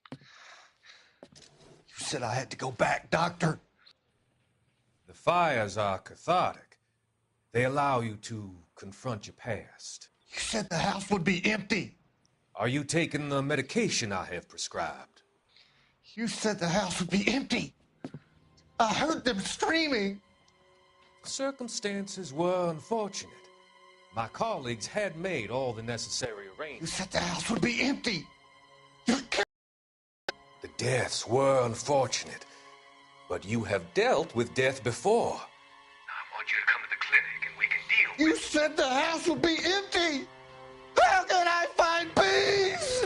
You said I had to go back, Doctor. The fires are cathartic. They allow you to confront your past. You said the house would be empty. Are you taking the medication I have prescribed? You said the house would be empty. I heard them screaming. Circumstances were unfortunate. My colleagues had made all the necessary arrangements. You said the house would be empty. The deaths were unfortunate, but you have dealt with death before. I want you to come to the clinic and we can deal You said the house would be empty. How can I find peace?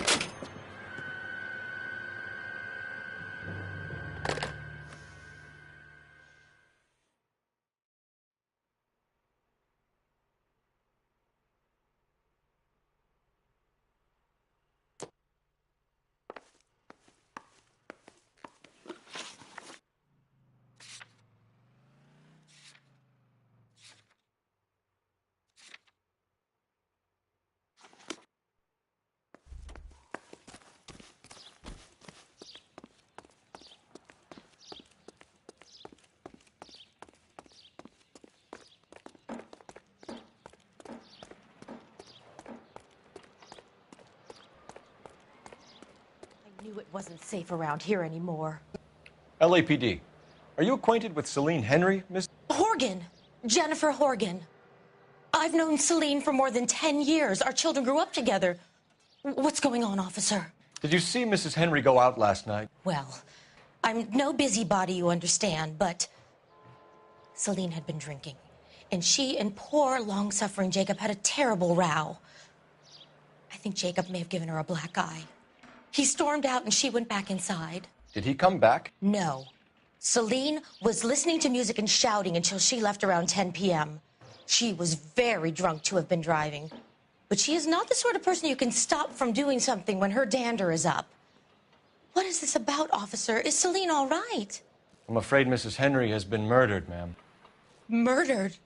I knew it wasn't safe around here anymore. LAPD. Are you acquainted with Celine Henry, Miss? Horgan. Jennifer Horgan. I've known Celine for more than 10 years. Our children grew up together. What's going on, officer? Did you see Mrs. Henry go out last night? Well, I'm no busybody, you understand, but Celine had been drinking. And she and poor, long-suffering Jacob had a terrible row. I think Jacob may have given her a black eye. He stormed out and she went back inside. Did he come back? No. Celine was listening to music and shouting until she left around 10 p.m. She was very drunk to have been driving. But she is not the sort of person you can stop from doing something when her dander is up. What is this about, officer? Is Celine all right? I'm afraid Mrs. Henry has been murdered, ma'am. Murdered?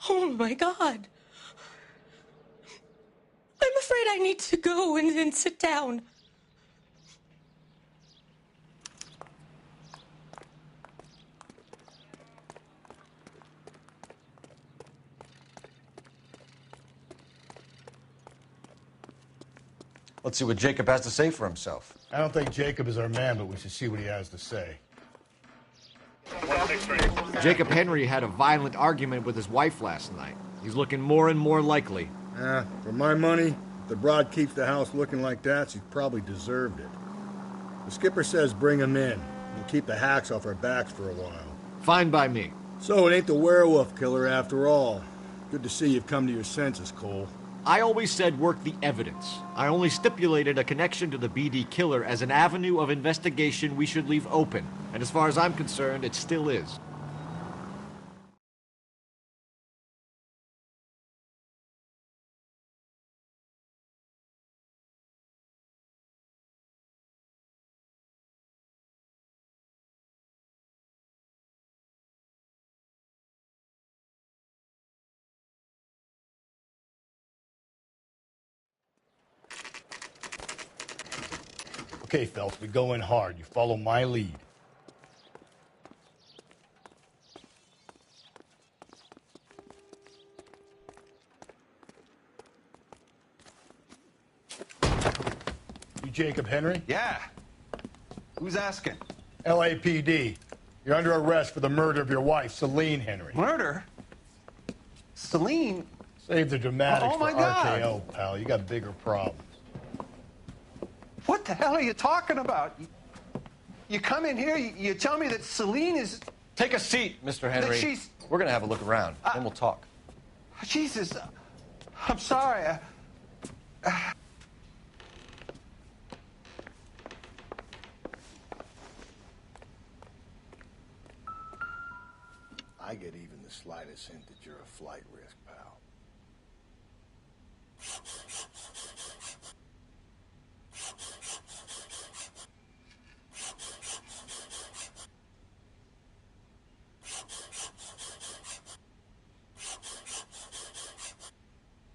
Oh, my God. I'm afraid I need to go and sit down. Let's see what Jacob has to say for himself. I don't think Jacob is our man, but we should see what he has to say. Jacob Henry had a violent argument with his wife last night. He's looking more and more likely. For my money, if the broad keeps the house looking like that, she's probably deserved it. The skipper says bring him in. We'll keep the hacks off our backs for a while. Fine by me. So it ain't the werewolf killer after all. Good to see you've come to your senses, Cole. I always said work the evidence. I only stipulated a connection to the BD killer as an avenue of investigation we should leave open. And as far as I'm concerned, it still is. Okay, Phelps, we go in hard. You follow my lead. You Jacob Henry? Yeah. Who's asking? LAPD. You're under arrest for the murder of your wife, Celine Henry. Murder? Celine? Save the dramatics Oh, my for God. RKO, pal. You got bigger problems. What the hell are you talking about? You come in here, you tell me that Celine is... Take a seat, Mr. Henry. she's- We're gonna have a look around, then we'll talk. Jesus, I'm sorry. I get even the slightest hint that you're a flight risk, pal.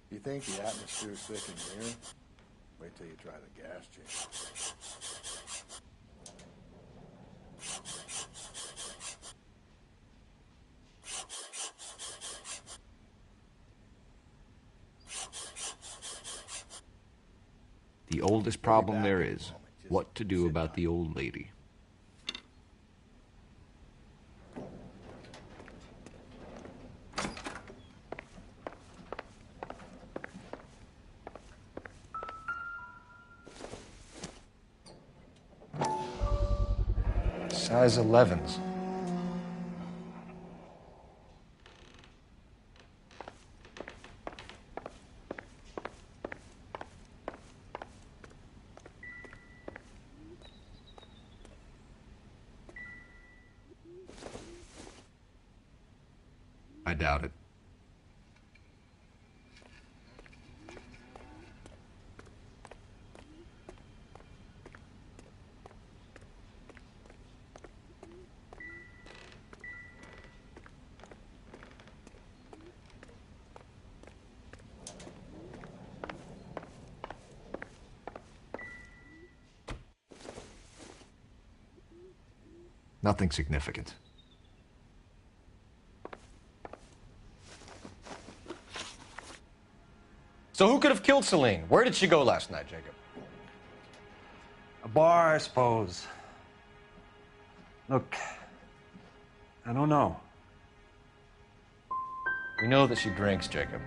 You think the atmosphere's thick in here? Wait till you try the gas chamber. The oldest problem there is, what to do about the old lady. Size 11s. I doubt it. Nothing significant. So who could have killed Celine? Where did she go last night, Jacob? A bar, I suppose. Look, I don't know. We know that she drinks, Jacob.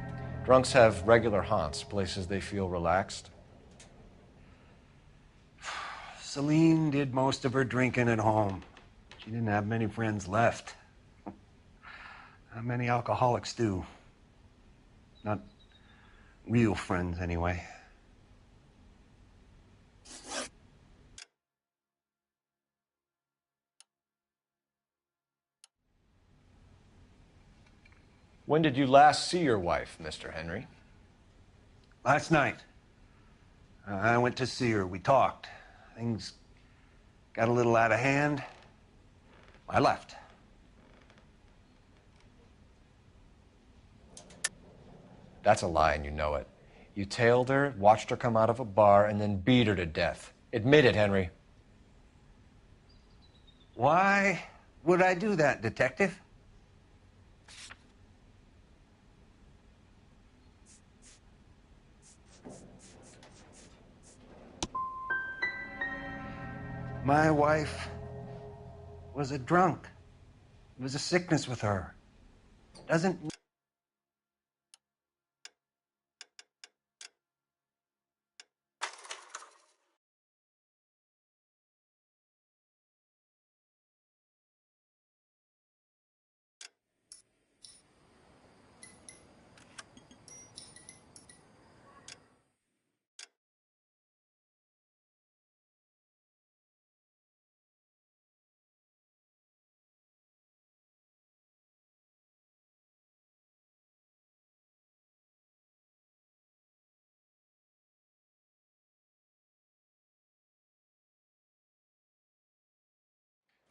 Drunks have regular haunts, places they feel relaxed. Celine did most of her drinking at home. She didn't have many friends left. Not many alcoholics do. Not real friends, anyway. When did you last see your wife, Mr. Henry? Last night. I went to see her. We talked. Things got a little out of hand. I left. That's a lie, and you know it. You tailed her, watched her come out of a bar, and then beat her to death. Admit it, Henry. Why would I do that, Detective? My wife was a drunk. It was a sickness with her. Doesn't.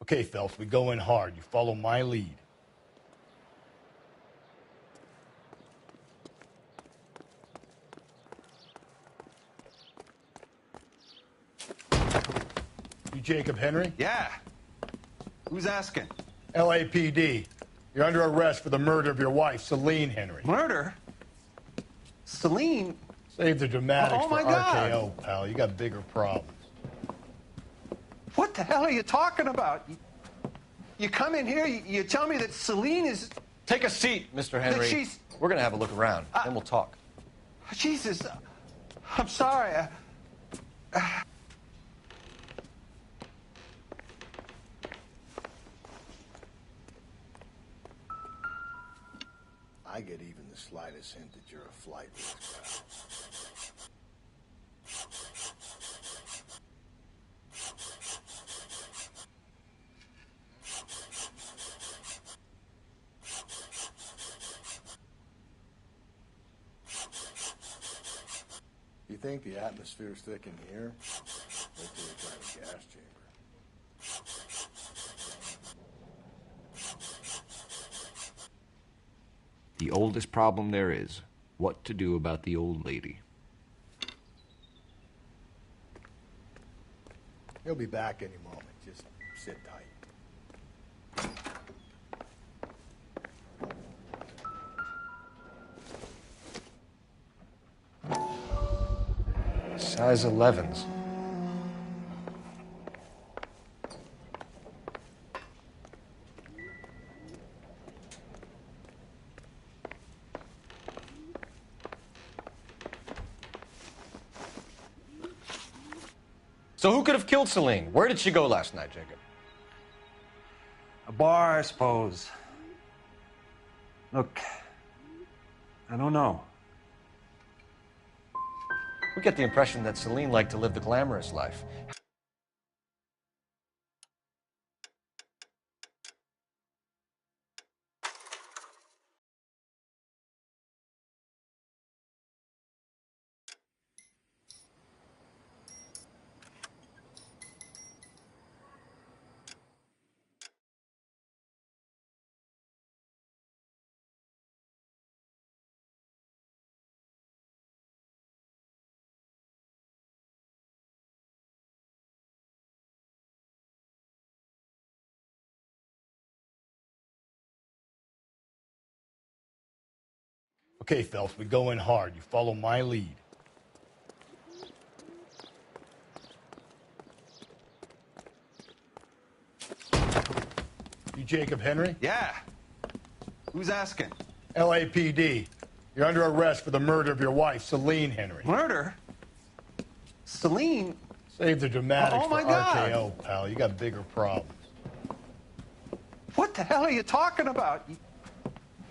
Okay, Phelps, we go in hard. You follow my lead. You Jacob Henry? Yeah. Who's asking? LAPD. You're under arrest for the murder of your wife, Celine Henry. Murder? Celine? Save the dramatics Oh, for my God. RKO, pal. You got bigger problems. What the hell are you talking about? You come in here, you tell me that Celine is... Take a seat, Mr. Henry. she's- We're going to have a look around, then we'll talk. Jesus, I'm sorry. I get even the slightest hint that you're a flight risk. You think the atmosphere's thick in here? Wait till you try the gas chamber. The oldest problem there is, what to do about the old lady. He'll be back any moment. Just sit tight. Size 11s. So who could have killed Celine? Where did she go last night, Jacob? bar, I suppose. Look, I don't know. We get the impression that Celine liked to live the glamorous life. Okay, Phelps, we go in hard. You follow my lead. You Jacob Henry? Yeah. Who's asking? LAPD. You're under arrest for the murder of your wife, Celine Henry. Murder? Celine? Save the dramatics Oh, my for God. RKO, pal. You got bigger problems. What the hell are you talking about?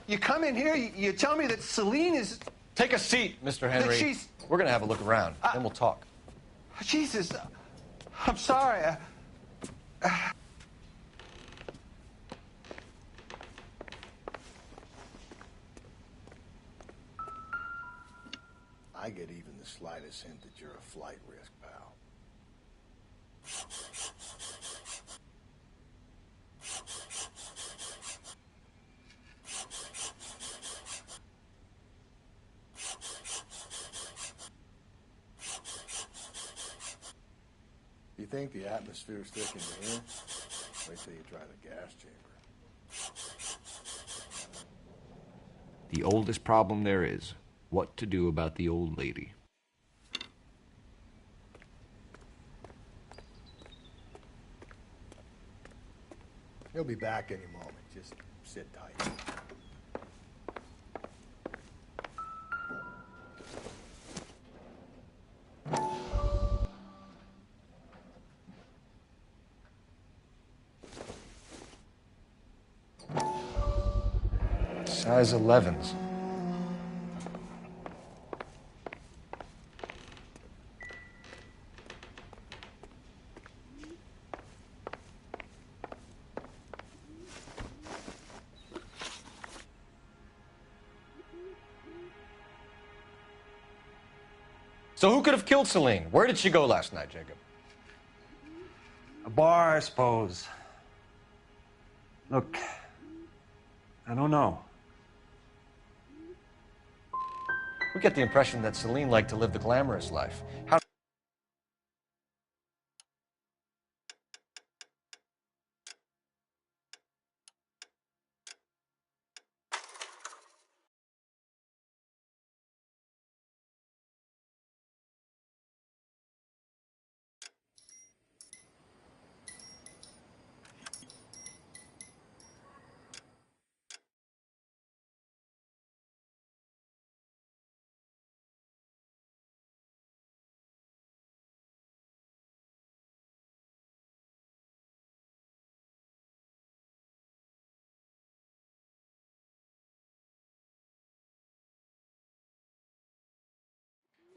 You come in here, you tell me that Celine is... Take a seat, Mr. Henry. she's- We're going to have a look around, then we'll talk. Jesus, I'm sorry. I get even the slightest hint that you're a flight risk, pal. You think the atmosphere's thick in here? Wait till you try the gas chamber. The oldest problem there is, what to do about the old lady. He'll be back any moment. Just sit tight. Size 11s. So who could have killed Celine? Where did she go last night, Jacob? A bar, I suppose. Look, I don't know. We get the impression that Celine liked to live the glamorous life. How...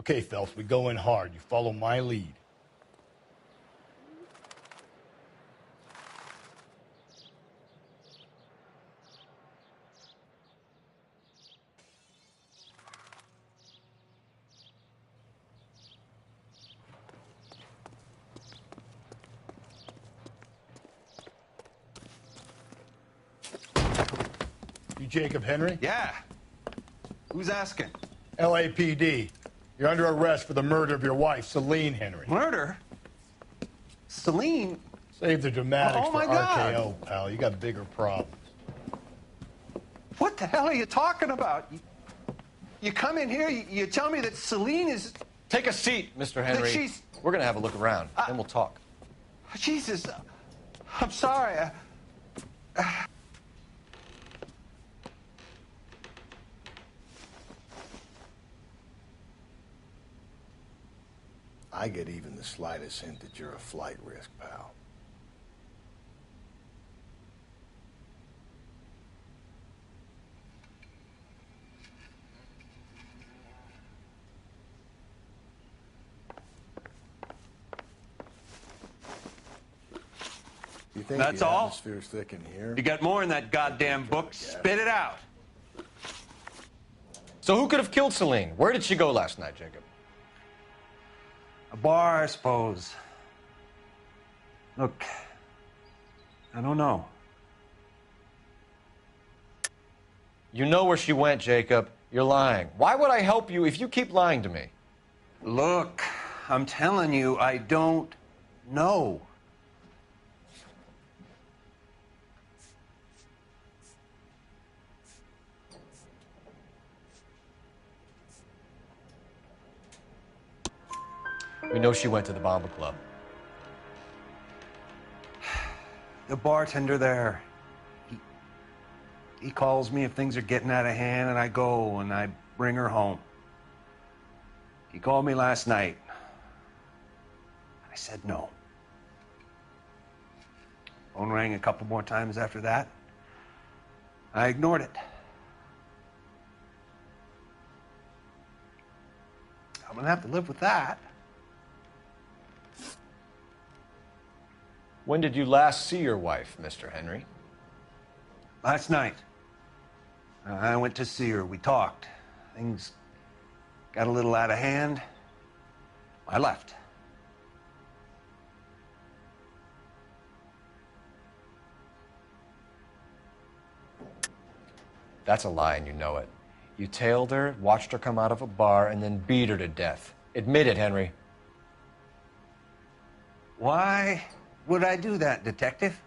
Okay, Phelps, we go in hard. You follow my lead. You Jacob Henry? Yeah. Who's asking? LAPD. You're under arrest for the murder of your wife, Celine Henry. Murder? Celine? Save the dramatics Oh, my for God. RKO, pal. You got bigger problems. What the hell are you talking about? You come in here, you tell me that Celine is... Take a seat, Mr. Henry. she's- We're going to have a look around, then we'll talk. Jesus, I'm sorry. I get even the slightest hint that you're a flight risk, pal. think That's the all? atmosphere's thick in here. You got more in that goddamn book. Spit it out. So who could have killed Celine? Where did she go last night, Jacob? A bar, I suppose. Look, I don't know. You know where she went, Jacob. You're lying. Why would I help you if you keep lying to me? Look, I'm telling you, I don't know. We know she went to the Bomba Club. The bartender there, he calls me if things are getting out of hand, and I go and I bring her home. He called me last night. I said no. Phone rang a couple more times after that. I ignored it. I'm gonna have to live with that. When did you last see your wife, Mr. Henry? Last night. I went to see her. We talked. Things got a little out of hand. I left. That's a lie, and you know it. You tailed her, watched her come out of a bar, and then beat her to death. Admit it, Henry. Why would I do that, Detective?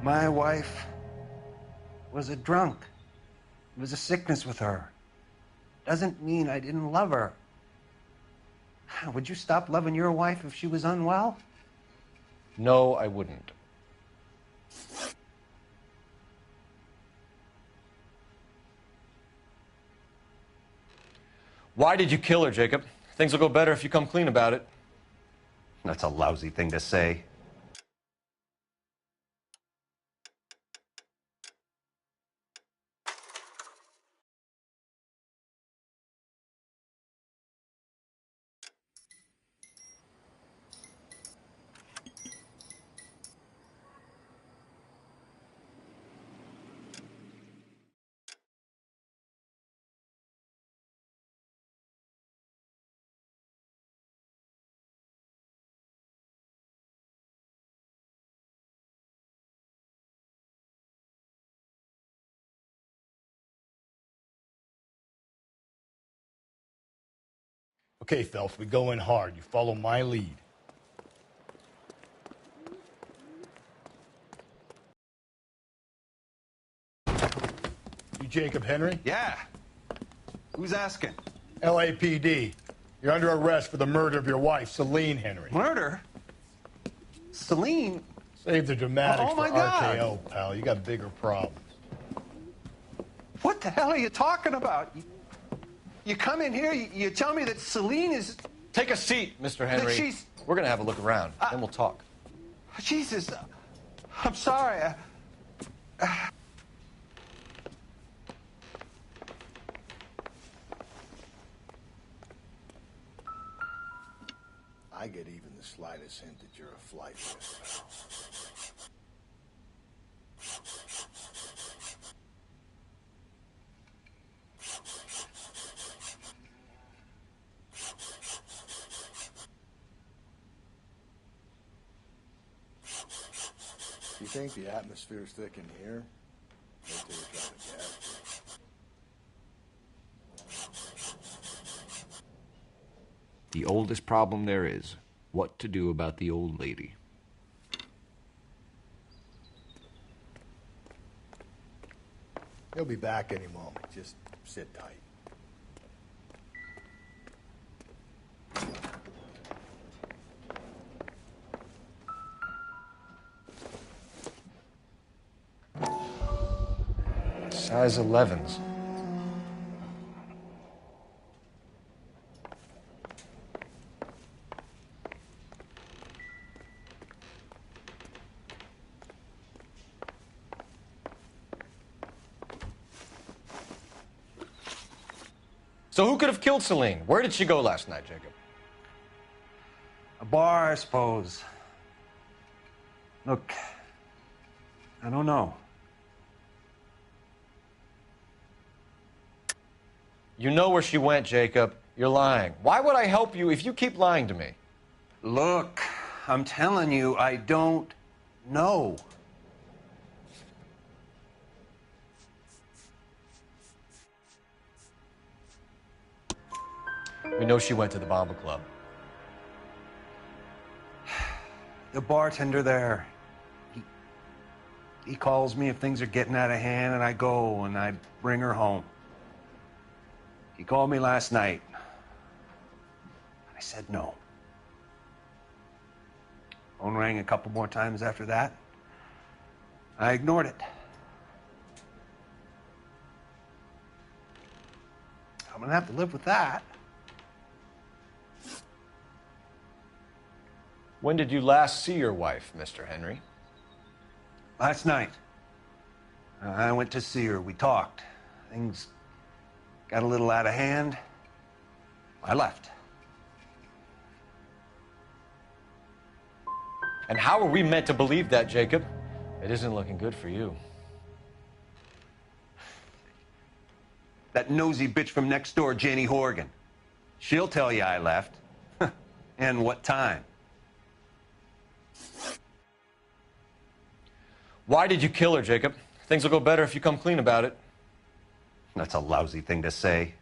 My wife was a drunk. It was a sickness with her. Doesn't mean I didn't love her. Would you stop loving your wife if she was unwell? No, I wouldn't. Why did you kill her, Jacob? Things will go better if you come clean about it. That's a lousy thing to say. Okay, Phelps, we go in hard. You follow my lead. You Jacob Henry? Yeah. Who's asking? LAPD. You're under arrest for the murder of your wife, Celine Henry. Murder? Celine? Save the dramatics Oh, my for God. RKO, pal. You got bigger problems. What the hell are you talking about? You come in here, you tell me that Celine is... Take a seat, Mr. Henry. That she's... We're going to have a look around, then we'll talk. Jesus. I'm sorry. I get even the slightest hint that you're a flight risk. You think the atmosphere's thick in here? Wait till you try to gas it. The oldest problem there is, what to do about the old lady. He'll be back any moment. Just sit tight. Size 11s. So who could have killed Celine? Where did she go last night, Jacob? A bar, I suppose. Look, I don't know. You know where she went, Jacob. You're lying. Why would I help you if you keep lying to me? Look, I'm telling you, I don't know. We know she went to the Bomba Club. The bartender there, he calls me if things are getting out of hand, and I go and I bring her home. He called me last night. I said no. Phone rang a couple more times after that. I ignored it. I'm gonna have to live with that. When did you last see your wife, Mr. Henry? Last night. I went to see her. We talked. Things got a little out of hand. I left. And how are we meant to believe that, Jacob? It isn't looking good for you. That nosy bitch from next door, Janie Horgan. She'll tell you I left. And what time. Why did you kill her, Jacob? Things will go better if you come clean about it. That's a lousy thing to say.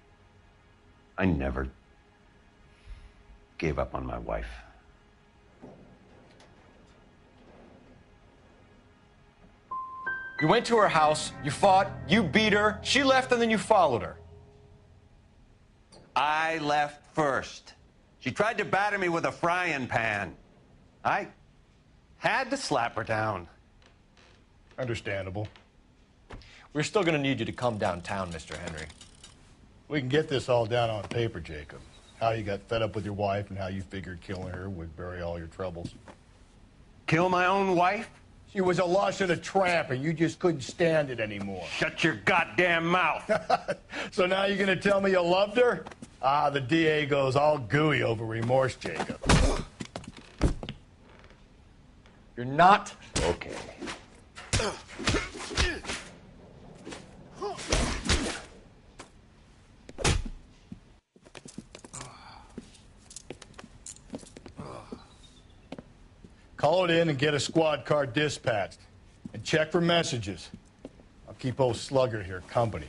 I never gave up on my wife. You went to her house, you fought, you beat her, she left, and then you followed her. I left first. She tried to batter me with a frying pan. I had to slap her down. Understandable. We're still going to need you to come downtown, Mr. Henry. We can get this all down on paper, Jacob. How you got fed up with your wife and how you figured killing her would bury all your troubles. Kill my own wife? She was a lush and a tramp, and you just couldn't stand it anymore. Shut your goddamn mouth. So now you're going to tell me you loved her? Ah, the DA goes all gooey over remorse, Jacob. You're not. Okay. Call it in and get a squad car dispatched. And check for messages. I'll keep old Slugger here company.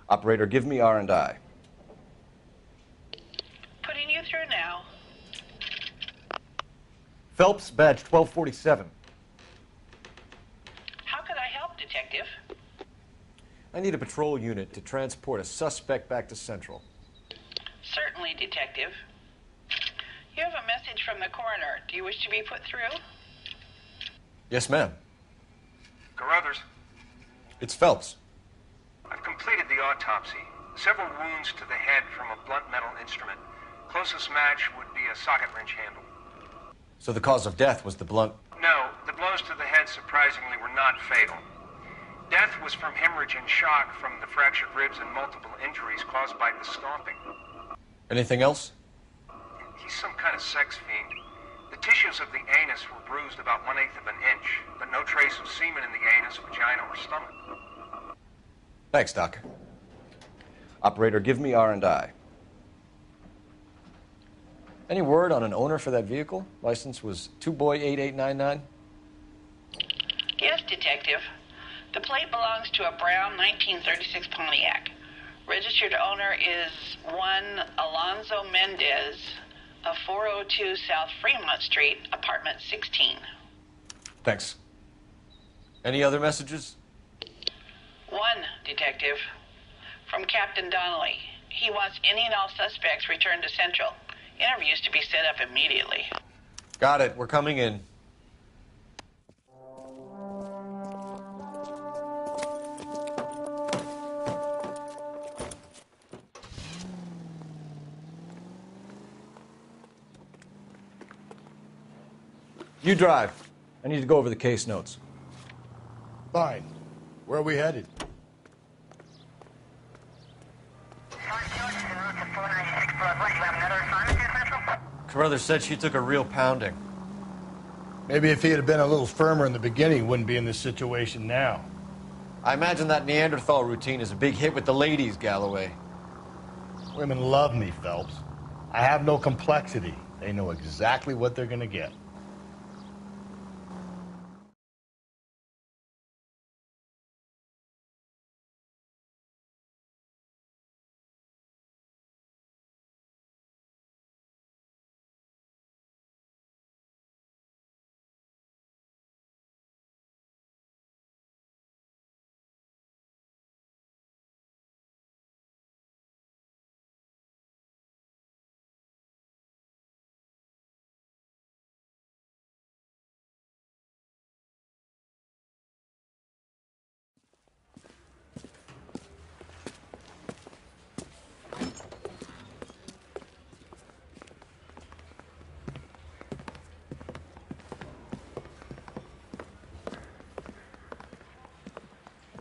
Operator, give me R&I. Putting you through now. Phelps, badge 1247. How could I help, Detective? I need a patrol unit to transport a suspect back to Central. Certainly, Detective. You have a message from the coroner. Do you wish to be put through? Yes, ma'am. Carruthers, It's Phelps. I've completed the autopsy. Several wounds to the head from a blunt metal instrument. Closest match would be a socket wrench handle. So the cause of death was the blunt. No, the blows to the head surprisingly were not fatal. Death was from hemorrhage and shock from the fractured ribs and multiple injuries caused by the stomping. Anything else? He's some kind of sex fiend. The tissues of the anus were bruised about 1/8 of an inch, but no trace of semen in the anus, vagina, or stomach. Thanks, Doc. Operator, give me R&I. Any word on an owner for that vehicle? License was 2boy8899. Yes, Detective. The plate belongs to a brown 1936 Pontiac. Registered owner is one Alonzo Mendez of 402 South Fremont Street, apartment 16. Thanks. Any other messages? One, Detective. From Captain Donnelly. He wants any and all suspects returned to Central. Interviews to be set up immediately. Got it. We're coming in. You drive. I need to go over the case notes. Fine. Where are we headed? Carruthers said she took a real pounding. Maybe if he had been a little firmer in the beginning, he wouldn't be in this situation now. I imagine that Neanderthal routine is a big hit with the ladies, Galloway. Women love me, Phelps. I have no complexity. They know exactly what they're gonna get.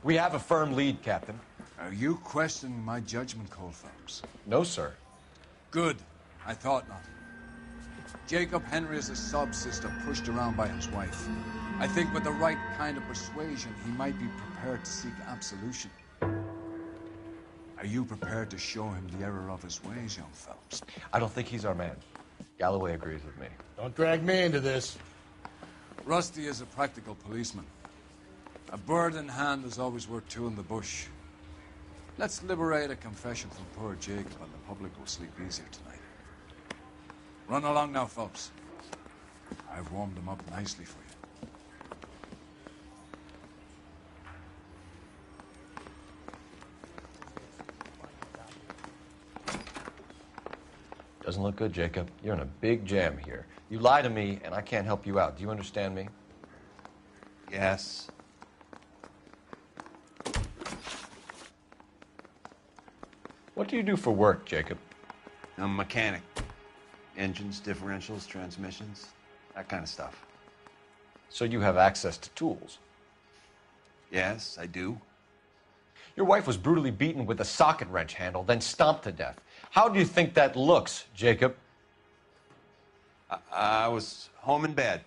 We have a firm lead, Captain. Are you questioning my judgment, Cole Phelps? No, sir. Good. I thought not. Jacob Henry is a sub-sister pushed around by his wife. I think with the right kind of persuasion, he might be prepared to seek absolution. Are you prepared to show him the error of his ways, young Phelps? I don't think he's our man. Galloway agrees with me. Don't drag me into this. Rusty is a practical policeman. A bird in hand is always worth two in the bush. Let's liberate a confession from poor Jacob, and the public will sleep easier tonight. Run along now, Phelps. I've warmed them up nicely for you. Doesn't look good, Jacob. You're in a big jam here. You lie to me, and I can't help you out. Do you understand me? Yes. What do you do for work, Jacob? I'm a mechanic. Engines, differentials, transmissions, that kind of stuff. So you have access to tools? Yes, I do. Your wife was brutally beaten with a socket wrench handle, then stomped to death. How do you think that looks, Jacob? I was home in bed.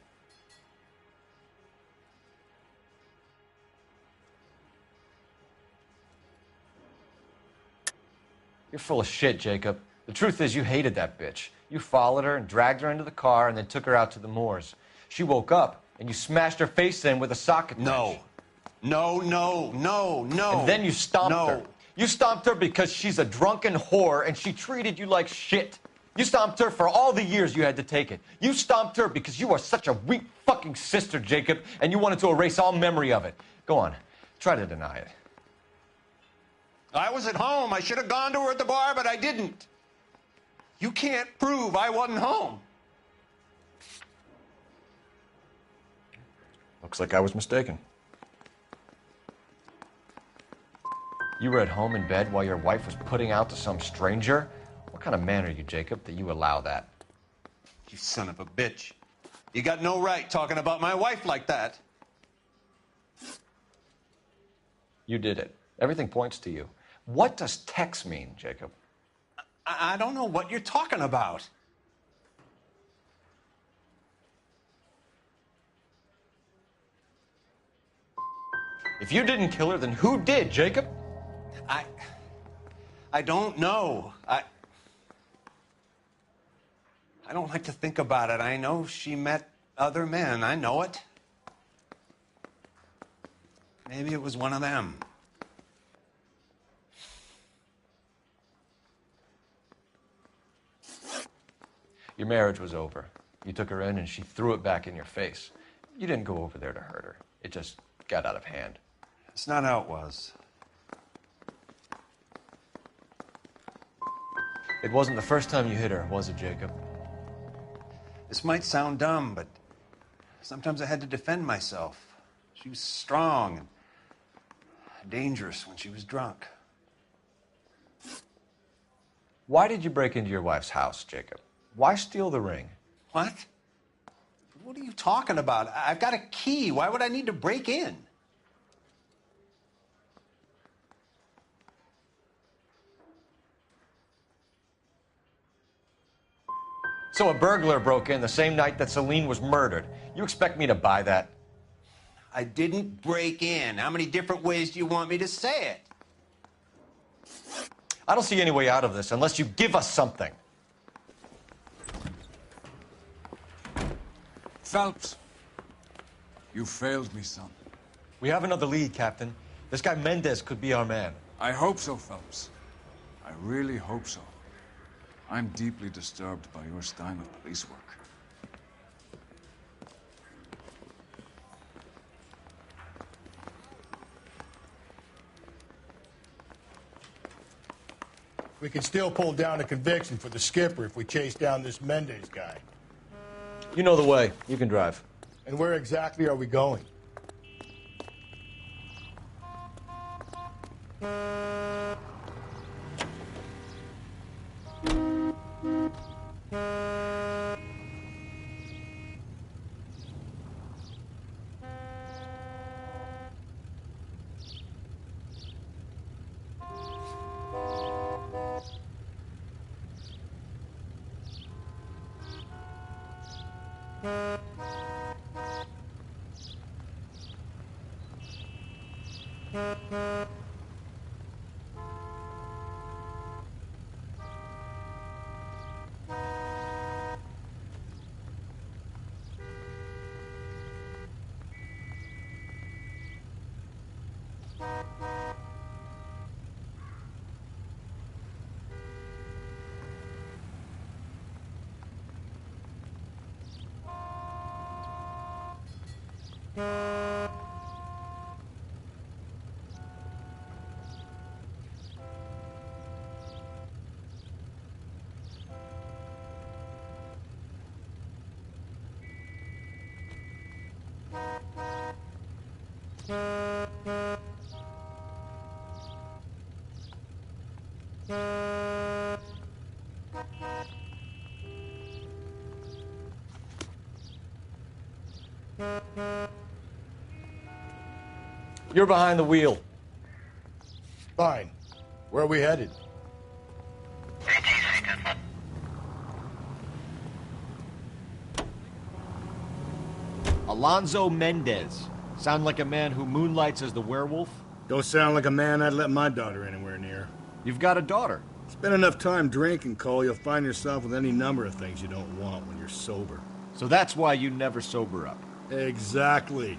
You're full of shit, Jacob. The truth is you hated that bitch. You followed her and dragged her into the car and then took her out to the moors. She woke up and you smashed her face in with a socket wrench. No. And then you stomped her. You stomped her because she's a drunken whore and she treated you like shit. You stomped her for all the years you had to take it. You stomped her because you are such a weak fucking sister, Jacob, and you wanted to erase all memory of it. Go on. Try to deny it. I was at home. I should have gone to her at the bar, but I didn't. You can't prove I wasn't home. Looks like I was mistaken. You were at home in bed while your wife was putting out to some stranger? What kind of man are you, Jacob, that you allow that? You son of a bitch. You got no right talking about my wife like that. You did it. Everything points to you. What does Tex mean, Jacob? I don't know what you're talking about. If you didn't kill her, then who did, Jacob? I don't know. I don't like to think about it. I know she met other men. I know it. Maybe it was one of them. Your marriage was over. You took her in and she threw it back in your face. You didn't go over there to hurt her. It just got out of hand. It's not how it was. It wasn't the first time you hit her, was it, Jacob? This might sound dumb, but sometimes I had to defend myself. She was strong and dangerous when she was drunk. Why did you break into your wife's house, Jacob? Why steal the ring? What? What are you talking about? I've got a key. Why would I need to break in? So a burglar broke in the same night that Celine was murdered. You expect me to buy that? I didn't break in. How many different ways do you want me to say it? I don't see any way out of this unless you give us something. Phelps, you failed me, son. We have another lead, Captain. This guy Mendez could be our man. I hope so, Phelps. I really hope so. I'm deeply disturbed by your style of police work. We can still pull down a conviction for the skipper if we chase down this Mendez guy. You know the way. You can drive. And where exactly are we going? You're behind the wheel. Fine. Where are we headed? Alonzo Mendez. Sound like a man who moonlights as the werewolf? Don't sound like a man I'd let my daughter anywhere near. You've got a daughter. Spend enough time drinking, Cole, you'll find yourself with any number of things you don't want when you're sober. So that's why you never sober up. Exactly.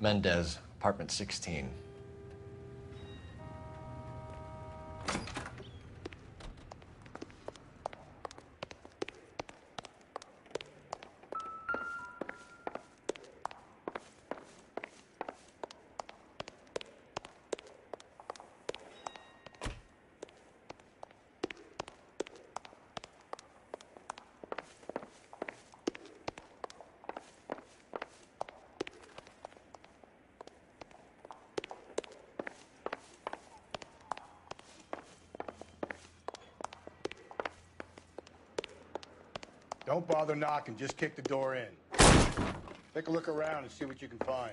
Mendez, apartment 16. Don't bother knocking, just kick the door in. Take a look around and see what you can find.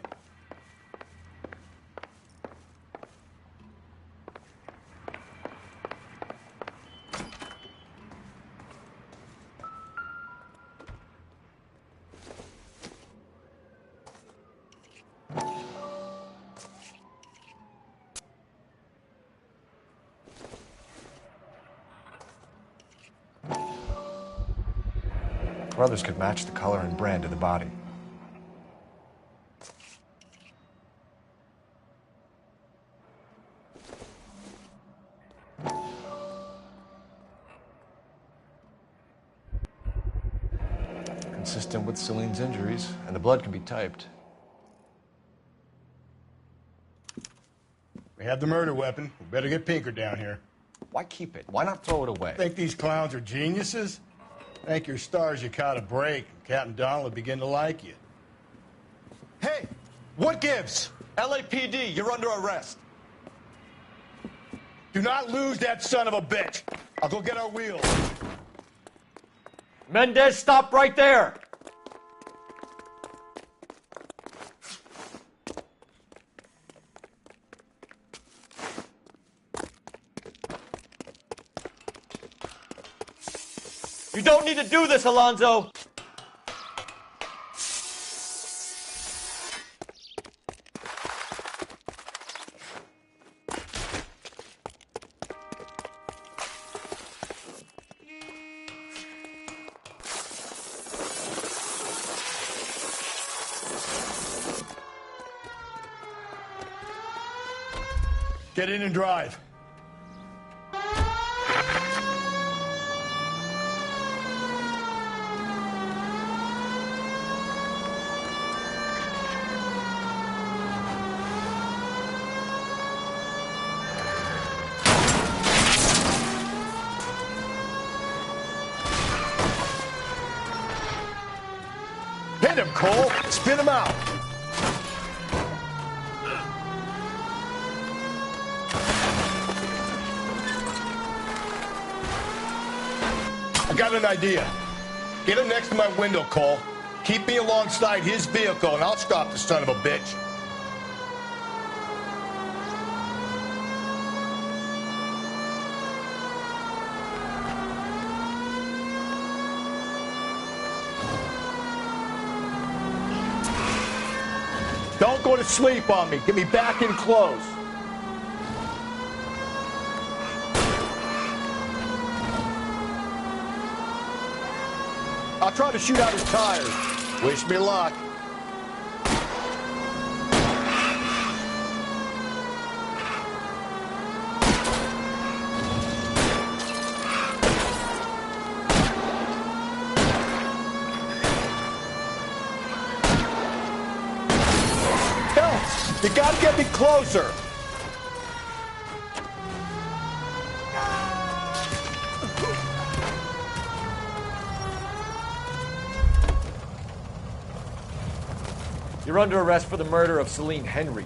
brothers could match the color and brand of the body. Consistent with Celine's injuries, and the blood can be typed. We have the murder weapon. We better get Pinker down here. Why keep it? Why not throw it away? Think these clowns are geniuses? Thank your stars you caught a break. Captain Donald will begin to like you. Hey, what gives? LAPD, you're under arrest. Do not lose that son of a bitch. I'll go get our wheels. Mendez, stop right there! You don't need to do this, Alonzo! Get in and drive. Hit him, Cole. Spin him out. I got an idea. Get him next to my window, Cole. Keep me alongside his vehicle, and I'll stop the son of a bitch. Don't go to sleep on me. Get me back in close. I'll try to shoot out his tires. Wish me luck. Hell, you gotta get me closer. You're under arrest for the murder of Celine Henry.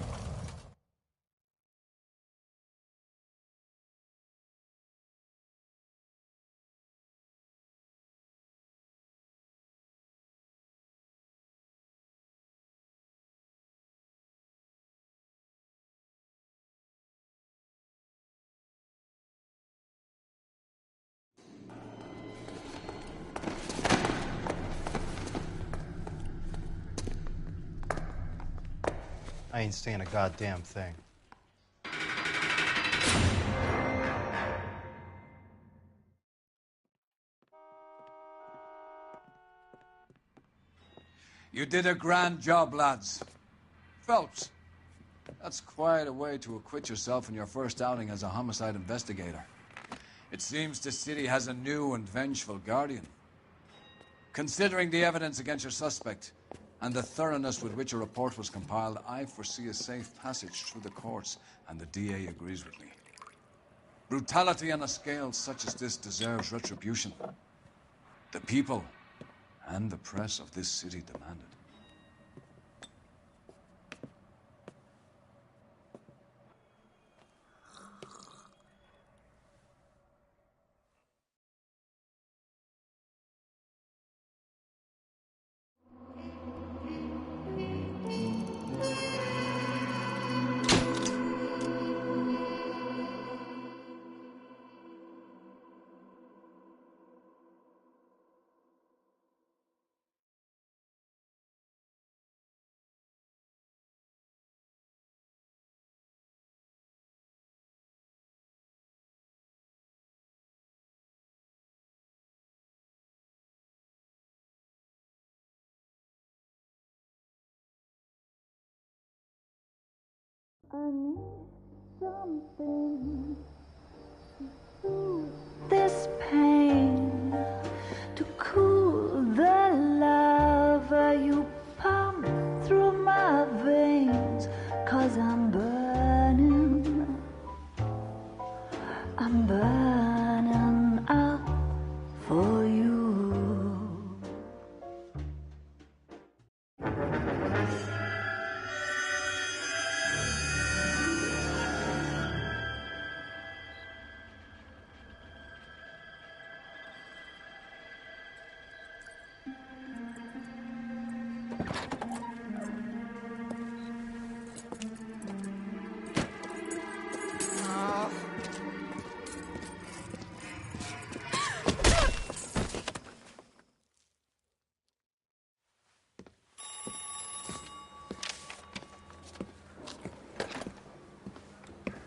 I ain't saying a goddamn thing. You did a grand job, lads. Phelps, that's quite a way to acquit yourself in your first outing as a homicide investigator. It seems the city has a new and vengeful guardian. Considering the evidence against your suspect and the thoroughness with which a report was compiled, I foresee a safe passage through the courts, and the DA agrees with me. Brutality on a scale such as this deserves retribution. The people and the press of this city demand it. I need something to soothe this pain, to cool the lava you pump through my veins, 'cause I'm burning up for you.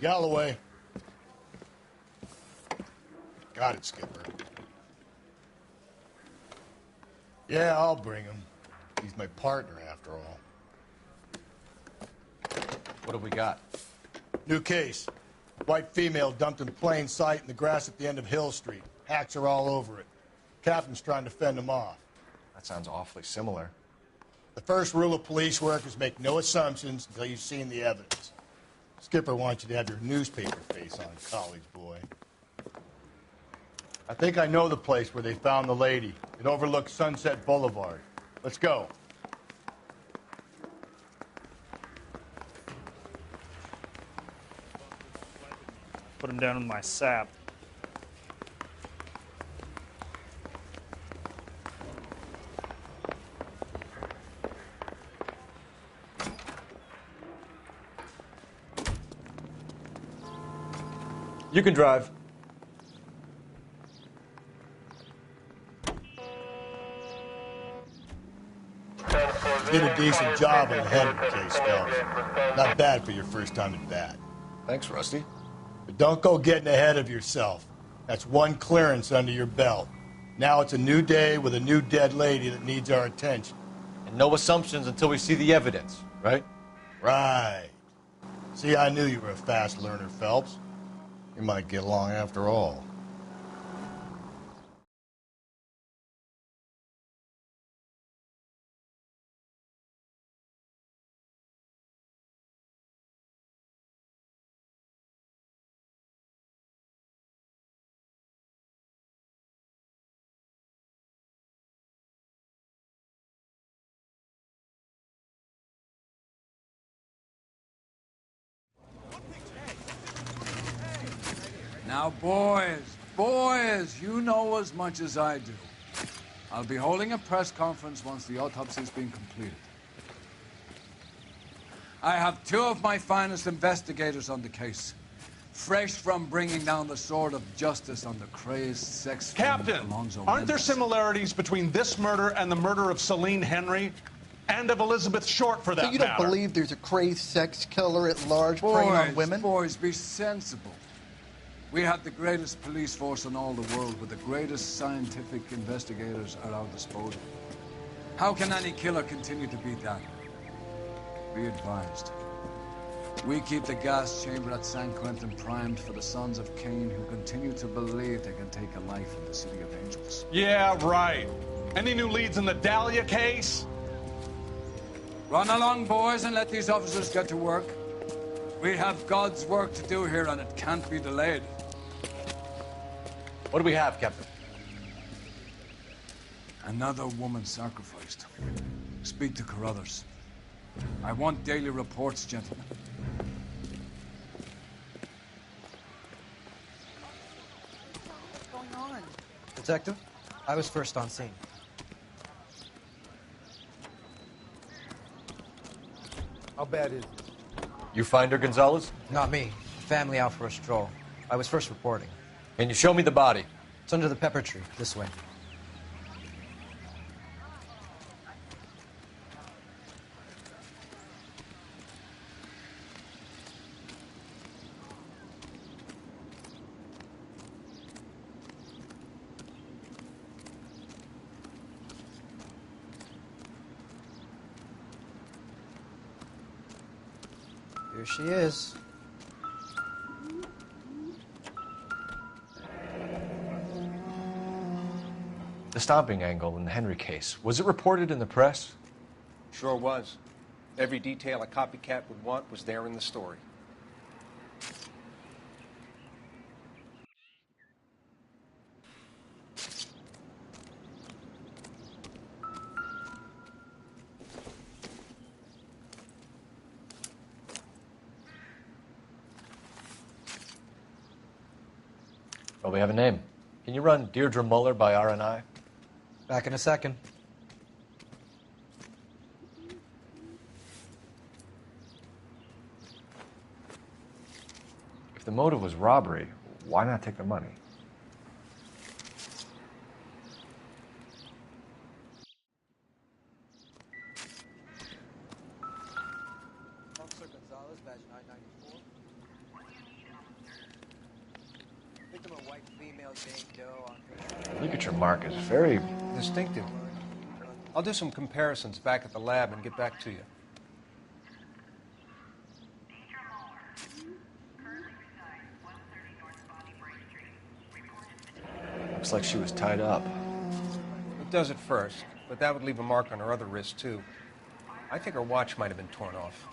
Galloway. Got it, Skipper. Yeah, I'll bring him. He's my partner, after all. What have we got? New case. White female dumped in plain sight in the grass at the end of Hill Street. Hacks are all over it. Captain's trying to fend them off. That sounds awfully similar. The first rule of police work is make no assumptions until you've seen the evidence. Skipper wants you to have your newspaper face on, college boy. I think I know the place where they found the lady. It overlooks Sunset Boulevard. Let's go. Put him down in my sap. You can drive. Did a decent job on the head of the case, Phelps. Not bad for your first time at bat. Thanks, Rusty. But don't go getting ahead of yourself. That's one clearance under your belt. Now it's a new day with a new dead lady that needs our attention. And no assumptions until we see the evidence, right? Right. See, I knew you were a fast learner, Phelps. You might get along after all. Now, boys, you know as much as I do. I'll be holding a press conference once the autopsy's been completed. I have two of my finest investigators on the case, fresh from bringing down the sword of justice on the crazed sex Captain, Alonzo aren't there Mendez. similarities between this murder and the murder of Celine Henry? And of Elizabeth Short, for that So you don't matter? believe there's a crazed sex killer at large preying on women? Boys, be sensible. We have the greatest police force in all the world with the greatest scientific investigators at our disposal. How can any killer continue to beat that? Be advised. We keep the gas chamber at San Quentin primed for the sons of Cain who continue to believe they can take a life in the City of Angels. Yeah, right. Any new leads in the Dahlia case? Run along, boys, and let these officers get to work. We have God's work to do here, and it can't be delayed. What do we have, Captain? Another woman sacrificed. Speak to Carruthers. I want daily reports, gentlemen. What's going on? Detective, I was first on scene. How bad is it? You find her, Gonzalez? Not me. Family out for a stroll. I was first reporting. Can you show me the body? It's under the pepper tree, this way. Here she is. The stomping angle in the Henry case, was it reported in the press? Sure was. Every detail a copycat would want was there in the story. Well, we have a name. Can you run Deirdre Muller by RNI? Back in a second. If the motive was robbery, why not take the money? Officer Gonzalez, badge 994. Victim a white female Jane Doe on Ligature mark is very distinctive. I'll do some comparisons back at the lab and get back to you. Looks like she was tied up. It does at first, but that would leave a mark on her other wrist, too. I think her watch might have been torn off.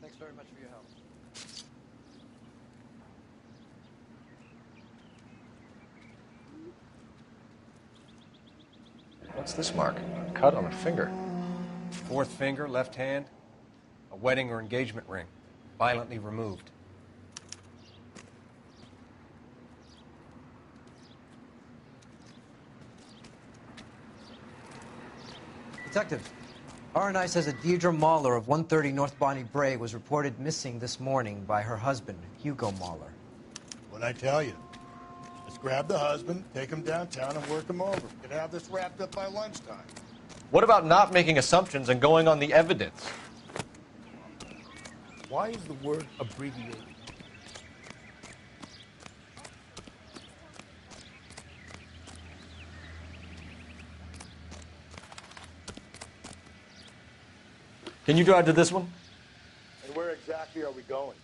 Thanks very much for your help. What's this mark? A cut on a finger. Fourth finger, left hand. A wedding or engagement ring. Violently removed. Detective, RNI says that Deirdre Mahler of 130 North Bonnie Bray was reported missing this morning by her husband, Hugo Mahler. What'd I tell you? Let's grab the husband, take him downtown, and work him over. We could have this wrapped up by lunchtime. What about not making assumptions and going on the evidence? Why is the word abbreviated? Can you drive to this one? And where exactly are we going?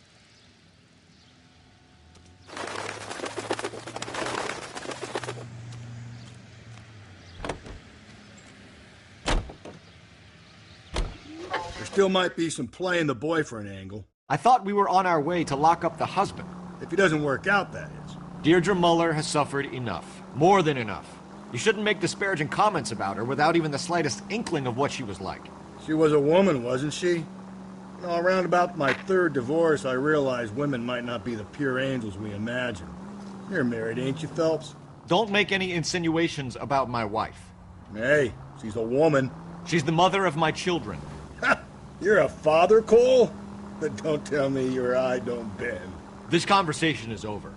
There still might be some play in the boyfriend angle. I thought we were on our way to lock up the husband. If he doesn't work out, that is. Deirdre Muller has suffered enough. More than enough. You shouldn't make disparaging comments about her without even the slightest inkling of what she was like. She was a woman, wasn't she? You know, around about my third divorce, I realized women might not be the pure angels we imagine. You're married, ain't you, Phelps? Don't make any insinuations about my wife. Hey, she's a woman. She's the mother of my children. You're a father, Cole? But don't tell me your eye don't bend. This conversation is over.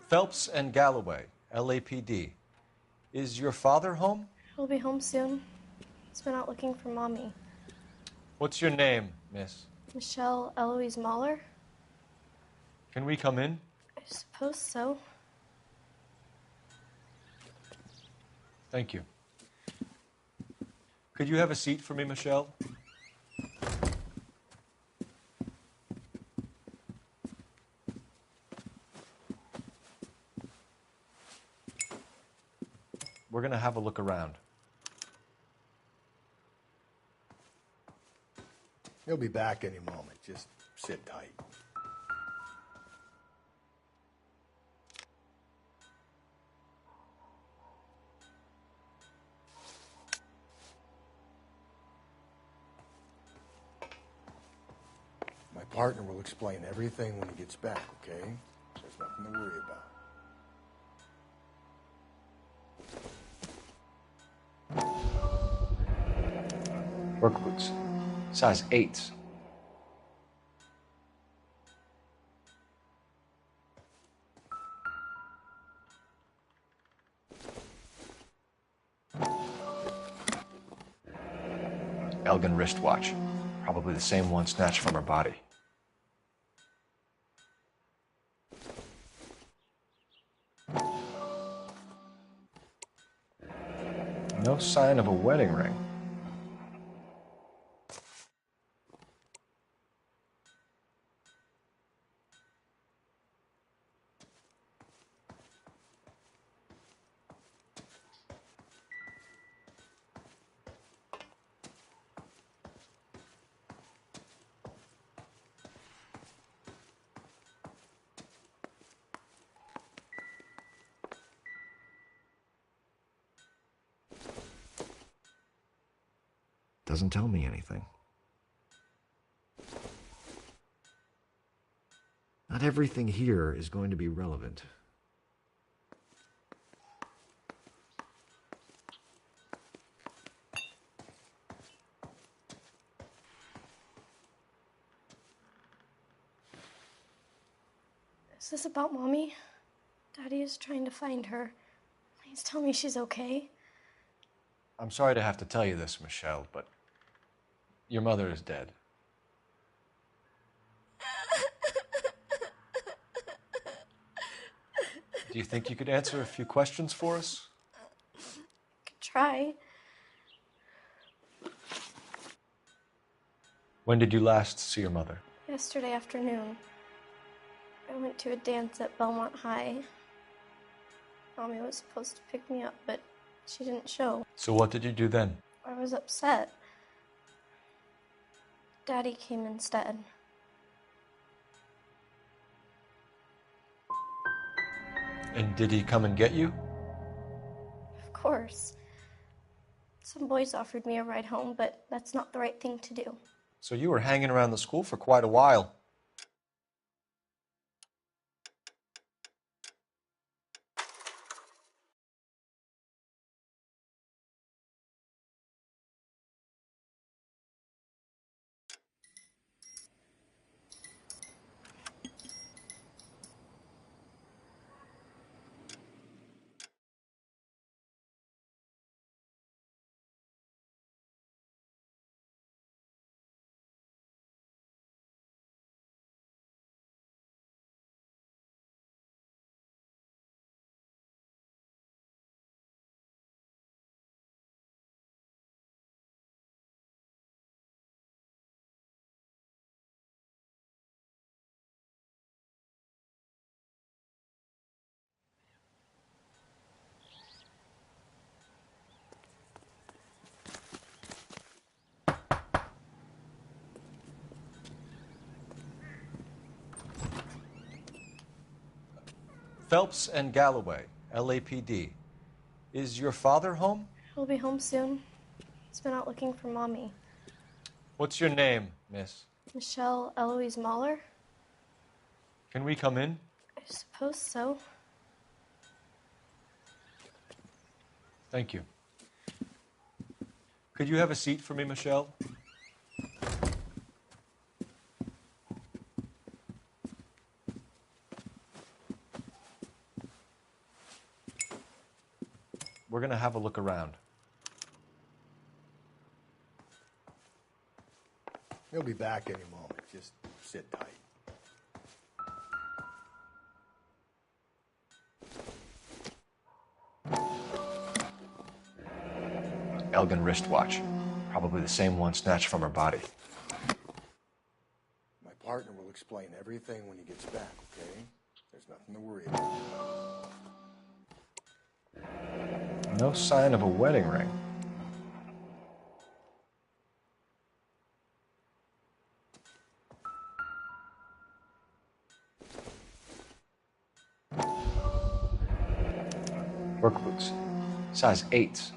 Phelps and Galloway, LAPD. Is your father home? He'll be home soon. He's been out looking for Mommy. What's your name, miss? Michelle Eloise Mahler? Can we come in? I suppose so. Thank you. Could you have a seat for me, Michelle? We're going to have a look around. He'll be back any moment. Just sit tight. partner will explain everything when he gets back, okay? There's nothing to worry about. Work boots. Size 8s. Elgin wristwatch. Probably the same one snatched from her body. No sign of a wedding ring. Doesn't tell me anything. Not everything here is going to be relevant. Is this about Mommy? Daddy is trying to find her. Please tell me she's okay. I'm sorry to have to tell you this, Michelle, but your mother is dead. Do you think you could answer a few questions for us? Could try. When did you last see your mother? Yesterday afternoon. I went to a dance at Belmont High. Mommy was supposed to pick me up, but she didn't show. So what did you do then? I was upset. Daddy came instead. And did he come and get you? Of course. Some boys offered me a ride home, but that's not the right thing to do. So you were hanging around the school for quite a while. Phelps and Galloway, LAPD. Is your father home? He'll be home soon. He's been out looking for Mommy. What's your name, miss? Michelle Eloise Mahler? Can we come in? I suppose so. Thank you. Could you have a seat for me, Michelle? We're going to have a look around. He'll be back any moment. Just sit tight. Elgin wristwatch. Probably the same one snatched from her body. My partner will explain everything when he gets back, okay? There's nothing to worry about. No sign of a wedding ring. Work boots. Size 8s.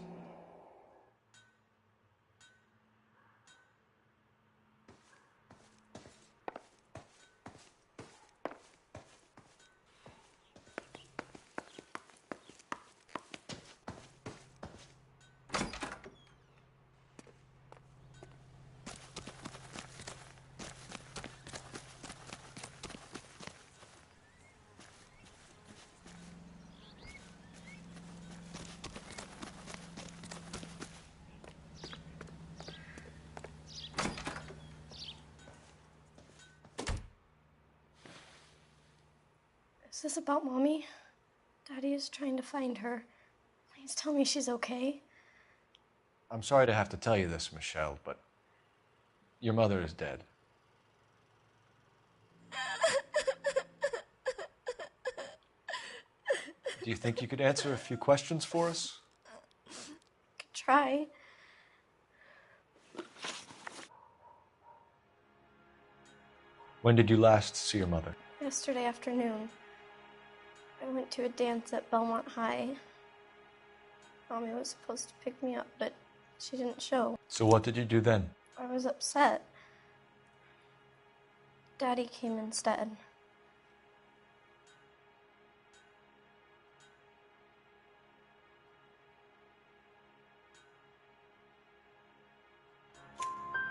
Is this about Mommy? Daddy is trying to find her. Please tell me she's okay. I'm sorry to have to tell you this, Michelle, but your mother is dead. Do you think you could answer a few questions for us? Could try. When did you last see your mother? Yesterday afternoon. I went to a dance at Belmont High. Mommy was supposed to pick me up, but she didn't show. So what did you do then? I was upset. Daddy came instead.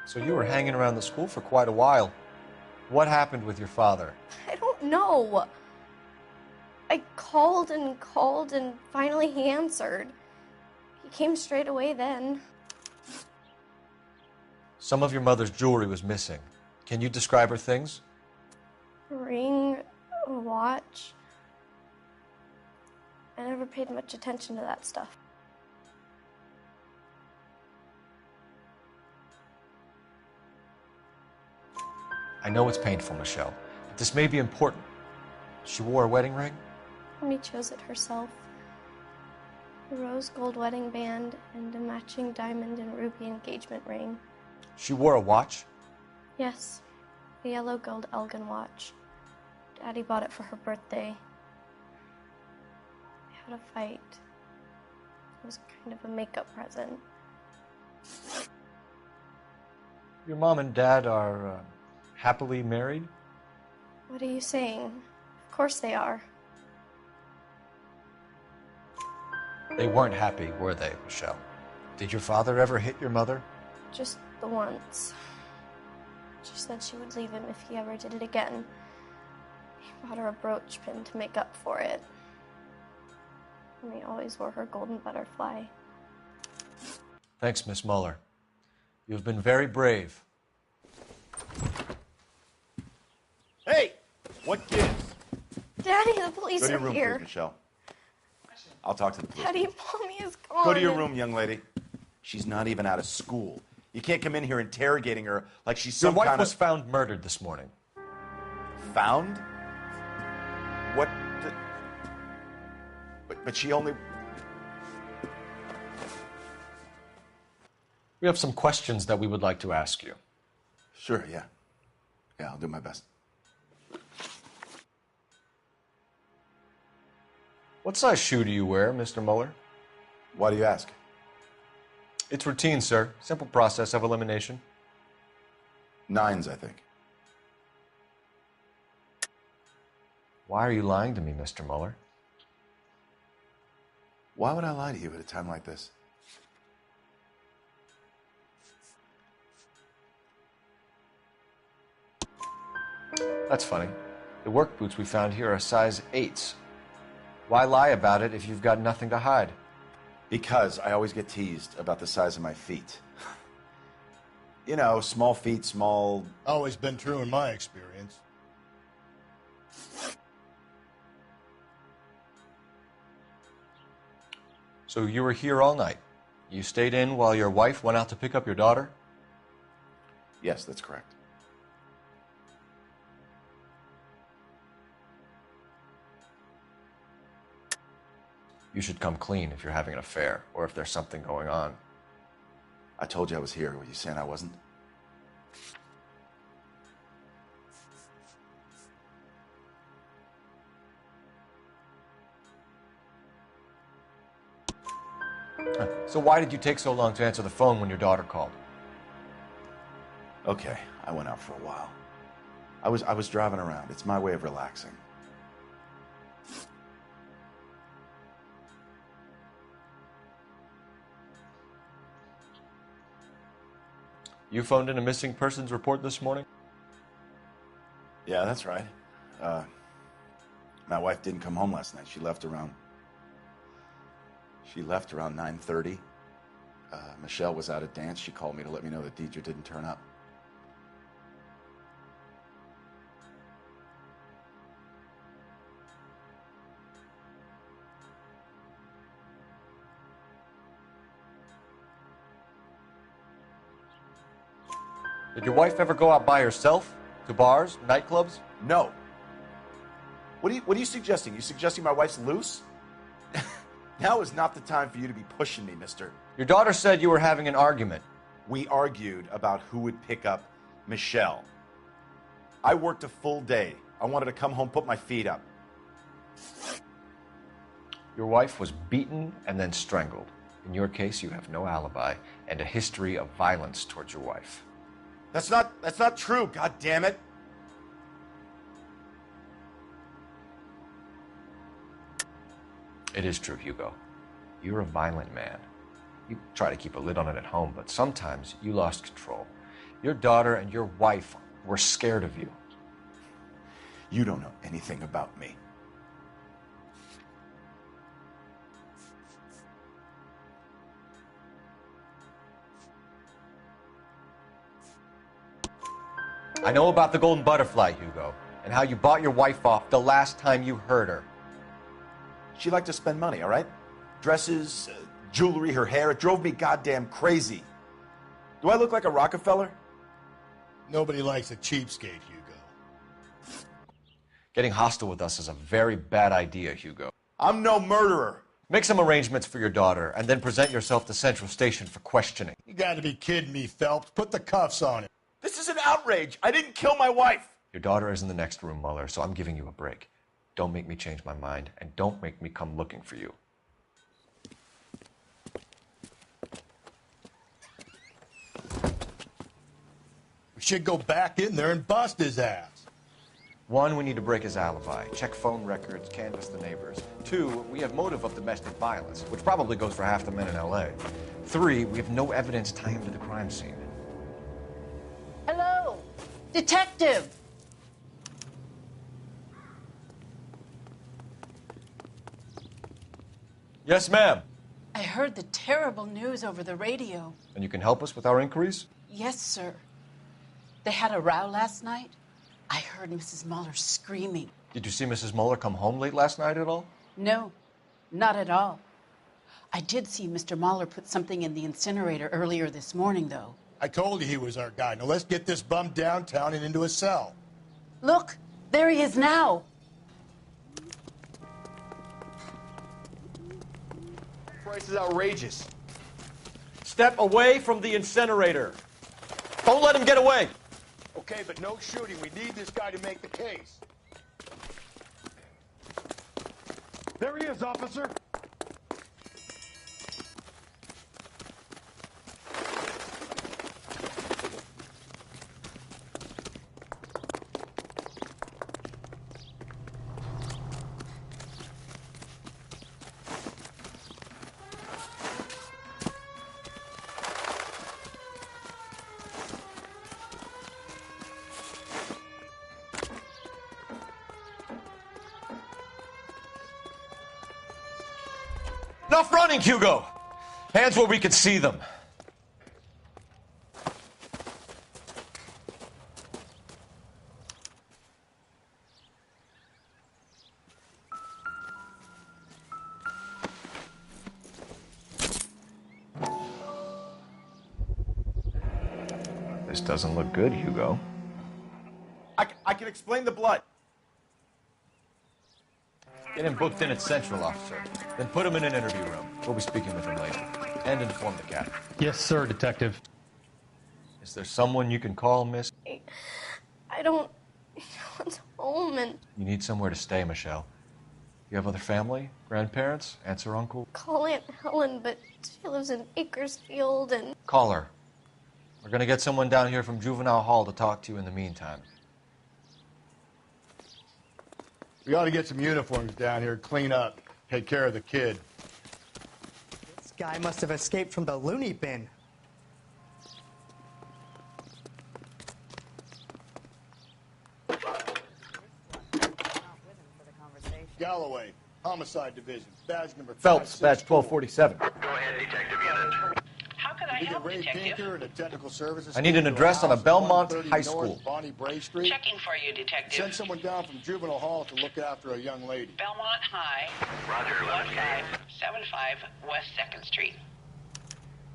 So you were hanging around the school for quite a while. What happened with your father? I don't know. I called and finally he answered. He came straight away then. Some of your mother's jewelry was missing. Can you describe her things? A ring, a watch. I never paid much attention to that stuff. I know it's painful, Michelle, but this may be important. She wore a wedding ring? Mommy chose it herself. A rose gold wedding band and a matching diamond and ruby engagement ring. She wore a watch? Yes, a yellow gold Elgin watch. Daddy bought it for her birthday. I had a fight. It was kind of a makeup present. Your mom and dad are happily married? What are you saying? Of course they are. They weren't happy, were they, Michelle? Did your father ever hit your mother? Just the once. She said she would leave him if he ever did it again. He bought her a brooch pin to make up for it. And he always wore her golden butterfly. Thanks, Miss Muller. You've been very brave. Hey! What gives? Daddy, the police Go to your are room, here. please, Michelle. I'll talk to the police. Daddy, Mommy is gone. Go to your room, young lady. She's not even out of school. You can't come in here interrogating her like she's Your some wife kind was of... found murdered this morning. Found? What? But she only... We have some questions that we would like to ask you. Sure, yeah. Yeah, I'll do my best. What size shoe do you wear, Mr. Muller? Why do you ask? It's routine, sir. Simple process of elimination. 9s, I think. Why are you lying to me, Mr. Muller? Why would I lie to you at a time like this? That's funny. The work boots we found here are size 8s. Why lie about it if you've got nothing to hide? Because I always get teased about the size of my feet. You know, small feet, small... Always been true in my experience. So you were here all night. You stayed in while your wife went out to pick up your daughter? Yes, that's correct. You should come clean if you're having an affair, or if there's something going on. I told you I was here. Were you saying I wasn't? So why did you take so long to answer the phone when your daughter called? Okay, I went out for a while. I was driving around. It's my way of relaxing. You phoned in a missing persons report this morning? Yeah, that's right. My wife didn't come home last night. She left around 9:30. Michelle was out at dance. She called me to let me know that Deidre didn't turn up. Did your wife ever go out by herself? To bars, nightclubs? No. What are you suggesting? You suggesting my wife's loose? Now is not the time for you to be pushing me, mister. Your daughter said you were having an argument. We argued about who would pick up Michelle. I worked a full day. I wanted to come home, put my feet up. Your wife was beaten and then strangled. In your case, you have no alibi and a history of violence towards your wife. That's not true, god damn it. It is true, Hugo. You're a violent man. You try to keep a lid on it at home, but sometimes you lost control. Your daughter and your wife were scared of you. You don't know anything about me. I know about the Golden Butterfly, Hugo, and how you bought your wife off the last time you heard her. She liked to spend money, all right? Dresses, jewelry, her hair. It drove me goddamn crazy. Do I look like a Rockefeller? Nobody likes a cheapskate, Hugo. Getting hostile with us is a very bad idea, Hugo. I'm no murderer. Make some arrangements for your daughter, and then present yourself to Central Station for questioning. You gotta be kidding me, Phelps. Put the cuffs on him. This is an outrage. I didn't kill my wife. Your daughter is in the next room, Muller, so I'm giving you a break. Don't make me change my mind, and don't make me come looking for you. We should go back in there and bust his ass. 1, we need to break his alibi. Check phone records, canvass the neighbors. 2, we have motive of domestic violence, which probably goes for half the men in L.A. 3, we have no evidence tying him to the crime scene. Hello, detective. Yes, ma'am. I heard the terrible news over the radio. And you can help us with our inquiries? Yes, sir. They had a row last night. I heard Mrs. Muller screaming. Did you see Mrs. Muller come home late last night at all? No, not at all. I did see Mr. Muller put something in the incinerator earlier this morning, though. I told you he was our guy. Now let's get this bum downtown and into a cell. Look, there he is now. Price is outrageous. Step away from the incinerator. Don't let him get away. Okay, but no shooting. We need this guy to make the case. There he is, officer. Enough running, Hugo! Hands where we can see them. This doesn't look good, Hugo. I can explain the blood. Get him booked in at Central, officer. Then put him in an interview room. We'll be speaking with him later. And inform the captain. Yes, sir, Detective. Is there someone you can call, miss? I don't want home and You need somewhere to stay, Michelle. You have other family? Grandparents? Aunts or uncle? call Aunt Helen, but she lives in Bakersfield and Call her. We're gonna get someone down here from Juvenile Hall to talk to you in the meantime. We ought to get some uniforms down here, clean up, take care of the kid. This guy must have escaped from the loony bin. Galloway, Homicide Division, badge number Phelps, badge 1247. Go ahead, Detective Unit. How can I help, Detective? And technical services. I need an address on a Belmont High School. Bonnie Bray Street. Checking for you, Detective. Send someone down from Juvenile Hall to look after a young lady. Belmont High. Roger, 1575 West 2nd Street.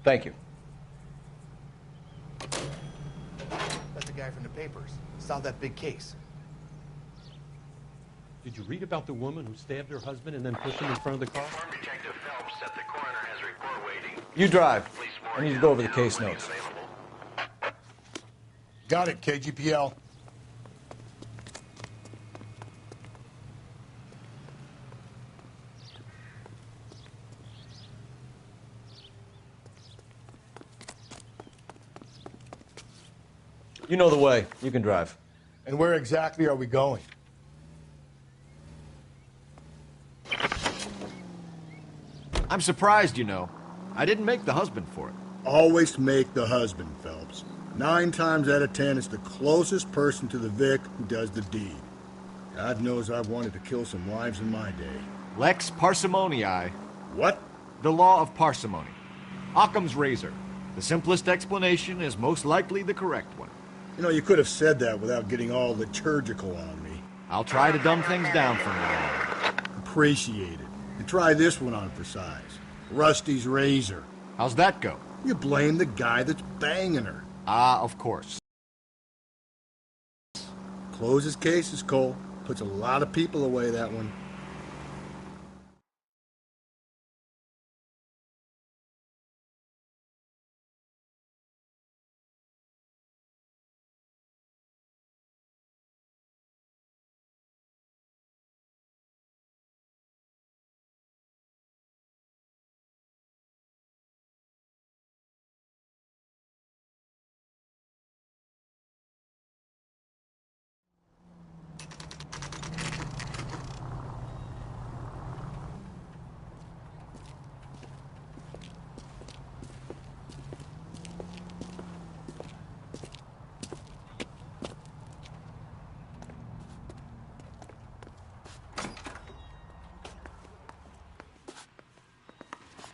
Thank you. That's the guy from the papers. Solved that big case. Did you read about the woman who stabbed her husband and then pushed him in front of the car? Detective Phelps said the coroner has a report waiting. You drive. I need to go over the case notes. Got it, KGPL. You know the way. You can drive. And where exactly are we going? I'm surprised, you know. I didn't make the husband for it. Always make the husband, Phelps. 9 times out of 10, it's the closest person to the Vic who does the deed. God knows I've wanted to kill some lives in my day. Lex parsimoniae. What? The law of parsimony. Occam's razor. The simplest explanation is most likely the correct one. You know, you could have said that without getting all liturgical on me. I'll try to dumb things down from now on. Appreciate it. And try this one on for size. Rusty's razor. How's that go? You blame the guy that's banging her. Ah, of course. Closes cases, Cole. Puts a lot of people away, that one.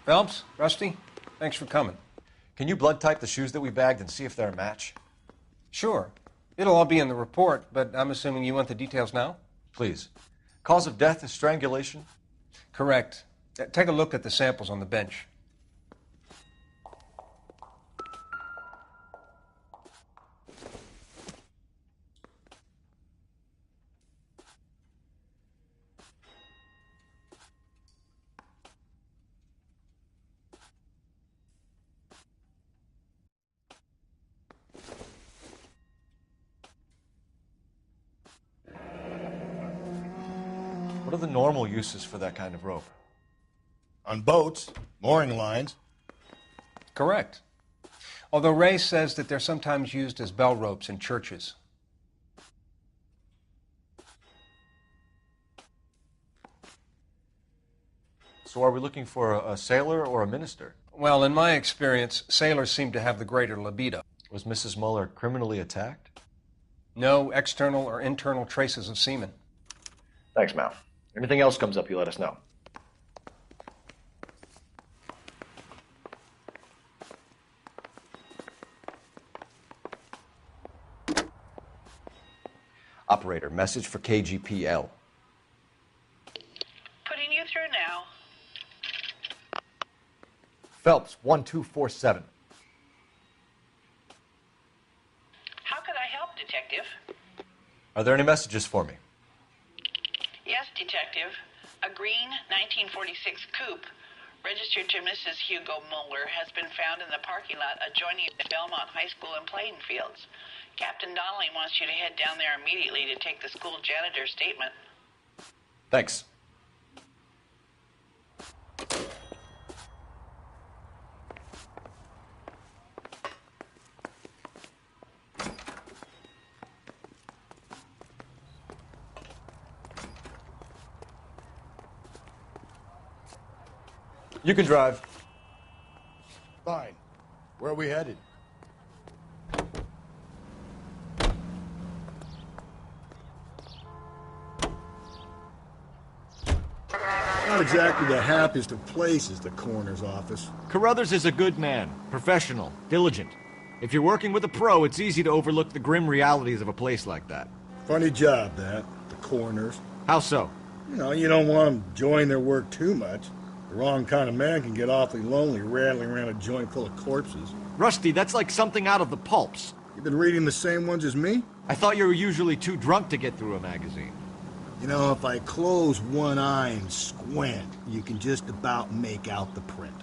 Phelps, Rusty, thanks for coming. Can you blood type the shoes that we bagged and see if they're a match? Sure. It'll all be in the report, but I'm assuming you want the details now? Please. Cause of death is strangulation? Correct. Take a look at the samples on the bench. What are the normal uses for that kind of rope? On boats, mooring lines. Correct. Although Ray says that they're sometimes used as bell ropes in churches. So are we looking for a sailor or a minister? Well, in my experience, sailors seem to have the greater libido. Was Mrs. Muller criminally attacked? No external or internal traces of semen. Thanks, Mal. Anything else comes up, you let us know. Operator, message for KGPL. Putting you through now. Phelps, 1247. How could I help, Detective? Are there any messages for me? Yes, Detective. A green 1946 coupe registered to Mrs. Hugo Muller has been found in the parking lot adjoining Belmont High School and playing fields. Captain Donnelly wants you to head down there immediately to take the school janitor's statement. Thanks. You can drive. Fine. Where are we headed? Not exactly the happiest of places, the coroner's office. Carruthers is a good man, professional, diligent. If you're working with a pro, it's easy to overlook the grim realities of a place like that. Funny job, that. The coroner's. How so? You know, you don't want them enjoying their work too much. The wrong kind of man can get awfully lonely rattling around a joint full of corpses. Rusty, that's like something out of the pulps. You been reading the same ones as me? I thought you were usually too drunk to get through a magazine. You know, if I close one eye and squint, you can just about make out the print.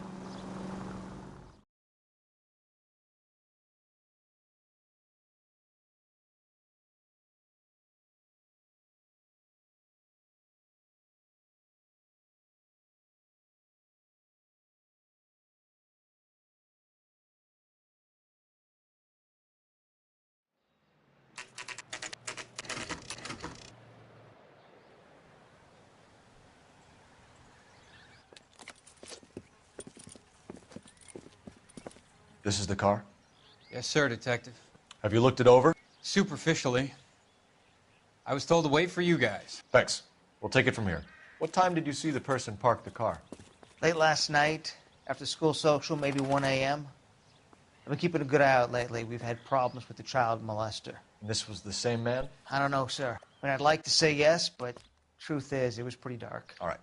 This is the car? Yes, sir, Detective. Have you looked it over? Superficially. I was told to wait for you guys. Thanks. We'll take it from here. What time did you see the person park the car? Late last night, after school social, maybe 1 a.m. I've been keeping a good eye out lately. We've had problems with the child molester. And this was the same man? I don't know, sir. I mean, I'd like to say yes, but truth is, it was pretty dark. All right.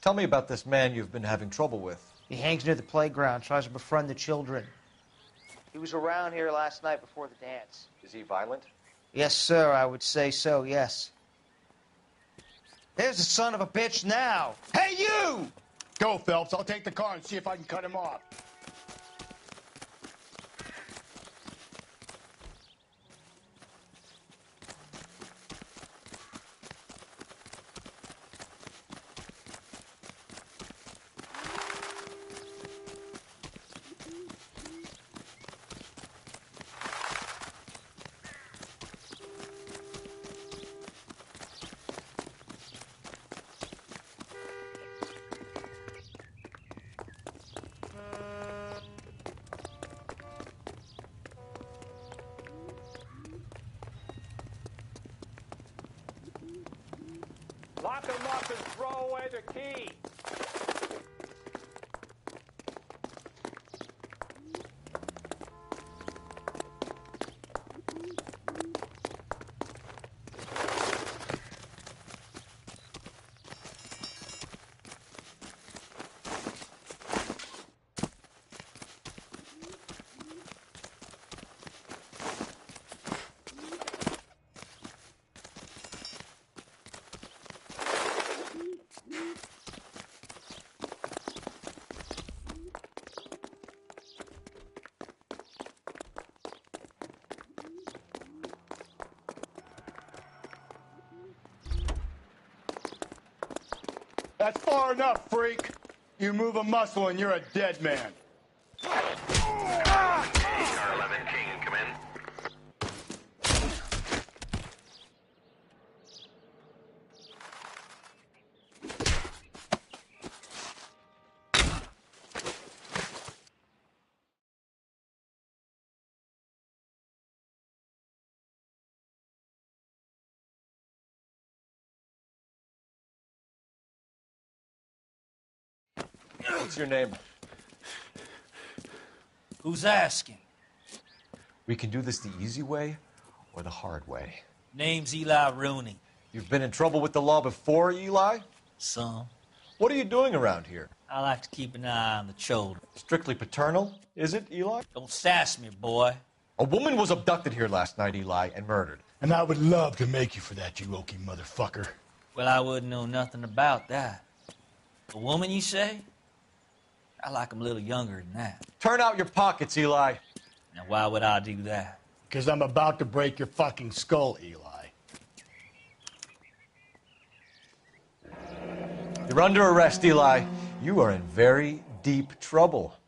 Tell me about this man you've been having trouble with. He hangs near the playground, tries to befriend the children. He was around here last night before the dance. Is he violent? Yes, sir, I would say so, yes. There's the son of a bitch now. Hey, you! Go, Phelps. I'll take the car and see if I can cut him off. Lock him up and throw away the key. That's far enough, freak. You move a muscle and you're a dead man. Car 11 King, come in. What's your name? Who's asking? We can do this the easy way or the hard way. Name's Eli Rooney. You've been in trouble with the law before, Eli? Some. What are you doing around here? I like to keep an eye on the children. Strictly paternal, is it, Eli? Don't sass me, boy. A woman was abducted here last night, Eli, and murdered. And I would love to make you for that, you oaky motherfucker. Well, I wouldn't know nothing about that. A woman, you say? I like 'em a little younger than that. Turn out your pockets, Eli. Now, why would I do that? Because I'm about to break your fucking skull, Eli. You're under arrest, Eli. You are in very deep trouble.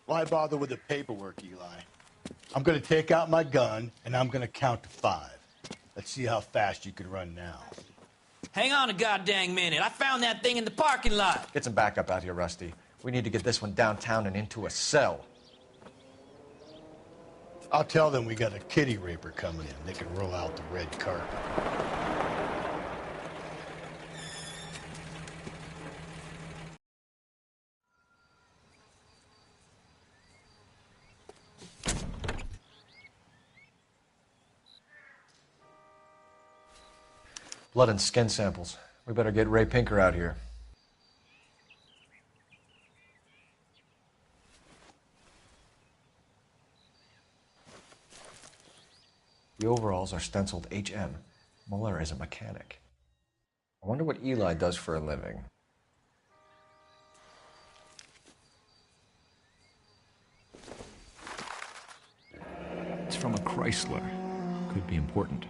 Why bother with the paperwork, Eli? I'm going to take out my gun, and I'm going to count to 5. Let's see how fast you can run now. Hang on a goddamn minute. I found that thing in the parking lot. Get some backup out here, Rusty. We need to get this one downtown and into a cell. I'll tell them we got a kitty raper coming in. They can roll out the red carpet. Blood and skin samples. We better get Ray Pinker out here. The overalls are stenciled HM. Muller is a mechanic. I wonder what Eli does for a living. It's from a Chrysler. Could be important.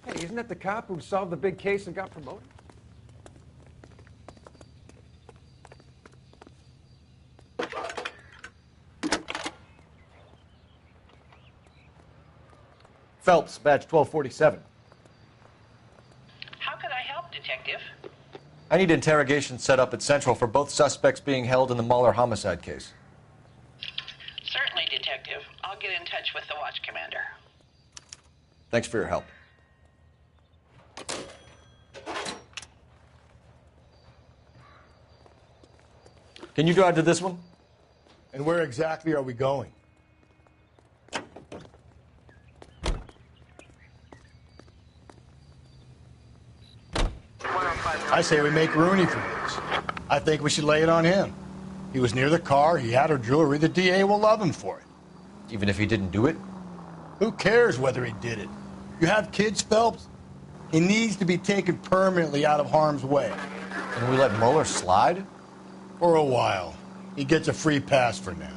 Hey, isn't that the cop who solved the big case and got promoted? Phelps, badge 1247. How could I help, Detective? I need interrogation set up at Central for both suspects being held in the Mahler homicide case. Certainly, Detective. I'll get in touch with the watch commander. Thanks for your help. Can you drive to this one? And where exactly are we going? I say we make Rooney for this. I think we should lay it on him. He was near the car, he had her jewelry, the DA will love him for it. Even if he didn't do it? Who cares whether he did it? You have kids, Phelps? He needs to be taken permanently out of harm's way. And we let Muller slide? For a while. He gets a free pass for now.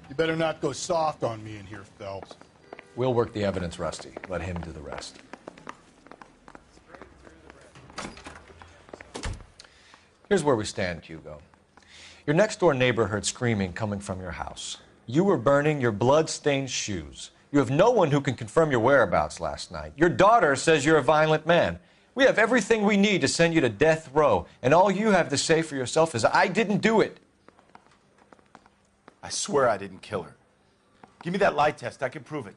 You better not go soft on me in here, Phelps. We'll work the evidence, Rusty. Let him do the rest. Here's where we stand, Hugo. Your next-door neighbor heard screaming coming from your house. You were burning your blood-stained shoes. You have no one who can confirm your whereabouts last night. Your daughter says you're a violent man. We have everything we need to send you to death row, and all you have to say for yourself is, I didn't do it. I swear I didn't kill her. Give me that lie test. I can prove it.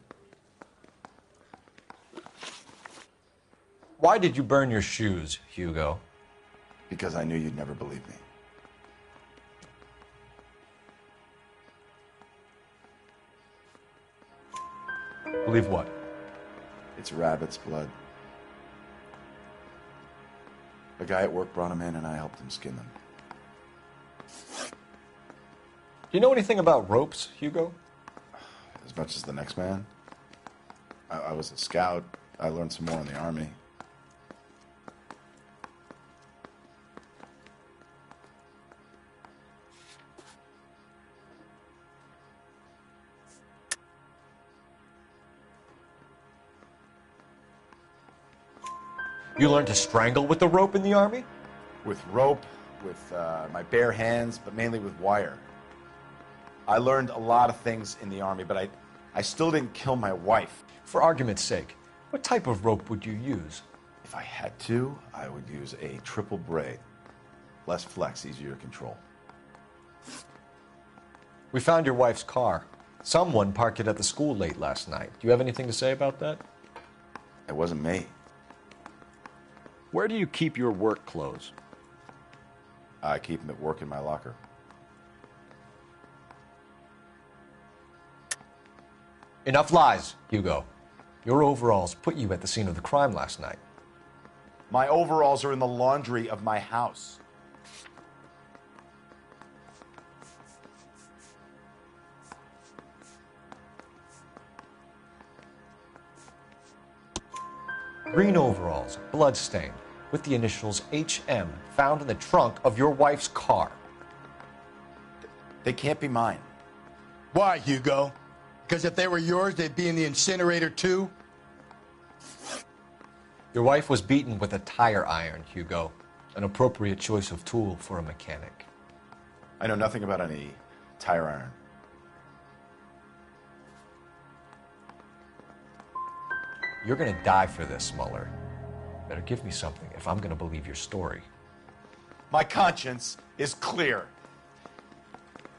Why did you burn your shoes, Hugo? Because I knew you'd never believe me. Believe what? It's rabbit's blood. A guy at work brought him in and I helped him skin them. Do you know anything about ropes, Hugo? As much as the next man. I was a scout. I learned some more in the Army. You learned to strangle with the rope in the Army? With rope, with my bare hands, but mainly with wire. I learned a lot of things in the Army, but I still didn't kill my wife. For argument's sake, what type of rope would you use? If I had to, I would use a triple braid. Less flex, easier to control. We found your wife's car. Someone parked it at the school late last night. Do you have anything to say about that? It wasn't me. Where do you keep your work clothes? I keep them at work in my locker. Enough lies, Hugo. Your overalls put you at the scene of the crime last night. My overalls are in the laundry of my house. Green overalls, bloodstained, with the initials HM found in the trunk of your wife's car. They can't be mine. Why, Hugo? Because if they were yours, they'd be in the incinerator too? Your wife was beaten with a tire iron, Hugo. An appropriate choice of tool for a mechanic. I know nothing about any tire iron. You're gonna die for this, Mueller. Better give me something if I'm gonna believe your story. My conscience is clear.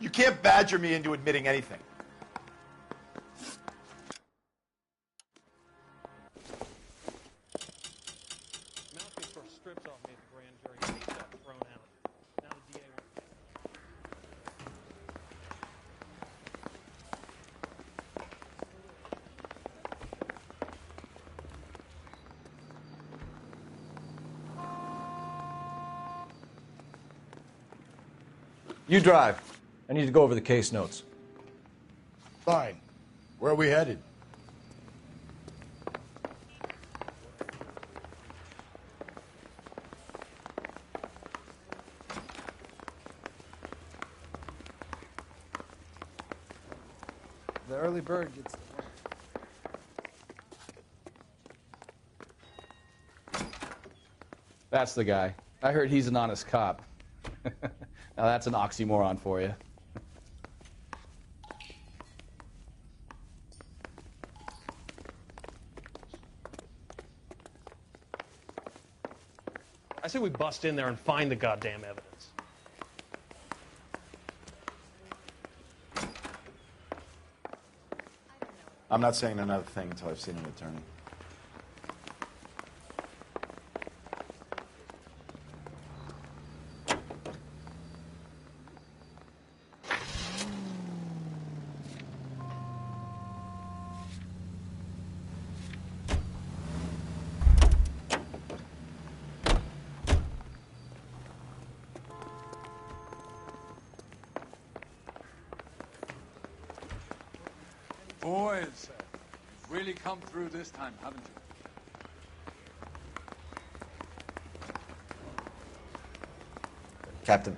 You can't badger me into admitting anything. Mouthpiece tore strips off me at the grand jury. He got thrown out. Now the DA wants. You drive. I need to go over the case notes. Fine. Where are we headed? The early bird gets the worm. That's the guy. I heard he's an honest cop. Now that's an oxymoron for you. I say we bust in there and find the goddamn evidence. I'm not saying another thing until I've seen an attorney. Boys, you've really come through this time, haven't you? Captain,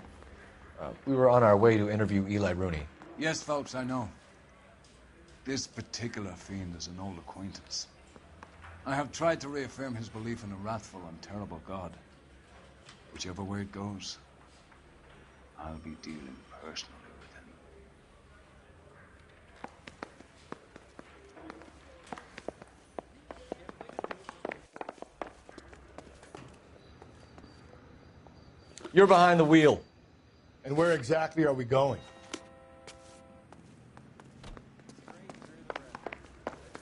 we were on our way to interview Eli Rooney. Yes, folks, I know. This particular fiend is an old acquaintance. I have tried to reaffirm his belief in a wrathful and terrible God. Whichever way it goes, I'll be dealing personally with him. You're behind the wheel. And where exactly are we going?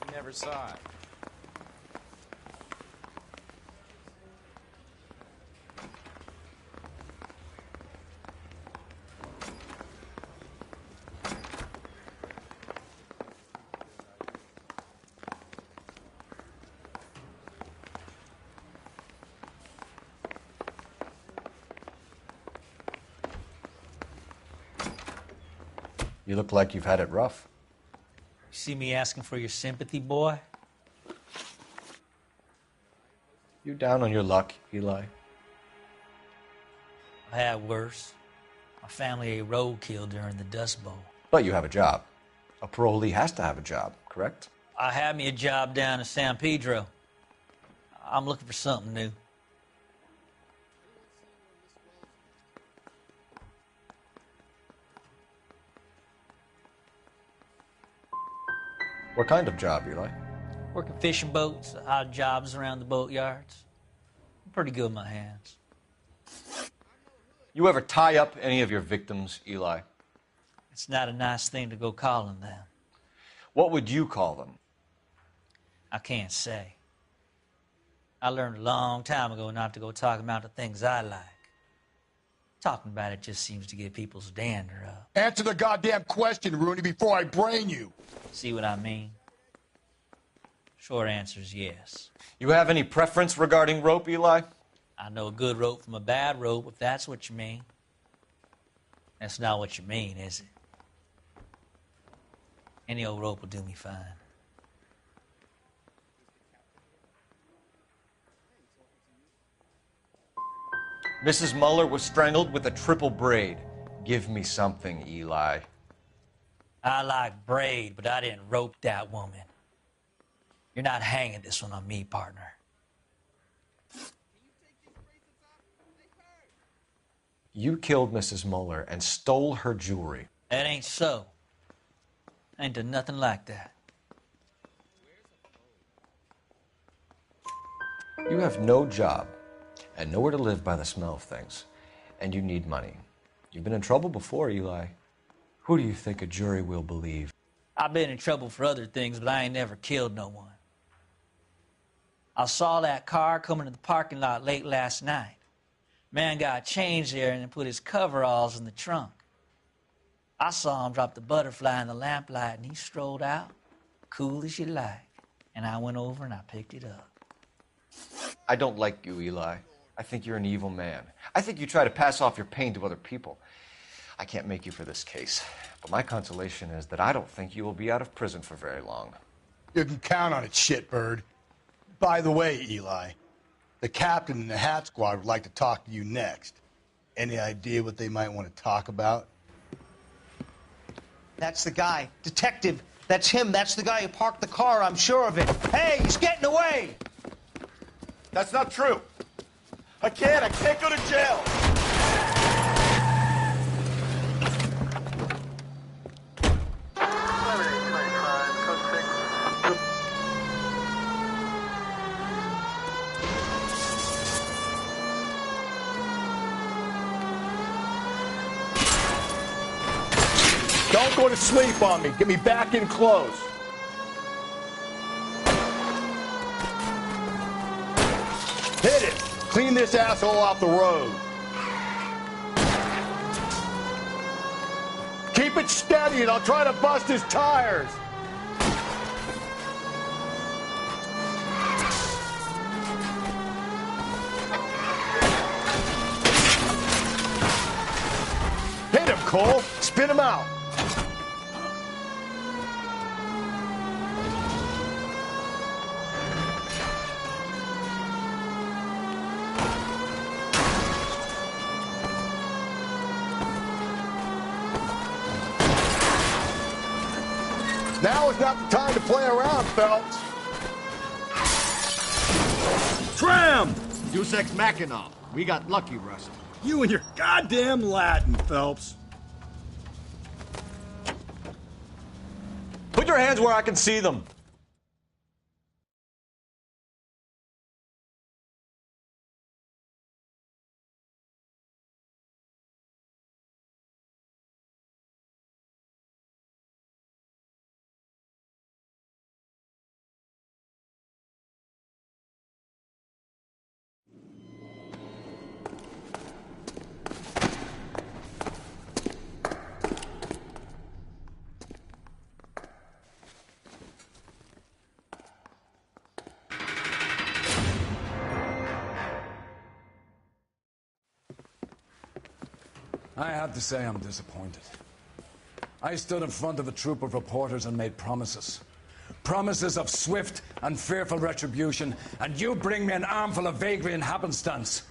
You never saw it. You look like you've had it rough. You see me asking for your sympathy, boy? You down on your luck, Eli? I had worse. My family ate roadkill during the Dust Bowl. But you have a job. A parolee has to have a job, correct? I had me a job down in San Pedro. I'm looking for something new. What kind of job, Eli? Working fishing boats, odd jobs around the boatyards. I'm pretty good with my hands. You ever tie up any of your victims, Eli? It's not a nice thing to go calling them. What would you call them? I can't say. I learned a long time ago not to go talking about the things I like. Talking about it just seems to get people's dander up. Answer the goddamn question, Rooney, before I brain you. See what I mean? Short answer is yes. You have any preference regarding rope, Eli? I know a good rope from a bad rope, if that's what you mean. That's not what you mean, is it? Any old rope will do me fine. Mrs. Muller was strangled with a triple braid. Give me something, Eli. I like braid, but I didn't rope that woman. You're not hanging this one on me, partner. You killed Mrs. Muller and stole her jewelry. That ain't so. I ain't done nothing like that. You have no job and nowhere to live by the smell of things, and you need money. You've been in trouble before, Eli. Who do you think a jury will believe? I've been in trouble for other things, but I ain't never killed no one. I saw that car coming to the parking lot late last night. Man got changed there and then put his coveralls in the trunk. I saw him drop the butterfly in the lamplight, and he strolled out, cool as you like. And I went over and I picked it up. I don't like you, Eli. I think you're an evil man. I think you try to pass off your pain to other people. I can't make you for this case, but my consolation is that I don't think you will be out of prison for very long. You can count on it, shitbird. By the way, Eli, the captain and the Hat Squad would like to talk to you next. Any idea what they might want to talk about? That's the guy. Detective, that's him. That's the guy who parked the car, I'm sure of it. Hey, he's getting away! That's not true. I can't go to jail. Don't go to sleep on me. Get me back in close. Hit it. Clean this asshole off the road. Keep it steady and I'll try to bust his tires. Hit him, Cole. Spin him out. Now is not the time to play around, Phelps. Tram! Deus Ex Machina. We got lucky, Rust. You and your goddamn Latin, Phelps. Put your hands where I can see them. I have to say I'm disappointed. I stood in front of a troop of reporters and made promises. Promises of swift and fearful retribution, and you bring me an armful of vagary and happenstance.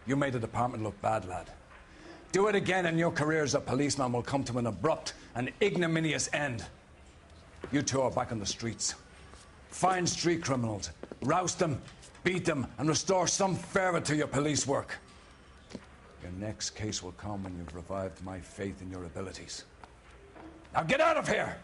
You made the department look bad, lad. Do it again and your career as a policeman will come to an abrupt and ignominious end. You two are back on the streets. Find street criminals, roust them, beat them, and restore some fervor to your police work. Your next case will come when you've revived my faith in your abilities. Now get out of here!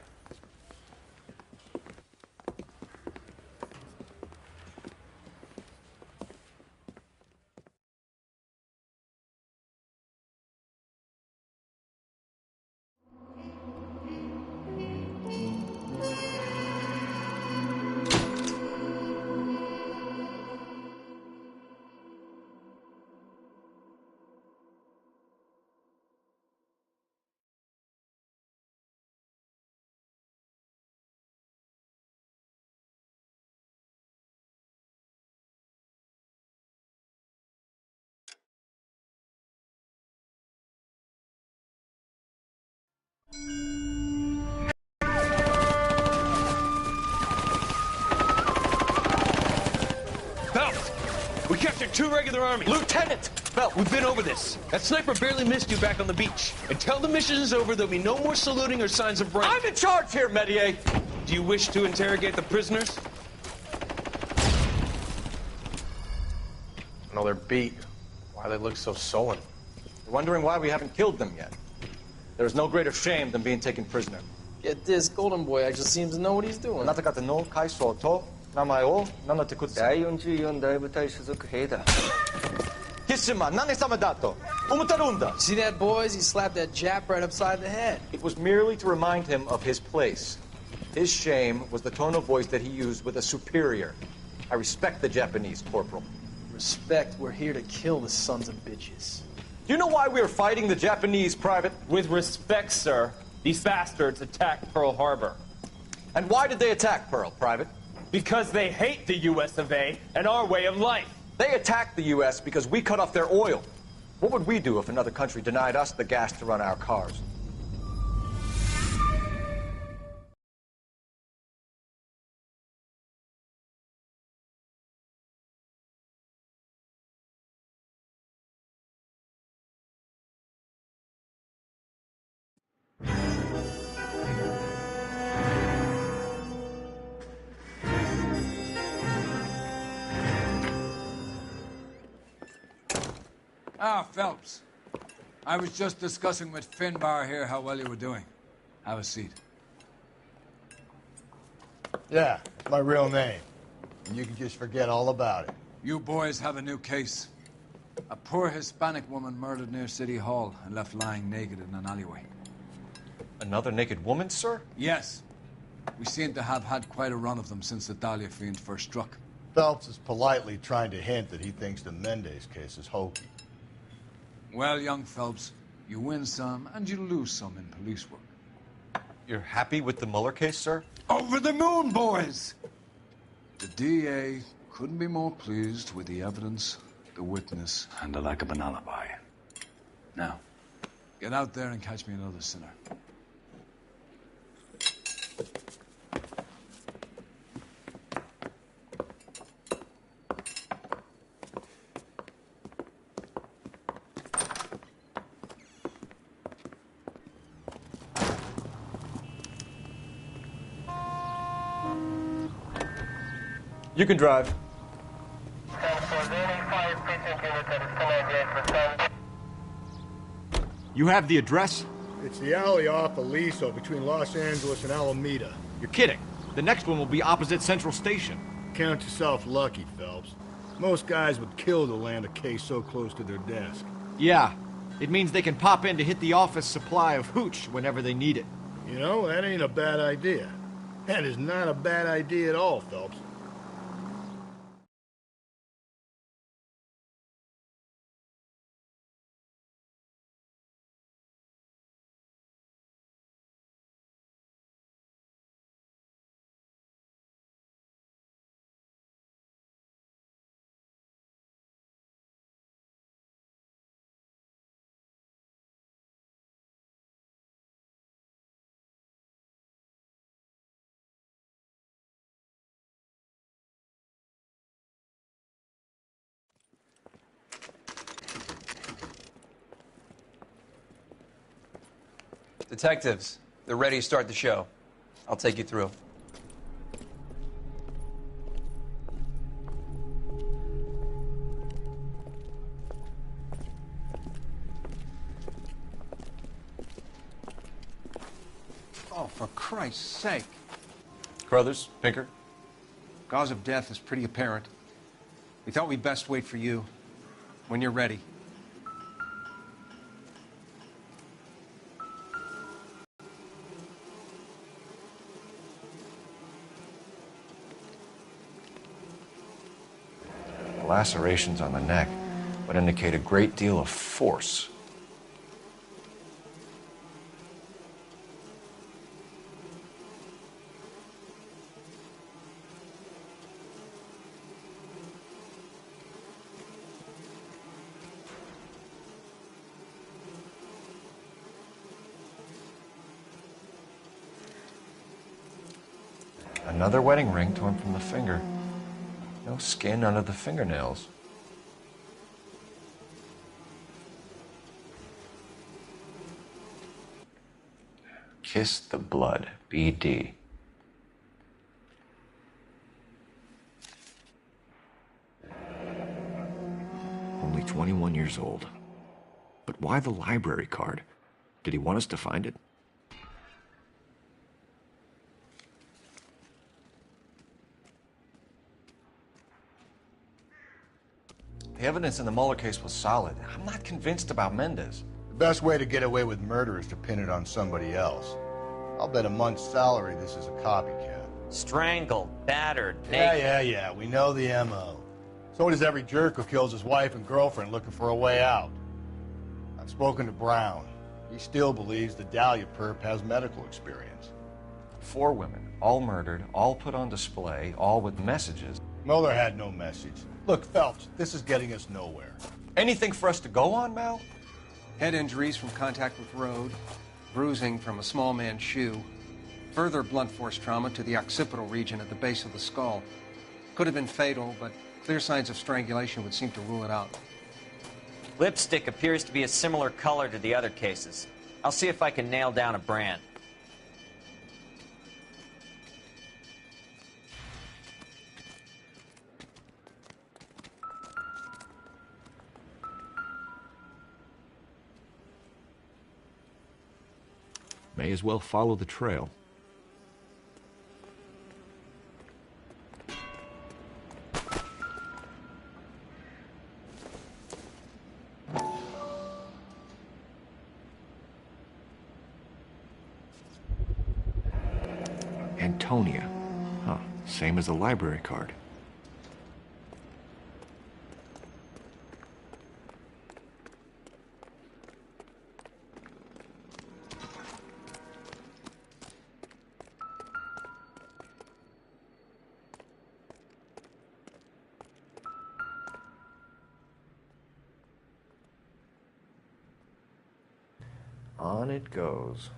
We captured 2 regular armies. Lieutenant! Phelps! We've been over this. That sniper barely missed you back on the beach. Until the mission is over, there'll be no more saluting or signs of rank. I'm in charge here, Medier! Do you wish to interrogate the prisoners? No, they're beat. Why they look so sullen? You're wondering why we haven't killed them yet. There's no greater shame than being taken prisoner. Get this, Golden Boy actually seems to know what he's doing. See that, boys? He slapped that Jap right upside the head. It was merely to remind him of his place. His shame was the tone of voice that he used with a superior. I respect the Japanese, Corporal. Respect, we're here to kill the sons of bitches. Do you know why we are fighting the Japanese, Private? With respect, sir, these bastards attacked Pearl Harbor. And why did they attack Pearl, Private? Because they hate the US of A and our way of life. They attacked the US because we cut off their oil. What would we do if another country denied us the gas to run our cars? Ah, Phelps. I was just discussing with Finbar here how well you were doing. Have a seat. Yeah, it's my real name. And you can just forget all about it. You boys have a new case. A poor Hispanic woman murdered near City Hall and left lying naked in an alleyway. Another naked woman, sir? Yes. We seem to have had quite a run of them since the Dahlia fiend first struck. Phelps is politely trying to hint that he thinks the Mendez case is hokey. Well, young Phelps, you win some and you lose some in police work. You're happy with the Mueller case, sir? Over the moon, boys! The DA couldn't be more pleased with the evidence, the witness, and the lack of an alibi. Now, get out there and catch me another sinner. You can drive. You have the address? It's the alley off Aliso between Los Angeles and Alameda. You're kidding. The next one will be opposite Central Station. Count yourself lucky, Phelps. Most guys would kill to land a case so close to their desk. Yeah. It means they can pop in to hit the office supply of hooch whenever they need it. You know, that ain't a bad idea. That is not a bad idea at all, Phelps. Detectives, they're ready to start the show. I'll take you through. Oh, for Christ's sake. Carruthers, Pinker. Cause of death is pretty apparent. We thought we'd best wait for you. When you're ready. Lacerations on the neck would indicate a great deal of force. Another wedding ring torn from the finger. No skin under the fingernails. Kiss the Blood, BD. Only 21 years old. But why the library card? Did he want us to find it? The evidence in the Mueller case was solid. I'm not convinced about Mendez. The best way to get away with murder is to pin it on somebody else. I'll bet a month's salary this is a copycat. Strangled, battered, naked. Yeah. We know the M.O. So does every jerk who kills his wife and girlfriend looking for a way out. I've spoken to Brown. He still believes the Dahlia perp has medical experience. 4 women, all murdered, all put on display, all with messages. Mueller had no message. Look, Phelps, this is getting us nowhere. Anything for us to go on, Mal? Head injuries from contact with road, bruising from a small man's shoe, further blunt force trauma to the occipital region at the base of the skull. Could have been fatal, but clear signs of strangulation would seem to rule it out. Lipstick appears to be a similar color to the other cases. I'll see if I can nail down a brand. May as well follow the trail. Antonia. Huh. Same as the library card. On it goes.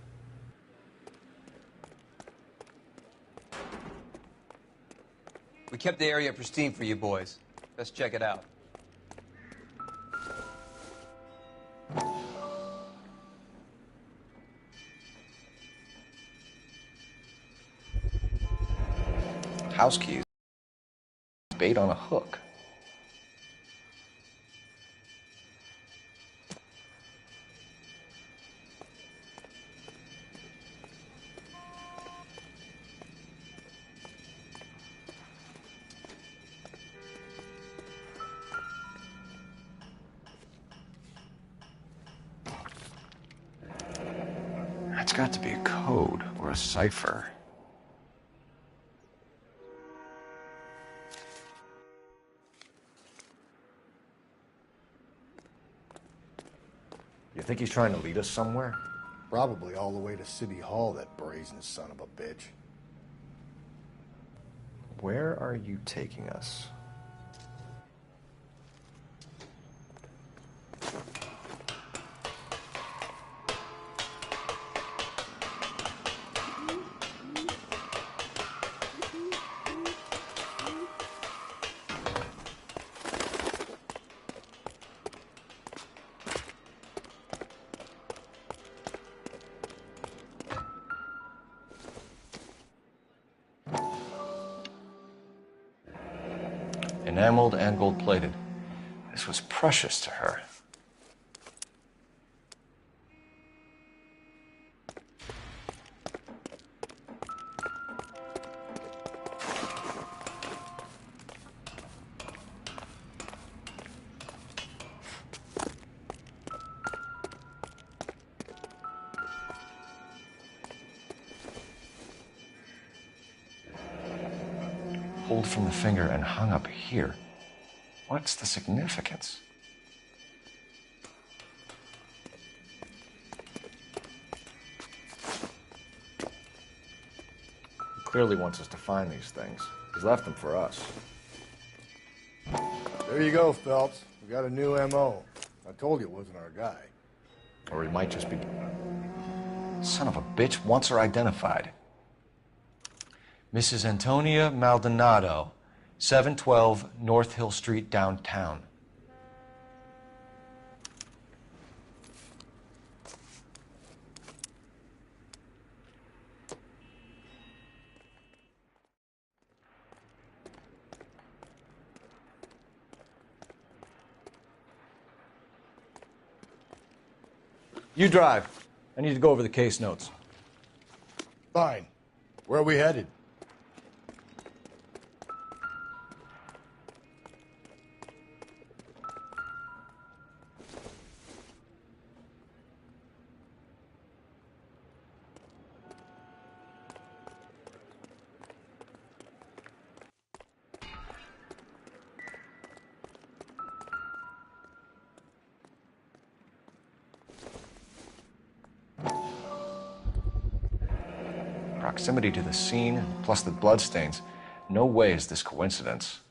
We kept the area pristine for you boys. Let's check it out. House keys. Bait on a hook. That's got to be a code or a cipher. You think he's trying to lead us somewhere? Probably all the way to City Hall, that brazen son of a bitch. Where are you taking us? Enameled and gold-plated. This was precious to her. Pulled from the finger and hung up here. What's the significance? He clearly wants us to find these things. He's left them for us. There you go, Phelps. We got a new M.O. I told you it wasn't our guy. Or he might just be... Son of a bitch wants her identified. Mrs. Antonia Maldonado, 712 North Hill Street, downtown. You drive. I need to go over the case notes. Fine. Where are we headed? Proximity to the scene, plus the bloodstains. No way is this coincidence.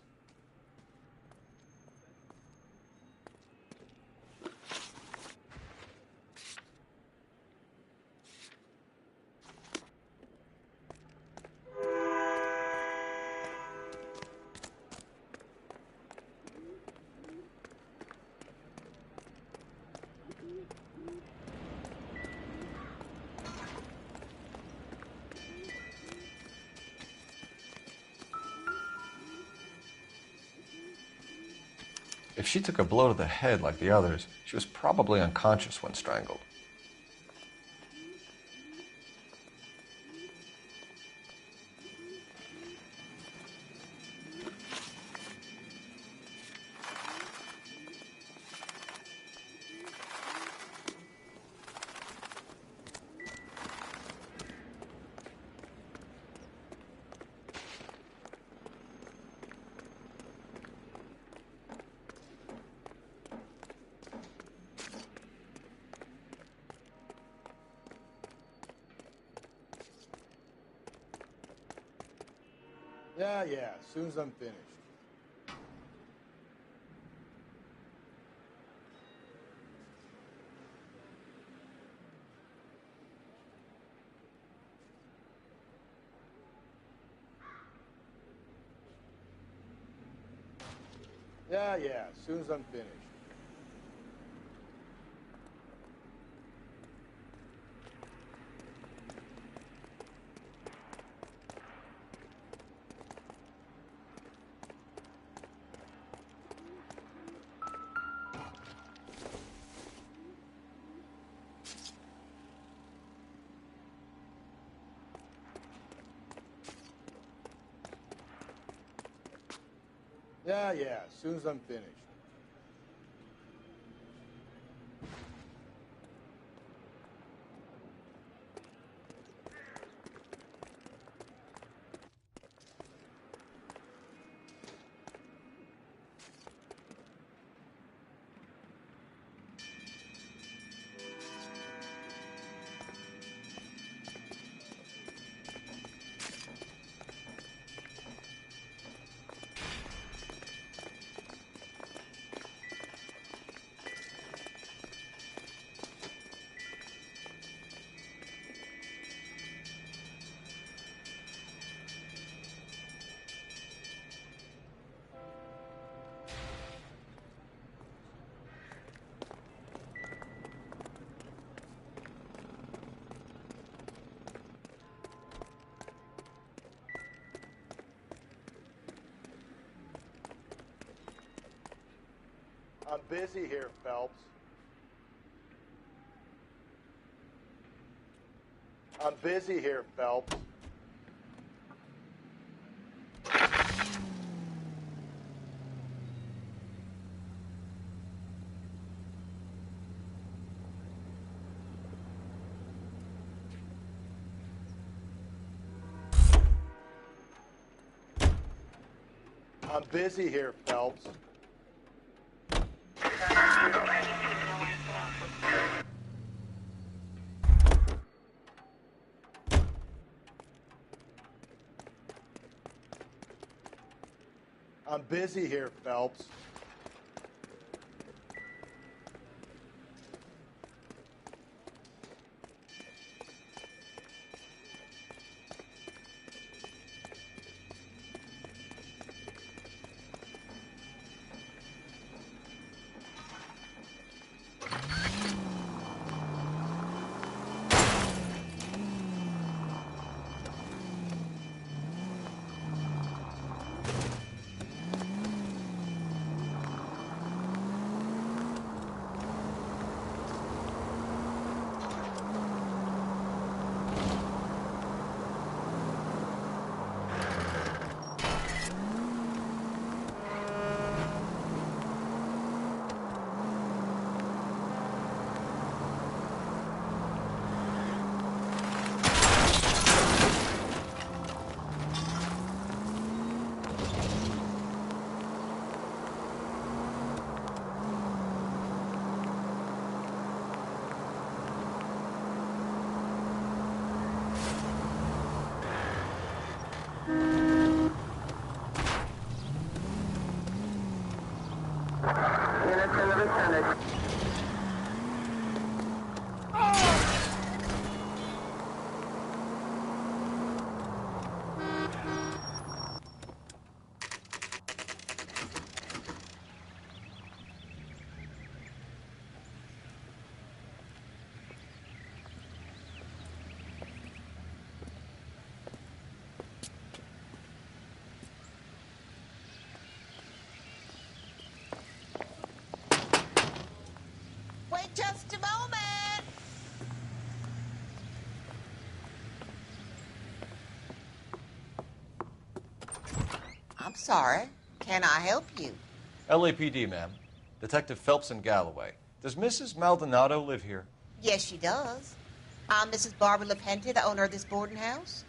If she took a blow to the head like the others, she was probably unconscious when strangled. Yeah, as soon as I'm finished. Yeah, as soon as I'm finished. Yeah, as soon as I'm finished. I'm busy here, Phelps. I'm busy here, Phelps. I'm busy here, Phelps. I'm busy here, Phelps. minutes in the vicinity. Wait just a moment. I'm sorry. Can I help you? LAPD, ma'am. Detective Phelps and Galloway. Does Mrs. Maldonado live here? Yes, she does. I'm Mrs. Barbara LaPenta, the owner of this boarding house.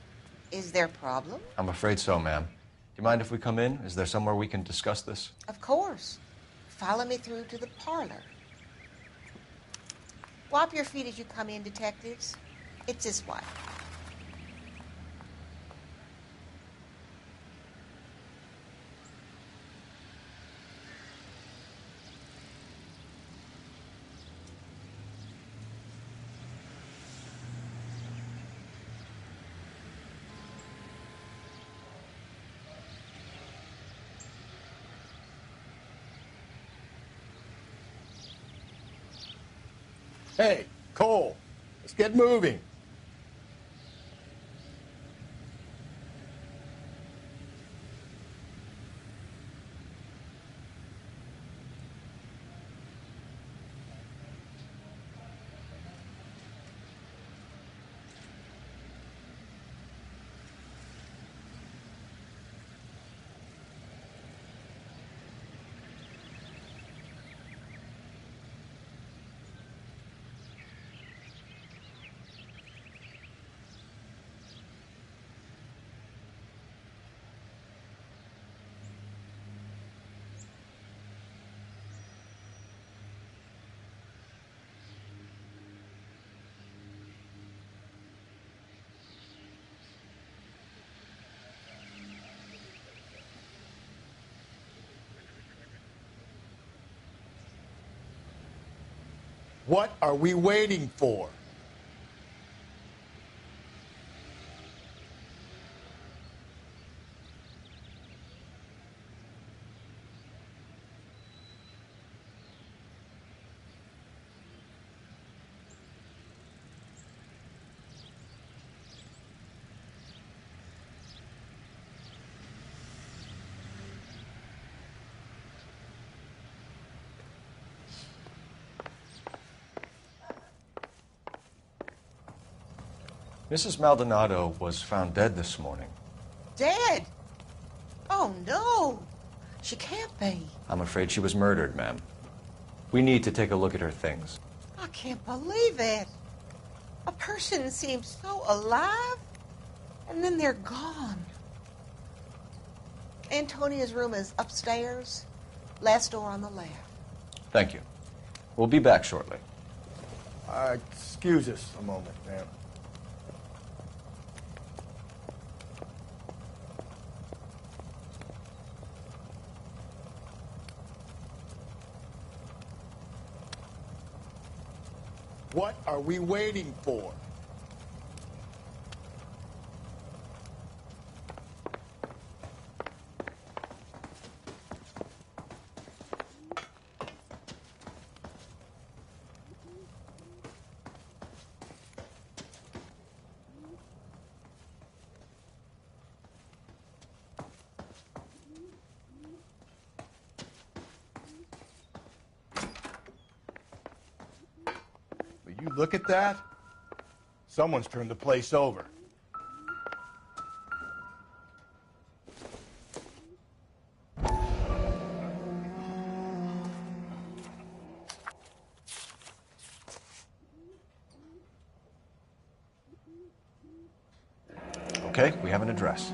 Is there a problem? I'm afraid so, ma'am. Do you mind if we come in? Is there somewhere we can discuss this? Of course. Follow me through to the parlor. Wipe your feet as you come in, detectives. It's this way. Hey, Cole, let's get moving. What are we waiting for? Mrs. Maldonado was found dead this morning. Dead? Oh, no. She can't be. I'm afraid she was murdered, ma'am. We need to take a look at her things. I can't believe it. A person seems so alive, and then they're gone. Antonia's room is upstairs, last door on the left. Thank you. We'll be back shortly. Excuse us a moment, ma'am. What are we waiting for? Will you look at that? Someone's turned the place over. Okay, we have an address.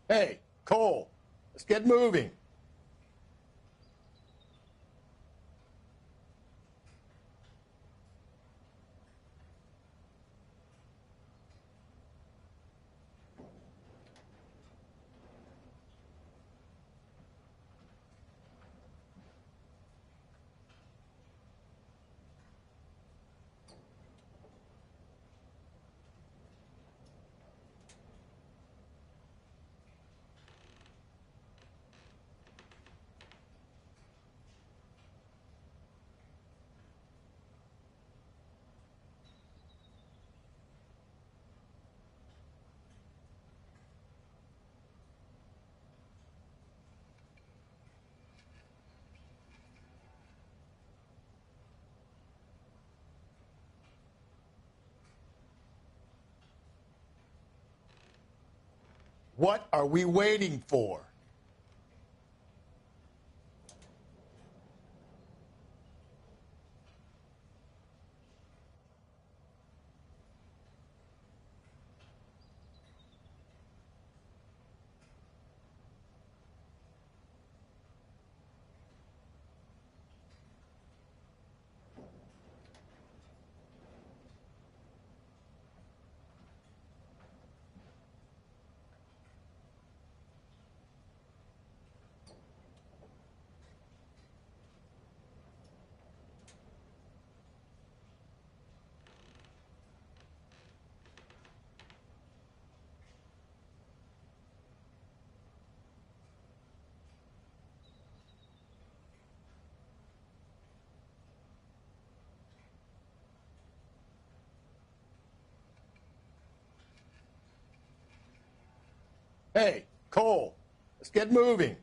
Hey, Cole, let's get moving. What are we waiting for? Hey, Cole, let's get moving.